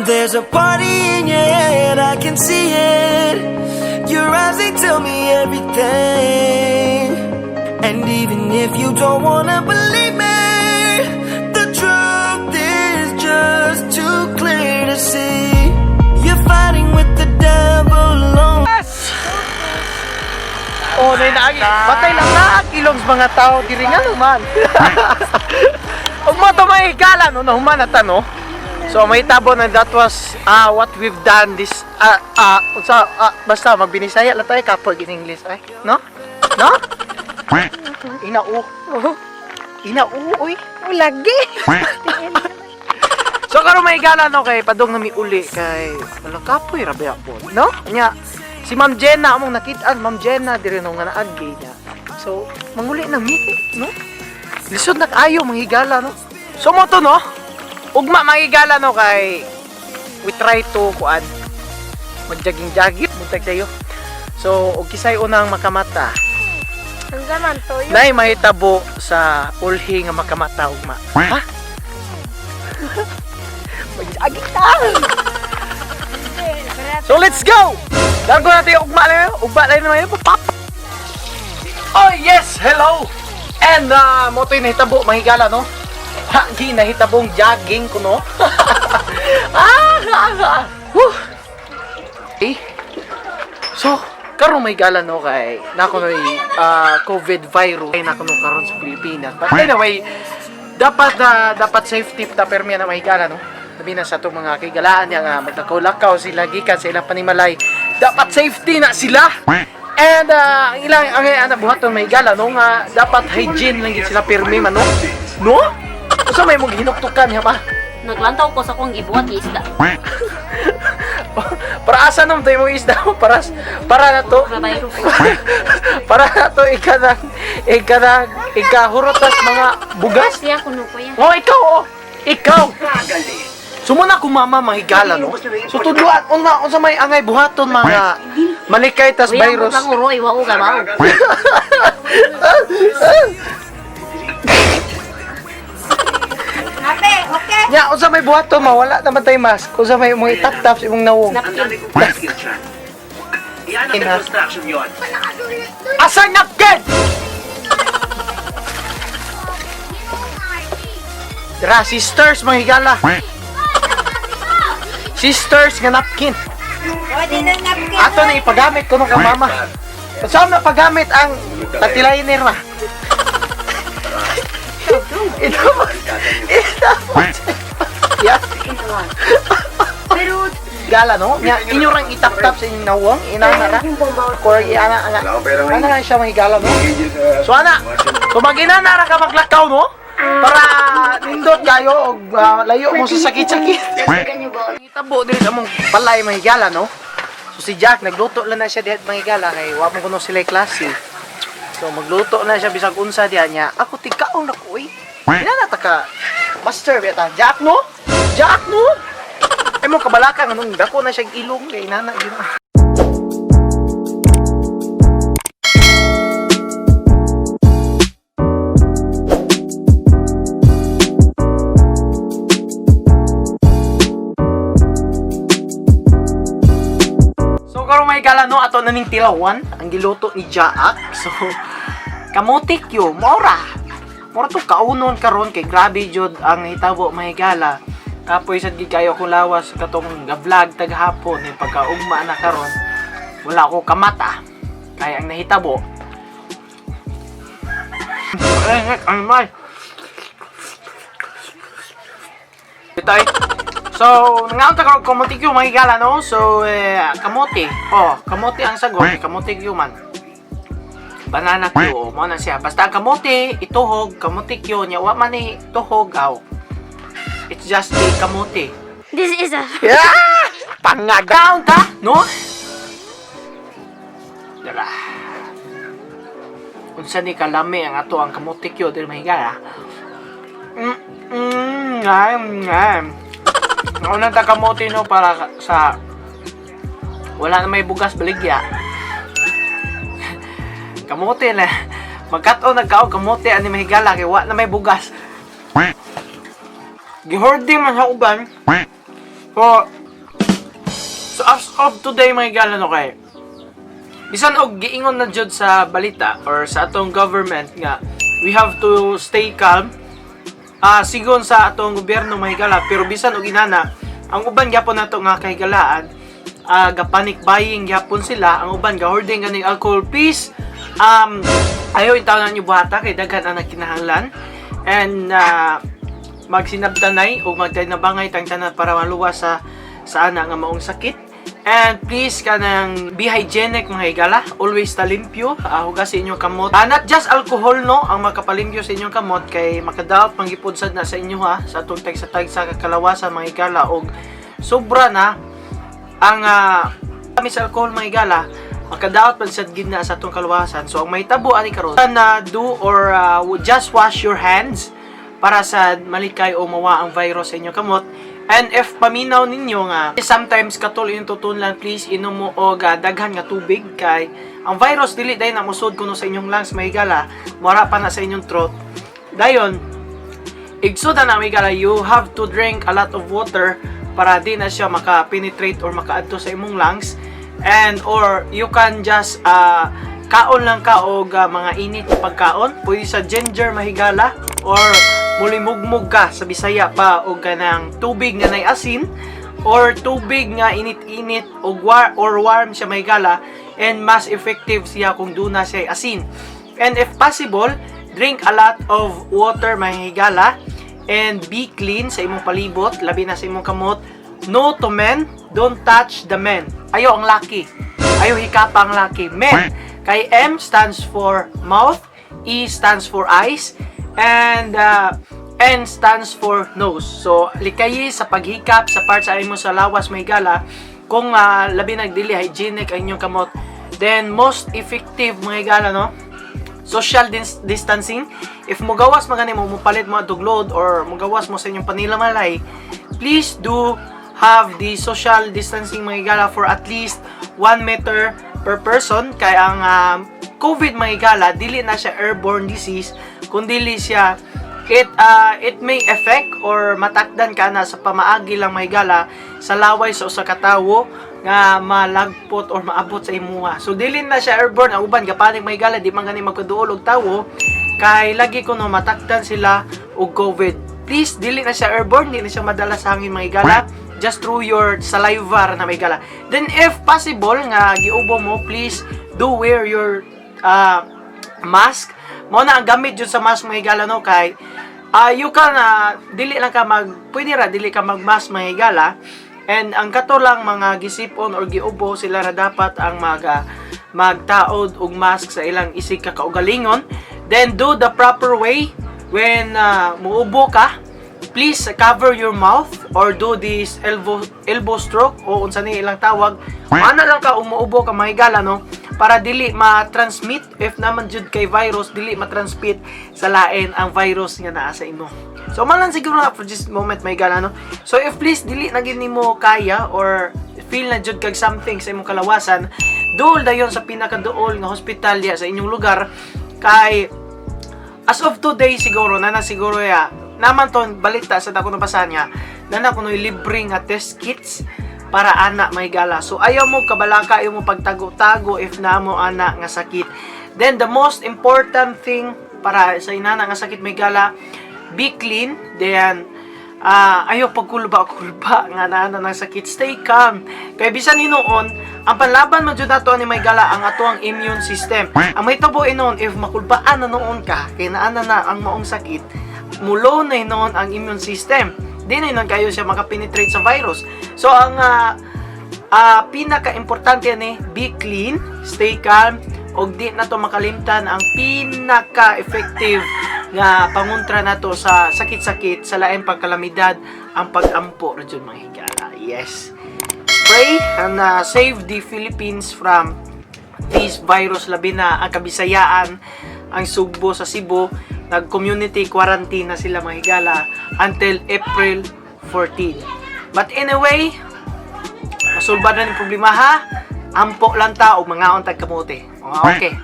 There's a party in your head, I can see it. Your eyes, they tell me everything. And even if you don't wanna believe me, the truth is just too clear to see. You're fighting with the devil alone. Oh, nainagi. Batay lang na kilong mga tao diri nga naman. Og mo to may higala no nahuman ata no. So may tabo na that was what we've done this basta magbinisaya lang tayo kapag in English ay no uy lagi. So karon may gala no kay padong nami uli kay wala kapoy rabi po no nya si Ma'am Jenna among nakita-an Ma'am Jenna diri no nga naagi niya. So manguli na mi no lisod na kaayo manghigala no. So mo to no ugma manghigala no kay we try to kuan mag-jogging buntag sayo. So og kisay unang makamata. Ang zaman to yun. Nay mahitabo sa ulhi nga makamata ugma. Ha? Mag-jogging ta. So let's go. Dago natin ugma lang naman yun. Pop. Oh yes, hello. And mo to nahitabo mahigala no. Di nahitabong jogging ko no. Okay. So, karon karon may gala no kay nako no COVID virus kay nako no karon sa Pilipinas. But anyway, dapat safety ta permi na may gala no. Sabi na sa itong mga kaigalaan niya nga magtakaw-lakaw sila gikan sa ilang panimalay. Dapat safety na sila. And ang buhaton may gala no nga dapat hygiene lang gid sila permi man no. No? Usa may mong hinuktukan ha ba? Naglantaw ko sa kong ibuhat isda. Para asa naman tayo mong isda para na to. Para na to ikahurotas mga bugas. Siya kuno ko yan. Oh, ikaw. Sumuna ko mama mahigala no. So tudluan unsa may angay buhaton mga malikay tas virus. Lang uroy wa uga ba. Ate, okay. Ya, unsa may buhaton mawala naman tay mask. Unsa may mga itap-tap sa imong nawong. Asa napkin? Dra, sisters mahigala. Sisters nga napkin. Pwede na napkin. Ato na ipagamit ko nung mama. Saan na pagamit ang tatiliner na? Ito. Yes. Pero Gala no? Nya inyo rang itap-tap sa inyong nawong, inanara. Or ana nga siya mahigala no? So ana, so mag-inanara ka maglakaw no? Para nindot kayo og layo mo sa sakit-sakit. Itabo dili sa mong palay mahigala no? So si Jack nagluto lang na siya dihat mahigala kay wa mo kuno sila klase. So magluto na siya bisag unsa diha niya. Ako tigkaon na ko eh. Inana ta ka master beta Jack no? Jack no? Ay mo kabalaka nganong dako na siya ilong kay inana yun. May gala no ato na ning tilawan ang giluto ni Jaak. So kamotik yo mora to kaunon karon kay grabe jud ang hitabo may gala. Kapoy sad gid kayo kung lawas katong vlog taghapon ni pagkaugma na karon. Wala ko kamata kaya ang nahitabo. Ang may. Itay. So, nangaon ta karon kamote kyo mahigala no. So, kamote. Oh, kamote ang sagot, kamote kyo man. Banana kyo, mo na siya. Basta ang kamote ituhog, kamote kyo nya wa man ni tuhog aw. It's just a kamote. this is a Pangagaon ta, no? Dara. Unsa ni kalami ang ato ang kamote kyo dili mahigala. Naunang takamote no para sa wala na may bugas baligya. Kamote na magkat-o nagkaog kamote ani mahigala kay wala na may bugas. Gihording man sa uban. So as of today mahigala no kay bisan og giingon na jud sa balita or sa atong government nga we have to stay calm. Sigon sa atong gobyerno mahigala pero bisan og inana ang uban gyapon nato nga kahigalaan ga panic buying gyapon sila ang uban ga hoarding ganing alcohol please ayo itaw na niyo buhata kay daghan ang kinahanglan and magsinabtanay o magtinabangay tang tanan para maluwas sa ana nga maong sakit. And please kanang be hygienic mga higala. Always ta limpyo. Hugas sa inyong kamot. Not just alcohol no ang makapalimpyo sa inyong kamot kay makadaot pangipudsad na sa inyo ha sa atong tagsa kakalawasan mga higala og sobra na ang tamis alcohol mga higala makadaot pag sad gid na sa atong kalawasan. So ang mahitabo ani karon na do or just wash your hands para sa malikay o mawa ang virus sa inyong kamot. And if paminaw ninyo nga sometimes katol yung tutunlan please inom mo og daghan nga tubig kay ang virus dili day na musod kuno sa inyong lungs mahigala mora pa na sa inyong throat dayon igsud na mahigala you have to drink a lot of water para di na siya maka-penetrate or makaadto sa imong lungs and or you can just kaon lang ka og mga init pagkaon pwede sa ginger mahigala or mulimugmug ka sa Bisaya pa og kanang tubig nga nay asin or tubig nga init-init og or warm siya mahigala and mas effective siya kung duna siya asin. And if possible, drink a lot of water mga higala, and be clean sa imong palibot, labi na sa imong kamot. No to men, don't touch the men. Ayo ang laki, ayo hikapa ang laki. Men, kay M stands for mouth, E stands for eyes, and N stands for nose. So likayi sa paghikap sa part sa imo sa lawas may gala, kung labi nagdili hygienic ang inyong kamot, then most effective mga gala, no, social distancing. If mugawas magani mo mupalit mo duglod or mugawas mo sa inyong panilamalay, please do have the social distancing mga gala for at least 1 meter per person. Kaya ang COVID mga gala, dili na siya airborne disease, kundi siya it may affect or matakdan ka na sa pamaagi lang mga gala sa laway sa usa ka tawo nga malagpot or maabot sa imuha. So dili na siya airborne. Ang uban gapanig mga gala di man gani magkuduol og tawo kay lagi ko no matakdan sila og COVID. Please, dili na siya airborne, dili na siya madala sa hangin mga gala, just through your saliva na mga gala. Then if possible nga giubo mo, please do wear your mask. Mo na ang gamit jud sa mask mga higala, no, kay you can dili lang ka pwede ra dili ka mag-mask mga higala, and ang kato lang mga gisipon or giubo sila ra dapat ang magtaod og mask sa ilang isig ka kaugalingon. Then do the proper way when muubo ka. Please cover your mouth or do this elbow stroke o unsa ni ilang tawag. Ano lang ka umuubo ka mga higala, no, para dili ma-transmit. If naman jud kay virus, dili ma-transmit sa lain ang virus nga naa sa imo. So man lang siguro na for this moment may gala, no. So if please dili na gid nimo kaya or feel na jud kag something sa imong kalawasan, duol dayon sa pinakaduol nga hospital ya sa inyong lugar. Kay as of today siguro siguro ya naman ton balita sa dako nabasa niya na kunoy libre nga test kits para ana may gala. So ayaw mo kabalaka, ayaw mo pagtago-tago if na mo ana nga sakit. Then the most important thing para sa inana nga sakit may gala, be clean. Then ayaw pagkulba nga na ng sakit. Stay calm. Kay bisan hinuon, ang panlaban man jud nato ni may gala ang ato ang immune system. Ang may tabo inon, if makulbaan na noon ka kay naana na ang maong sakit, mulo na noon ang immune system. Di na noon kayo siya makapenetrate sa virus. So ang pinaka-importante ni be clean, stay calm, og di na to makalimtan ang pinaka-effective nga pangontra nato sa sakit-sakit sa laing pagkalamidad, ang pag-ampo ra jud mga higala. Yes. Pray and save the Philippines from this virus, labi na ang Kabisayaan, ang Sugbo sa Cebu, nag-community quarantine na sila mga higala until April 14. But anyway, masulbad na ng problema ha. Ampo lang tao, mga ontag kamote. Okay.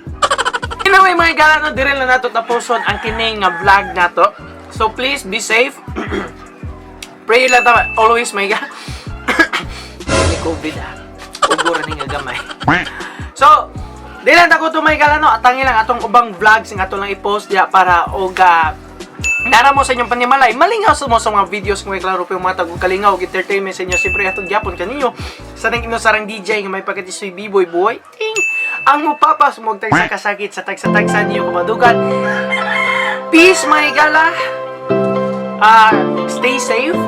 Anyway mga higala, no, diril na nato tapuson ang kining nga vlog nato. So please be safe. Pray lang ta always mga higala. May COVID Ugura ni nga gamay. So, di lang ako ito may gala, no, atangi lang atong ubang vlogs nga ato lang i-post diya para nara mo sa inyong panimalay, malingaw sa mga videos kung klaro po yung mga tagong kalingaw og entertainment sa inyo. Siyempre atong gyapon kaninyo sa nang ino sarang DJ nga may pagkatisoy B-boy boy ting ang mupapas mo tag sakasakit sa tagsa niyo kumadugan. Peace my gala. Stay safe,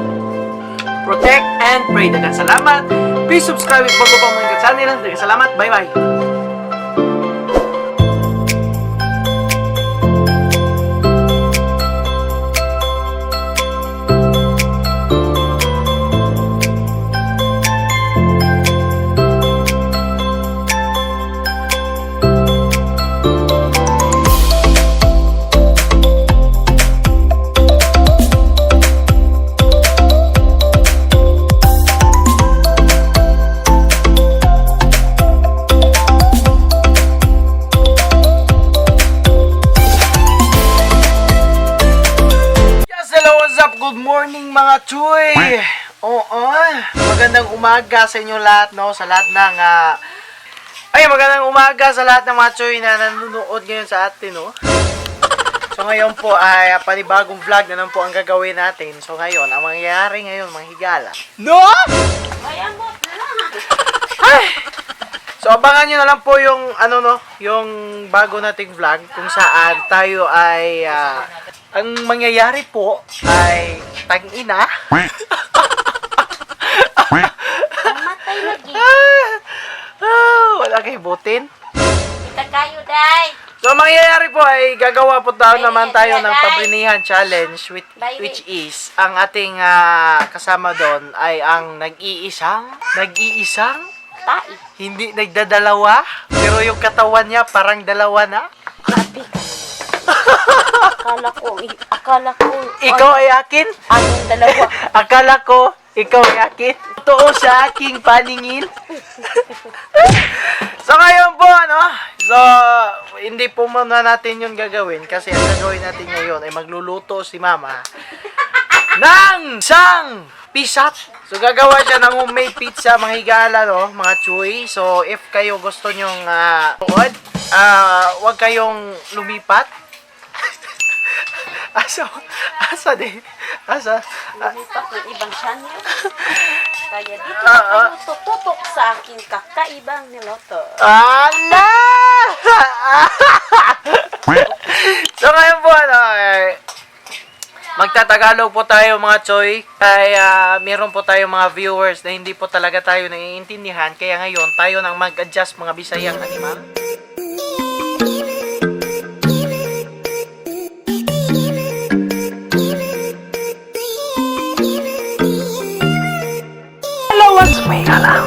protect and pray. Daghang salamat. Please subscribe if bago pa mga channel. Daghang salamat. Bye bye. Good morning mga chuy! Oo, magandang umaga sa inyo lahat, no? Sa lahat ng magandang umaga sa lahat ng mga chuy na nanonood ngayon sa atin, no? So ngayon po ay panibagong vlog na naman po ang gagawin natin. So ngayon, ang mangyayari ngayon, mga higala. No! Ay! So abangan nyo na lang po yung ano no, yung bago nating vlog kung saan tayo ay ang mangyayari po ay tang-ina. Matay lagi. Wala kay butin. Kita kayo, day. So, mangyayari po ay gagawa po naman tayo ng pabrinihan challenge which is ang ating kasama doon ay ang nag-iisang Tai. hindi nagdadalawa pero yung katawan niya parang dalawa na. Grabe ka. Akala ko. Ikaw ay akin? Anong dalawa? Akala ko ikaw ay akin. Totoo sa aking paningin. So ngayon po so hindi po muna natin yun gagawin kasi ang gagawin natin ngayon ay magluluto si Mama ng isang pisat. So gagawa siya ng homemade pizza mga higala mga chuy. So if kayo gusto nyong wag kayong lumipat. Asa Lumipat ng ibang channel. Kaya dito kayo tututok sa aking kakaibang niloto. Ala! So ngayon po magtatagalog po tayo mga choy. Kaya meron po tayo mga viewers na hindi po talaga tayo naiintindihan. Kaya ngayon tayo nang mag-adjust mga Bisayang animal.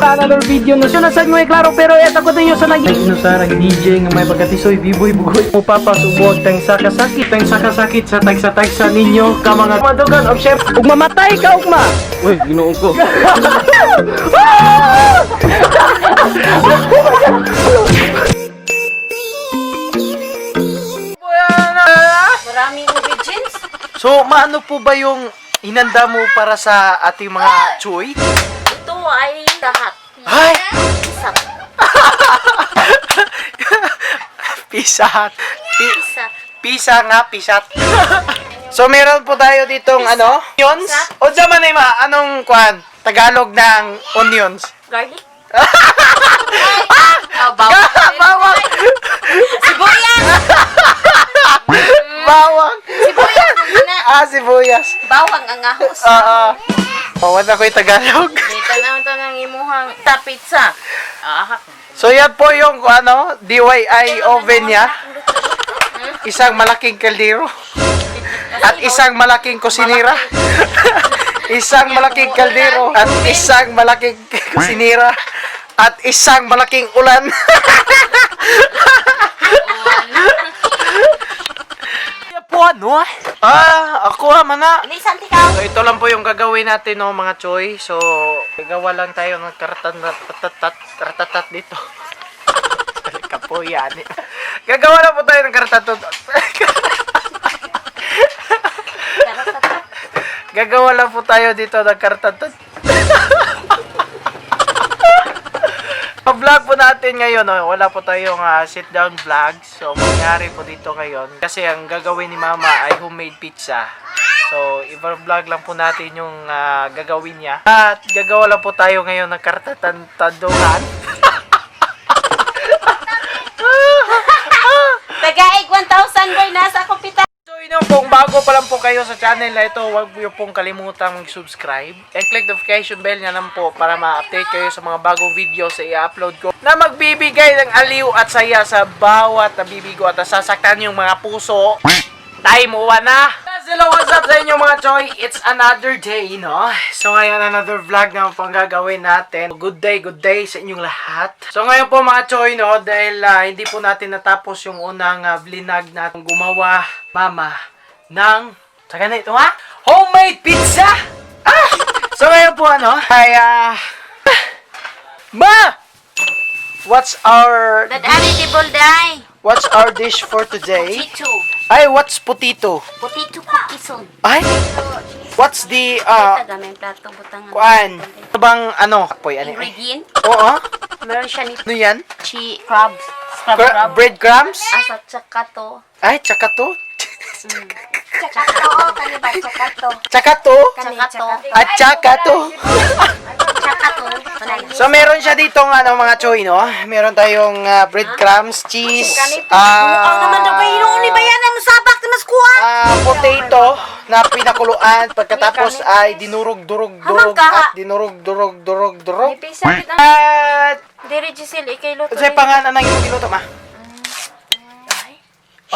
Another video no siya nasad mo klaro pero eta ko tayo sa nag no sarang DJ nga may pagkatisoy biboy bugoy mo papasubog tang sakasakit sa tagsa ninyo ka mga madugan of chef ug mamatay ka ugma. Uy Ginoo ko. Maraming ingredients. So maano po ba yung hinanda mo para sa ating mga choy? Ito ay lahat. Ay! Isap. Pisat. Isap. Pisa nga, pisat. So, meron po tayo ditong onions. O zaman ay anong Tagalog ng onions? Garlic. Bawang! Sibuyas. Bawang! Sibuyas ang hina. Sibuyas. Bawang ang ahos. Bawang na ko yung Tagalog. Dito naman ito ng imuhang tapitsa. So, yan po yung DIY oven niya. Isang malaking kaldero. At isang malaking kusinira. Isang malaking kaldero. At isang malaking kusinira. At isang malaking ulan. Po ako mana. So ito lang po yung gagawin natin mga choy. So gagawa lang tayo ng karatatat dito. Kapo yan. Gagawa lang po tayo ng karatatat. Gagawa lang po tayo dito ng karatatat. Vlog po natin ngayon, wala po tayong sit down vlog. So, mangyari po dito ngayon. Kasi ang gagawin ni Mama ay homemade pizza. So, i-vlog lang po natin yung gagawin niya. At gagawa lang po tayo ngayon ng kartatantaduhan. Tagaig 1,000 boy nasa kompita. Kung bago pa lang po kayo sa channel na ito, huwag niyo pong kalimutan mag-subscribe and click notification bell niya naman po para ma-update kayo sa mga bagong videos na i-upload ko na magbibigay ng aliw at saya sa bawat nabibigo at nasasaktan yung mga puso. Time uwa na! Hello, what's up sa inyo mga choy? It's another day, So ngayon, another vlog na pang gagawin natin. Good day sa inyong lahat. So ngayon po mga choy, dahil hindi po natin natapos yung unang vlog natin gumawa, Mama, ng, saka na ito homemade pizza! So ngayon po Ma! What's our What's our dish for today? Potato. Ay, what's potato? Potato cookies. Ay? What's the, Tagamay plato, butangan. kuan? Ito bang, apoy, Ingredient. Oo. Meron siya nito. Ano yan? Crabs. Crab. Breadcrumbs? Asa tsaka to. Ay, tsaka to? Tsaka to. Kani ba tsaka to? Tsaka to? Tsaka to. At tsaka to? Tsaka to. So, So meron siya ditong ano mga choy, no? Meron tayong breadcrumbs, cheese, naman daw kayo ni bayan ang sabak na mas kuha. potato na pinakuluan pagkatapos ay dinurog-durog-durog at dinurog-durog-durog-durog. At Diri Giselle, ikay luto. sa pangalan ng iyong giluto, ma?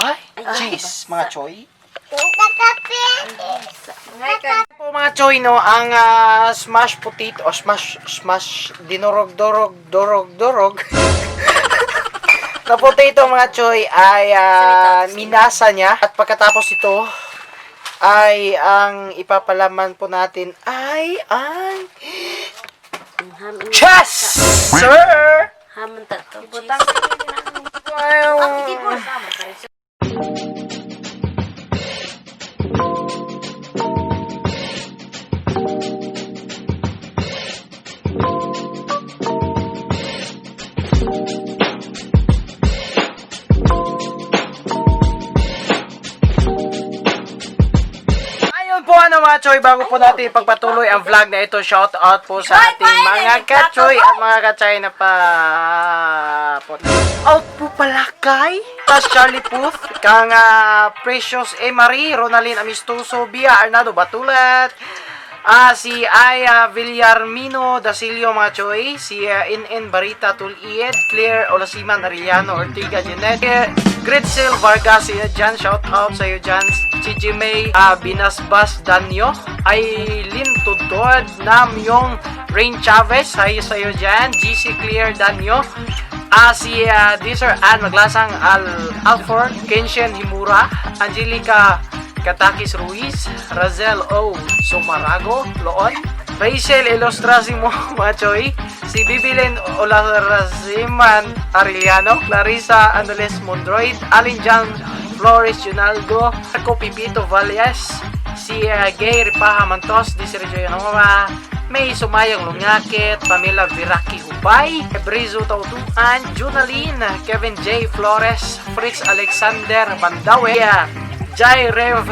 Ay, cheese, mga choy. Po mga choy, no, ang smash potato o smash dinurog-durog-durog-durog na potato mga choy ay minasa niya at pagkatapos ito ay ang ipapalaman po natin ay ang chess, sir! Hamon tato. Wow. Po ano mga choy, bago po natin pagpatuloy ang vlog na ito, shout out po sa ating mga kachoy at mga kachay na pa out po pala kay Charlie Puth, kang Precious Marie, Ronaldin Amistoso, Bia Arnado Batulat, si Aya Villarmino Dasilio mga choy, si NN Barita Tulied, Claire Olasiman Arellano Ortiga Jeanette, Gritzel Vargas, Jan, shout out sa iyo Jan, si May Binasbas Danyo, Aileen Tudod, Namyong Rain Chavez, ay sa iyo dyan, GC Clear Danyo, si Deezer Ann Maglasang Alford, Kenshin Himura, Angelica Katakis Ruiz, Razel O Sumarago, Loon, Rachel Ilustrasimo Machoy, si Bibilin Olaraziman Arellano, Clarissa Andoles Mondroid, Alin Jan Flores Junalgo, Marco Pipito Valles, si Gay Ripaha Mantos, di si Rejo Yanoma, May Sumayang Lungakit, Pamela Viraki Hubay, Brizo Tautuan, Junaline, Kevin J. Flores, Fritz Alexander Bandawe, Jai Rev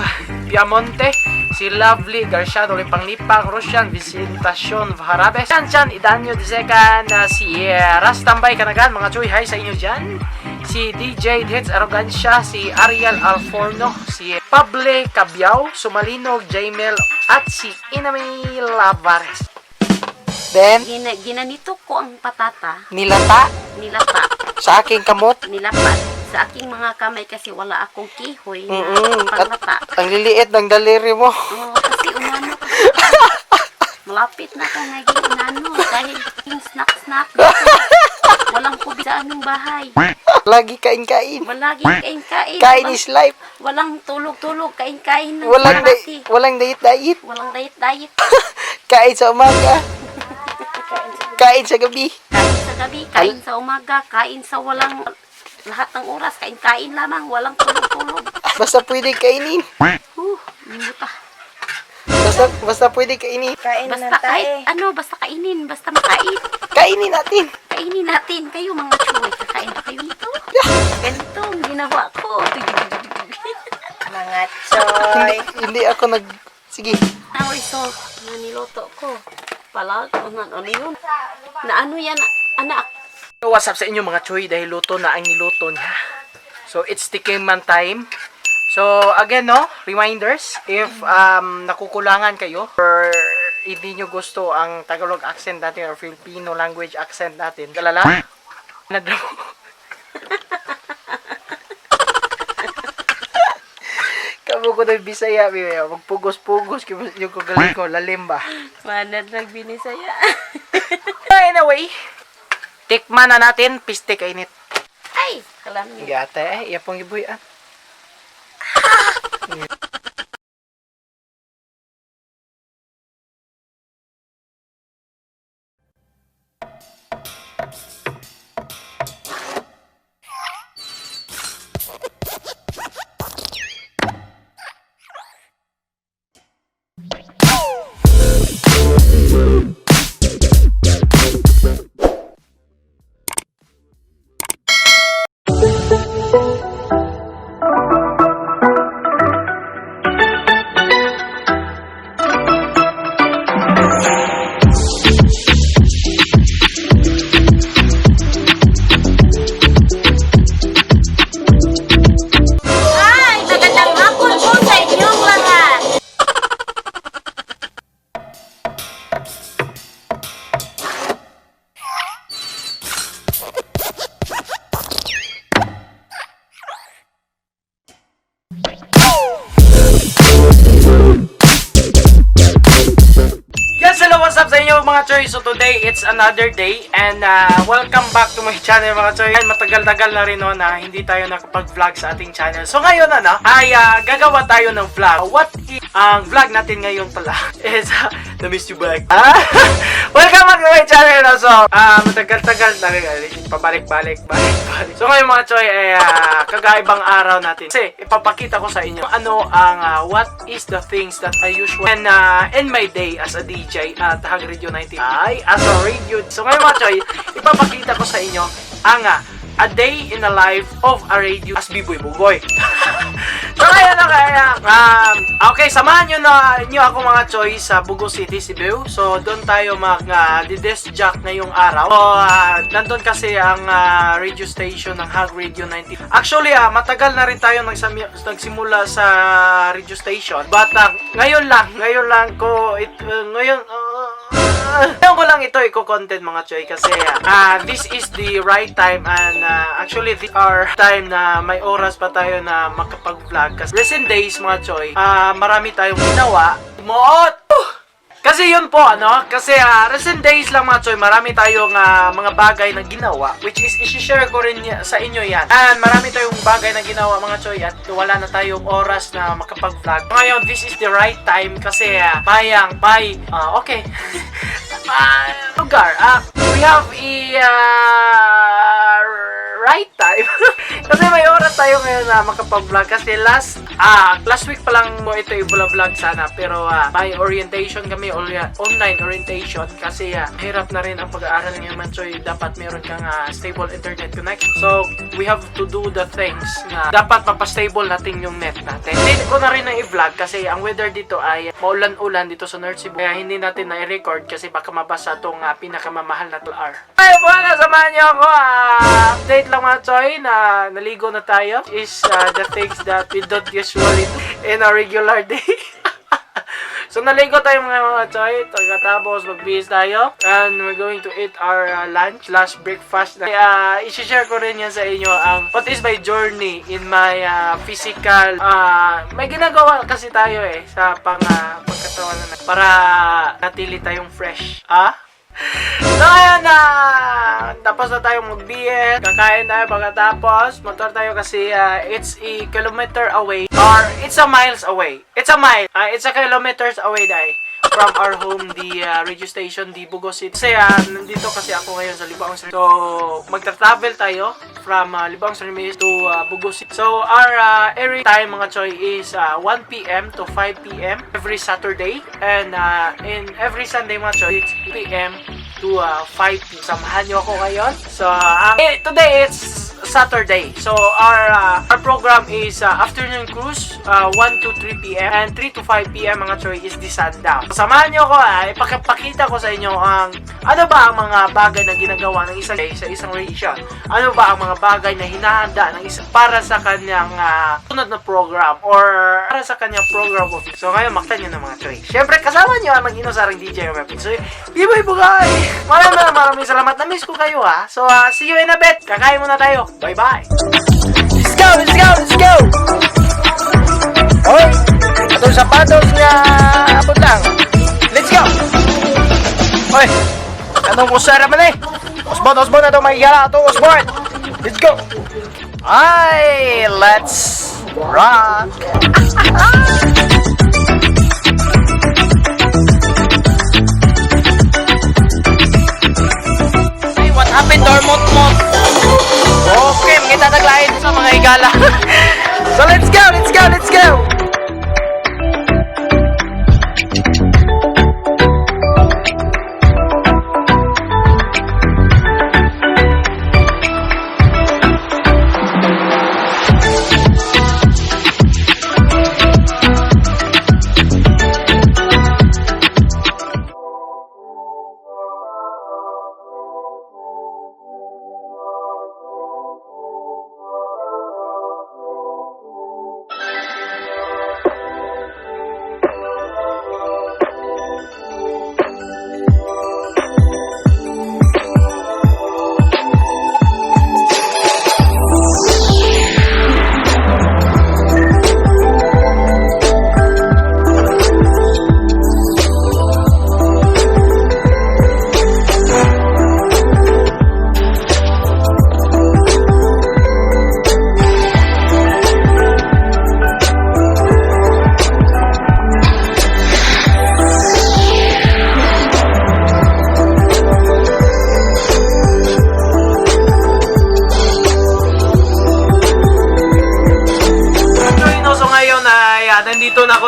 Piamonte, si Lovely Garciado Lipanglipang, Roshan Visitacion Harabes, Chan Idanyo Disekan, si Rastambay Kanagan, mga choy, hi sa inyo dyan, si DJ Hits Arrogancia, si Ariel Alforno, si Pable Cabiao, Sumalinog, Jaimel, at si Inami Lavares. Then, Ginanito ko ang patata, nilata sa aking kamot. nilapat sa aking mga kamay kasi wala akong kihoy na At panglata. ang liliit ng daliri mo. Kasi umano ka. Malapit na ka naging inano dahil yung snack walang kubi sa aming bahay. Lagi kain-kain. Malagi kain-kain. Kain is life. Walang tulog-tulog, kain-kain ng Walang kalahati. walang diet-diet. Walang diet-diet. Kain sa umaga. Kain sa gabi. Kain sa gabi, kain sa umaga, kain sa walang lahat ng oras, kain-kain lamang, walang tulog-tulog. Basta pwede kainin. Minuta. Basta pwede kainin. Basta kahit ano, basta kainin, basta makain. Kainin natin. Kainin natin. Kayo mga chuy, kakain ba kayo nito? Ganito ang ginawa ko. Mga choy. Hindi ako sige. Ang result na niloto ko. Pala, ano yun? Na ano yan, anak? So, what's up sa inyo mga choy, dahil luto na ang niluto niya. So, it's Tikman time. So, again, no, reminders, if nakukulangan kayo or hindi nyo gusto ang Tagalog accent natin or Filipino language accent natin, galala, Kamu ko na Bisaya, magpugos-pugos yung kagaling ko, lalim ba? Manad nagbinisaya. Anyway, tikman na natin, piste kainit. Ay, kalam niyo. Gata iya pong ibuyan. mga Choy, so today it's another day and welcome back to my channel mga Choy. Matagal-tagal na rin na hindi tayo nakapag-vlog sa ating channel. So ngayon ay gagawa tayo ng vlog. What is ang vlog natin ngayon pala is na-miss you back. Welcome back to my channel na. So matagal-tagal pabalik-balik. So ngayon mga Choy ay kagaibang araw natin. Kasi ipapakita ko sa inyo ano ang what is the things that I usually in my day as a DJ at Hag Radio 90 as a radio. So ngayon mga Choy, ipapakita ko sa inyo ang a day in the life of a radio as B-Boy Bugoy. So ngayon okay, samahan nyo ako mga Choy sa Bugo City, Cebu. So doon tayo mag-disc jack ngayong araw. So nandun kasi ang radio station ng Hag Radio 90. Actually matagal na rin tayo nagsimula sa radio station. But ngayon lang ko ngayon ko lang ito i-content mga Choy kasi this is the right time and actually this our time na may oras pa tayo na makapag-vlog kasi recent days mga Choy marami tayong ginawa. Kasi yun po kasi recent days lang mga Choy, marami tayong mga bagay na ginawa which is i-share ko rin sa inyo yan. And marami tayong bagay na ginawa mga Choy at wala na tayong oras na makapag-vlog. Ngayon, this is the right time kasi may okay. Lugar. We have a right time. Kasi may oras tayo ngayon na makapag-vlog kasi last week pa lang mo ito i-vlog sana pero may orientation kami, online orientation kasi hirap na rin ang pag-aaral ngayon man Choy, dapat meron kang stable internet connection. So we have to do the things na dapat mapastable natin yung net natin. Hindi ko na rin na i-vlog kasi ang weather dito ay maulan-ulan dito sa North Cebu kaya hindi natin na i-record kasi baka mabasa itong pinakamamahal na LR. Ay buwan, samahan niyo ako update lang mga Choy na naligo na tayo is the things that we don't usually do in a regular day. So naligo tayo mga Choy, tapos magbihis tayo and we're going to eat our lunch / breakfast. I-share ko rin yan sa inyo ang what is my journey in my physical may ginagawa kasi tayo sa pagkatawan na para natili tayong fresh. So ayan tapos na tayong magbihis, kakain tayo pagkatapos motor tayo kasi it's a kilometer away or it's a miles away. It's a kilometers away from our home, the radio station, the Bugo City. Kasi nandito kasi ako ngayon sa Libaong Sir. So magta-travel tayo from Libaong Sir to Bugo City. So our every time mga Choy is 1 PM to 5 PM every Saturday and in every Sunday mga Choy it's 2 PM to 5 PM. Samahan nyo ako ngayon. So today it's Saturday. So our program is afternoon cruise 1 to 3 PM and 3 to 5 PM mga Choy is the sundown. Samahan nyo ako ipakita ko sa inyo ang ano ba ang mga bagay na ginagawa ng isang day sa isang region. Ano ba ang mga bagay na hinahanda ng isa para sa kanyang sunod na program or para sa kanyang program of it. So ngayon makita nyo na mga Choy. Siyempre kasama nyo ang mag-inosarang DJ Mepin. So B-Boy Bugay! Maraming salamat. Na-miss ko kayo So see you in a bit. Kakain muna tayo. Bye-bye! Let's go! Let's go! Let's go! Hoy! Itong sapatos niya abot lang. Let's go! Hoy! Anong kusara man Osborne na ito may hiyala ito, Osborne! Let's go! Ay! Let's rock! Hey, what happened to our mot-mot? Okay, mga tataglayin sa mga higala. So let's go! Let's go! Let's go!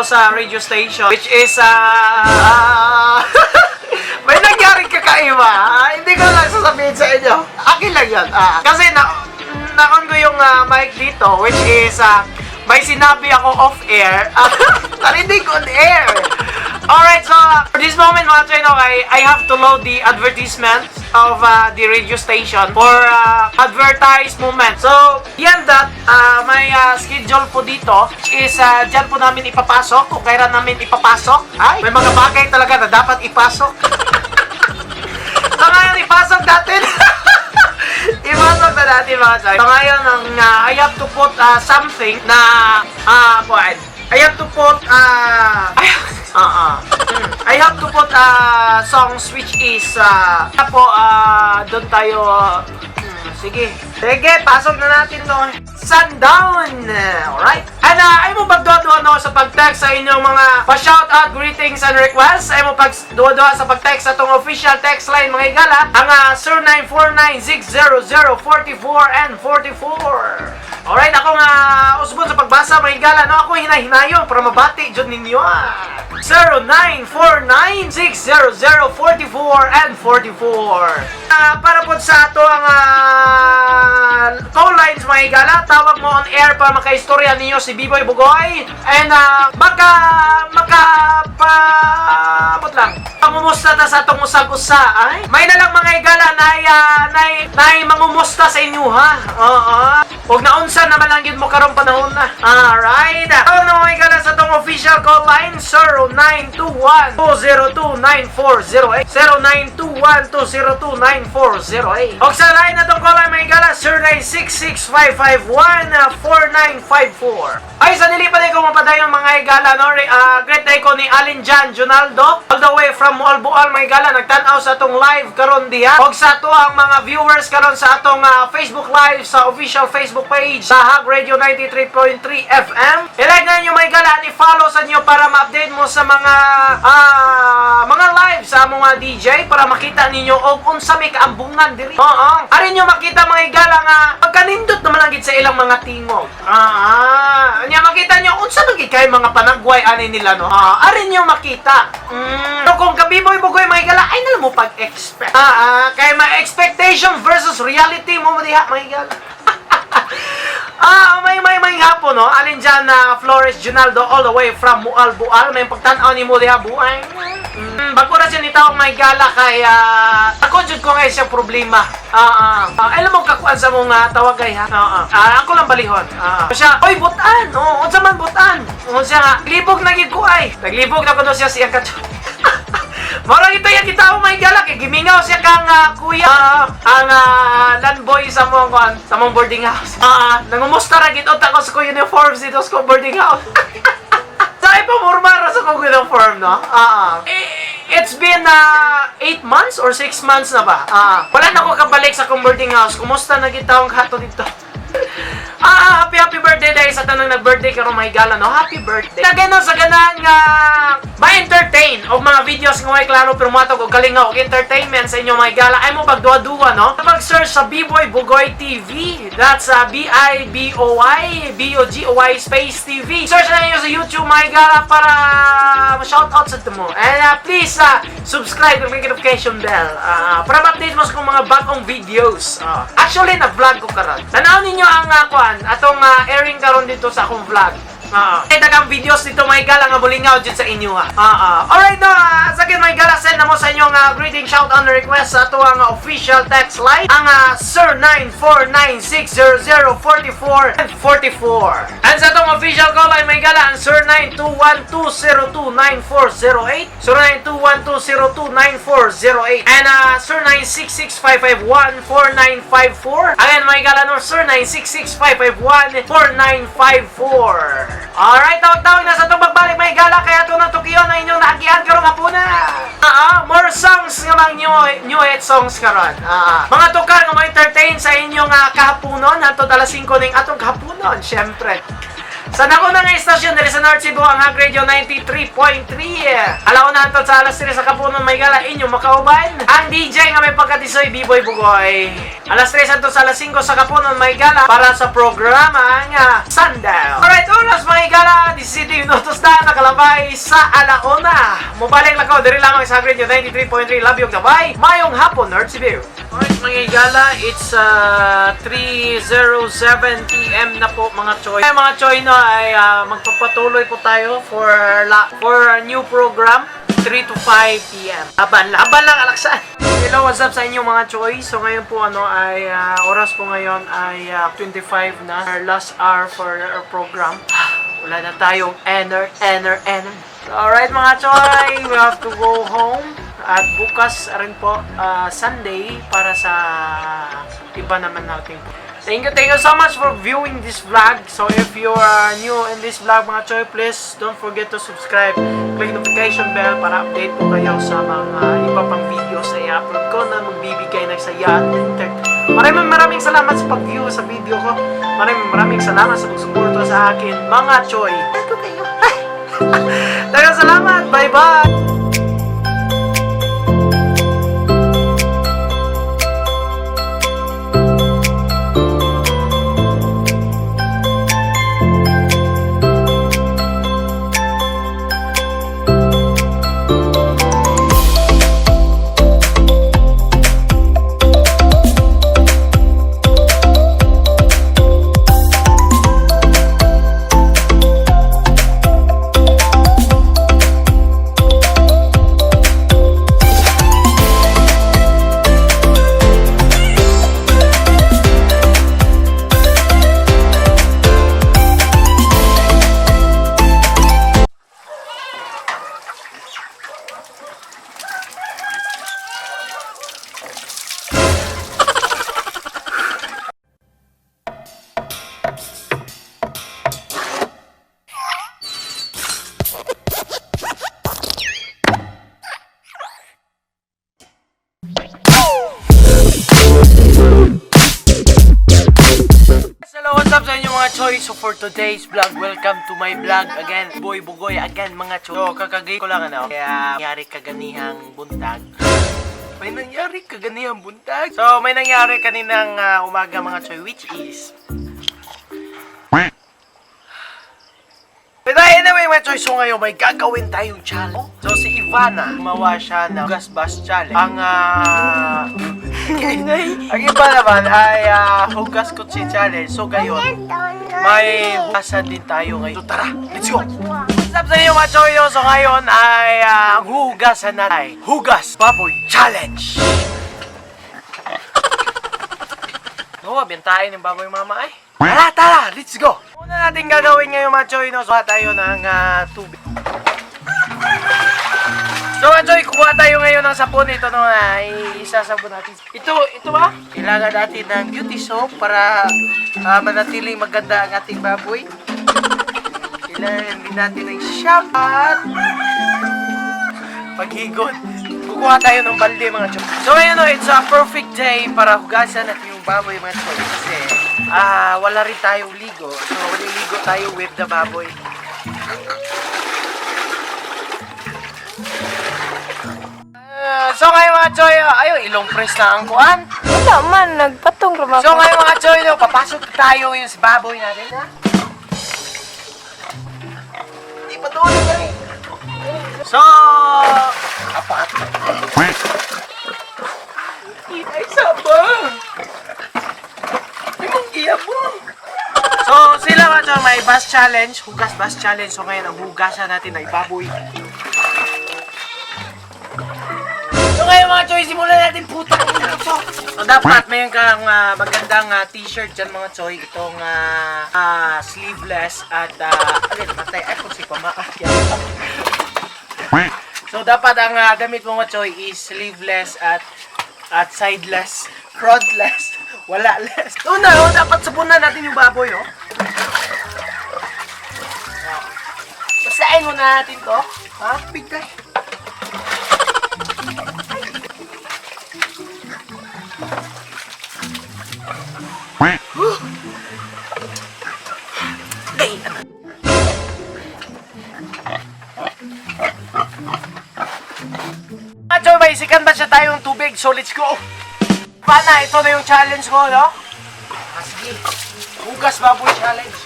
sa radio station, which is may nangyaring kakaiba. Hindi ko lang sasabihin sa inyo. Akin lang yan. Kasi na-on ko yung mic dito, which is may sinabi ako off-air. Narinig on air. Alright, so for this moment mga Chino, I have to load the advertisement of the radio station for advertise moment. So, yan that, may schedule po dito, which is dyan po namin ipapasok, kung kailan namin ipapasok. Ay, may mga bagay talaga na dapat ipasok. So, ngayon ipasok natin. Ipasok na natin mga Chino. So, ngayon, I have to put something na, I have to put, I have to put songs which is doon tayo sige, pasok na natin to. Sundown! Alright? And ay mo pagduwa-duwa no, sa pag-text sa inyong mga pa-shoutout, greetings and requests. Ay mo pagduwa-duwa sa pag-text sa itong official text line mga igala. Ang 0949-600-44 and 44. Alright, ako nga usbon sa pagbasa mga igala. No, ako hinahinayon para mabati dyan ninyo 0949-600-44 and 44. Para po sa ato ang call lines mga igala, tawag mo on air para makaistorya ninyo si Biboy Bugoy. And mangumusta ta sa itong usag-usa. Ay? May na lang mga igala na mangumusta sa inyo ha. Huwag na unsa naman lang yun mo karong panahon na. Alright. Tawag na mga igala sa itong official call line 0921-202-9408 0921-202-9408. O sa line na itong call line mga igala 0966-551-4954. Ay, sa nilipan ko mapadayon mga igala, no? Great day ko ni Alin Jan Junaldo, all the way from Mualbual mga igala, nagtanaw sa atong live karon diha. Og sa ato ang mga viewers karon sa atong Facebook live sa official Facebook page sa Hag Radio 93.3 FM. I-like na ninyo mga igala, i-follow sa inyo para ma-update mo sa mga live sa mga DJ para makita ninyo og unsa may kaambungan diri. Arin nyo makita mga igala nga pagkanindot naman lang gid sa ilang mga tingog. Anya makita nyo unsa magid kay mga panagway ani nila no. Arin nyo makita. So kung kabiboy bugoy mga igala ay na mo pag-expect. Kay ma-expectation versus reality mo diha mga igala. May hapon no. Alin dyan Flores Junaldo all the way from Mualbual. May pagtanaw ni mo diha buhay. Bago na siya nitawag may gala kay ako jud ko ngay siya problema. Alam mo kakuan sa mong tawagay ha. Ako lang balihon. Siya, oy butan. Unsa man butan? Unsa nga libog na gid ko ay. Naglibog na kuno siya siyang katso. Mara ito yung kita may gala kay gimingaw siya kang kuya ang landboy sa mong boarding house. Nangumusta ra gid ako sa uniforms dito sa boarding house. Sa ipamurmara sa kong uniform no. It's been 8 months or 6 months na ba? Wala na ako kabalik sa kong boarding house. Kumusta na kita ang hato dito? Happy birthday dahil sa tanong nag-birthday karon may gala no. Happy birthday. Lagay no sa ganang ma-entertain o mga videos nga may klaro pero matog o kalingaw og entertainment sa inyo mga gala ay mo pagduwa-duwa no. Mag-search sa Biboy Bugoy TV. That's BIBOY BOGOY space TV. Search na niyo sa YouTube mga gala para ma-shoutout sa mo. And please subscribe and click notification bell para ma-update mo sa mga bagong videos. Actually nag-vlog ko karon. Tanaw ninyo ang atong airing karon dito sa akong vlog. Ay dagang videos dito mga igala nga bulingaw dyan sa inyo ha. Alright no, sa akin mga igala send na mo sa inyong greeting shout on request sa ato ang official text line ang Sir 949-600-44 and 44. And sa atong official call line mga igala ang Sir 921-202-9408 Sir 921-202-9408 and Sir 966-551-4954 again mga igala no Sir 966-551-4954. Alright, tawag-tawag na sa itong pagbalik may gala kaya ito ng Tokyo na inyong naagihan karong hapuna. More songs nga mga new hit songs karon. Mga tukar nga ma-entertain sa inyong kahapunon. Hantod alas 5 ning atong kahapunon, syempre. Sa nakunang istasyon dali sa North Cebu ang Hag Radio 93.3. Alauna to sa alas 3 sa Kapunon may gala inyo makauban. Ang DJ nga may pagkatisoy B-Boy Bugoy. Alas 3 to sa alas 5 sa Kapunon may gala para sa programa nga Sundown. Alright, oras may gala 17 minutos na nakalabay sa alauna. Mubaling lakaw diri lamang sa Hag Radio 93.3 Labyog Gabay. Mayong hapon North Cebu. Alright mga gala, it's 3:07 PM na po mga choy. Ay mga choy no ay magpapatuloy po tayo for a new program 3 to 5 PM. Laban lang alaksan. Hello, what's up sa inyo mga choy? So ngayon po ay oras po ngayon ay 25 na. Our last hour for our program. Wala na tayong ener. Alright mga choy, we have to go home. At bukas rin po, Sunday, para sa iba naman natin po. Thank you so much for viewing this vlog. So if you are new in this vlog mga choy, please don't forget to subscribe. Click notification bell para update po kayo sa mga iba pang videos na i-upload ko na magbibigay ng saya at entertainment. Maraming salamat sa pag-view sa video ko. Maraming salamat sa pagsuporto sa akin mga choy. Thank you kayo. Dagang salamat. Bye-bye. Choy, so for today's vlog, welcome to my vlog again, Boy Bugoy again mga choy. So kakagay ko lang kaya nangyari kaganihang buntag. May nangyari kaninang umaga mga choy, which is But anyway mga choy, so ngayon may gagawin tayong challenge. So si Ivana, gumawa siya ng Hugas Bus Challenge. Ang iba naman ay Hugas Kutsi Challenge. So ngayon, may hugasan din tayo ngayon. So tara, let's go! What's up sa inyo mga choy? So ngayon ay ang hugasan natin ay Hugas Baboy Challenge. No, bintayin yung baboy mama ay. Tara, let's go! Una natin gagawin ngayon mga choy, no? Kuha tayo ng tubig. So mga choy, kuha tayo ngayon ng sapon. Ito no, isasabon natin. Ito ba? Kailangan natin ng beauty soap para manatiling maganda ang ating baboy. Kailangan din natin ng shampoo at paghigon. Kukuha tayo ng balde mga choy. So ngayon no, it's a perfect day para hugasan natin yung baboy mga choy. Kasi wala rin tayong ligo. So, maliligo tayo with the baboy. So, ngayon mga choy, ayun, ilong press na ang kuan. Wala man, nagpatong rumah. So, ngayon mga choy, papasok tayo yung sa baboy natin, ha? Hindi pa doon, ha? So, apat. Ay, sabang! So sila mga choy, may bus challenge, hugas bus challenge. So ngayon ang hugasan natin ay baboy. So ngayon mga choy, simulan natin putang ina po. So dapat mayroon kang magandang t-shirt dyan mga choy. Itong sleeveless at matay ay kung si pamakakya. So dapat ang damit mo mga choy is sleeveless at sideless, frontless. Wala less. Una, dapat sabunan natin yung baboy, oh. Basahin muna natin to. Ha? Bigay. challenge. So let's go! Pana, ito na yung challenge ko, no? Sige, hugas baboy challenge.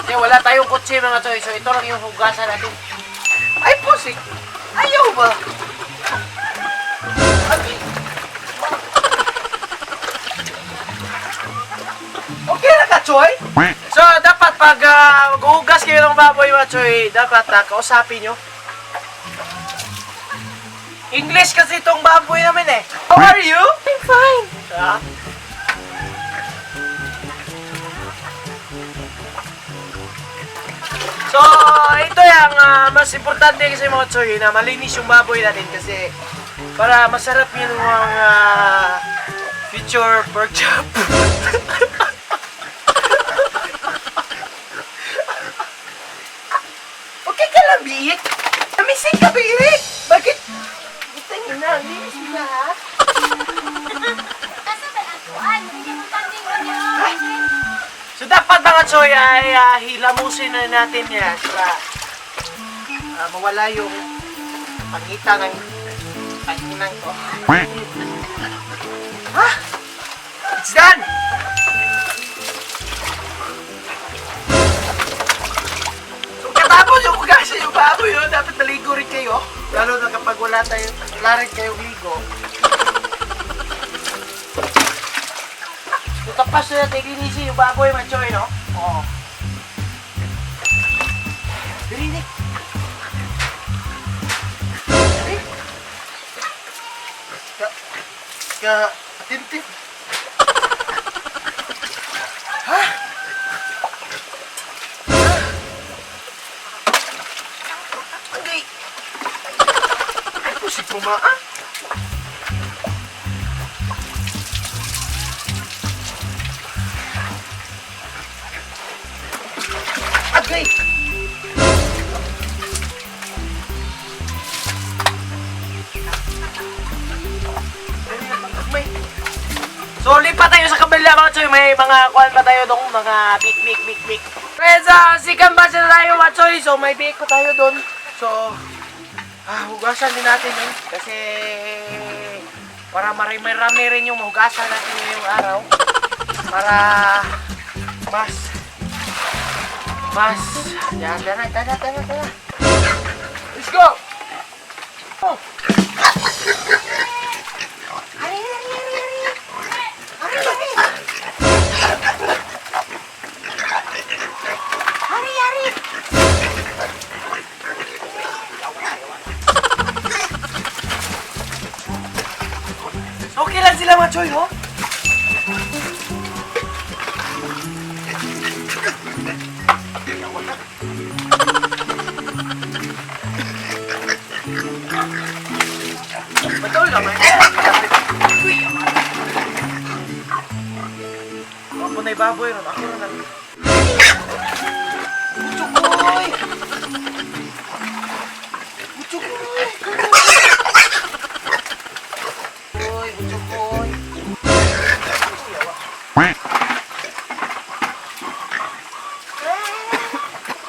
Kasi wala tayong kutsi mga choy, so ito lang yung hugasan natin. Ay, pusik! Ayaw ba? Okay na ka, choy? So, dapat pag maghuhugas kayo ng baboy mga choy, dapat kausapin nyo. English kasi itong baboy namin eh. How are you? I'm fine. So, ito yung mas importante kasi mga choy na malinis yung baboy natin kasi para masarap yung future pork chop. Okay ka lang, Biik? Namising ka, Biik? Bakit? Butang ina, linis mo lahat. So dapat mga choy ay hilamusin na natin yan para mawala yung pangita ng panginang ko. Ha? It's done! So katapos yung hugasan yung baboy, no? Dapat maligo rin kayo. Lalo na kapag wala rin kayong ligo. So tapos na natin linisin yung baboy, mga choy, no? Oo. Birinik! Attentive. Ha? Agay. Ay, pusik mo ba, ah? Agay. So, lipat tayo sa kabila mga choy. May mga kuhan pa tayo doon. Mga big. Kaya sa second batch na tayo mga choy. So, may bake ko tayo doon. So, hugasan din natin yun. Kasi, para marami rin yung mahugasan natin ngayong araw. Para, yan, tara. Let's go! Oh. Okay lang sila mga choy, no? Betul naman. Ako na ibaboy ron. Ako ron lang. Buchukoy! Uy, buchukoy.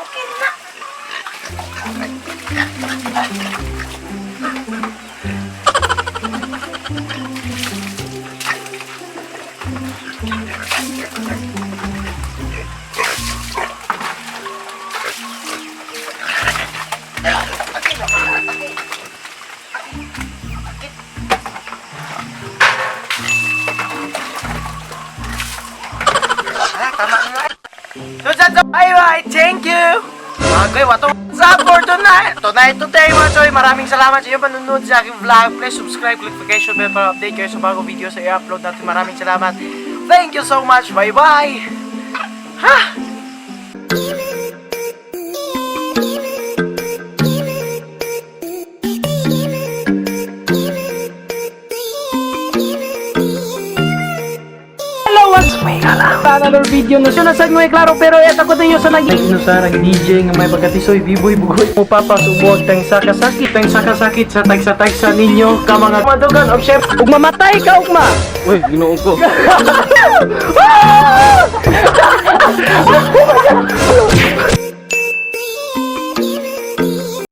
Okay na. So that's all. Bye-bye. Thank you. Okay, what's up for tonight? Today, mga choy. Maraming salamat sa iyo panunod sa aking vlog. Please subscribe, click notification bell para update kayo sa bagong video sa i-upload natin. Maraming salamat. Thank you so much. Bye-bye. Ha? Another video na siya nasag mo klaro pero eta ko tayo sa naging sarang DJ nga may pagkatisoy biboy bugoy mo papasubog tang sakasakit sa tagsa ninyo ka mga madugan of chef ug mamatay ka ugma. Uy, ginoon ko.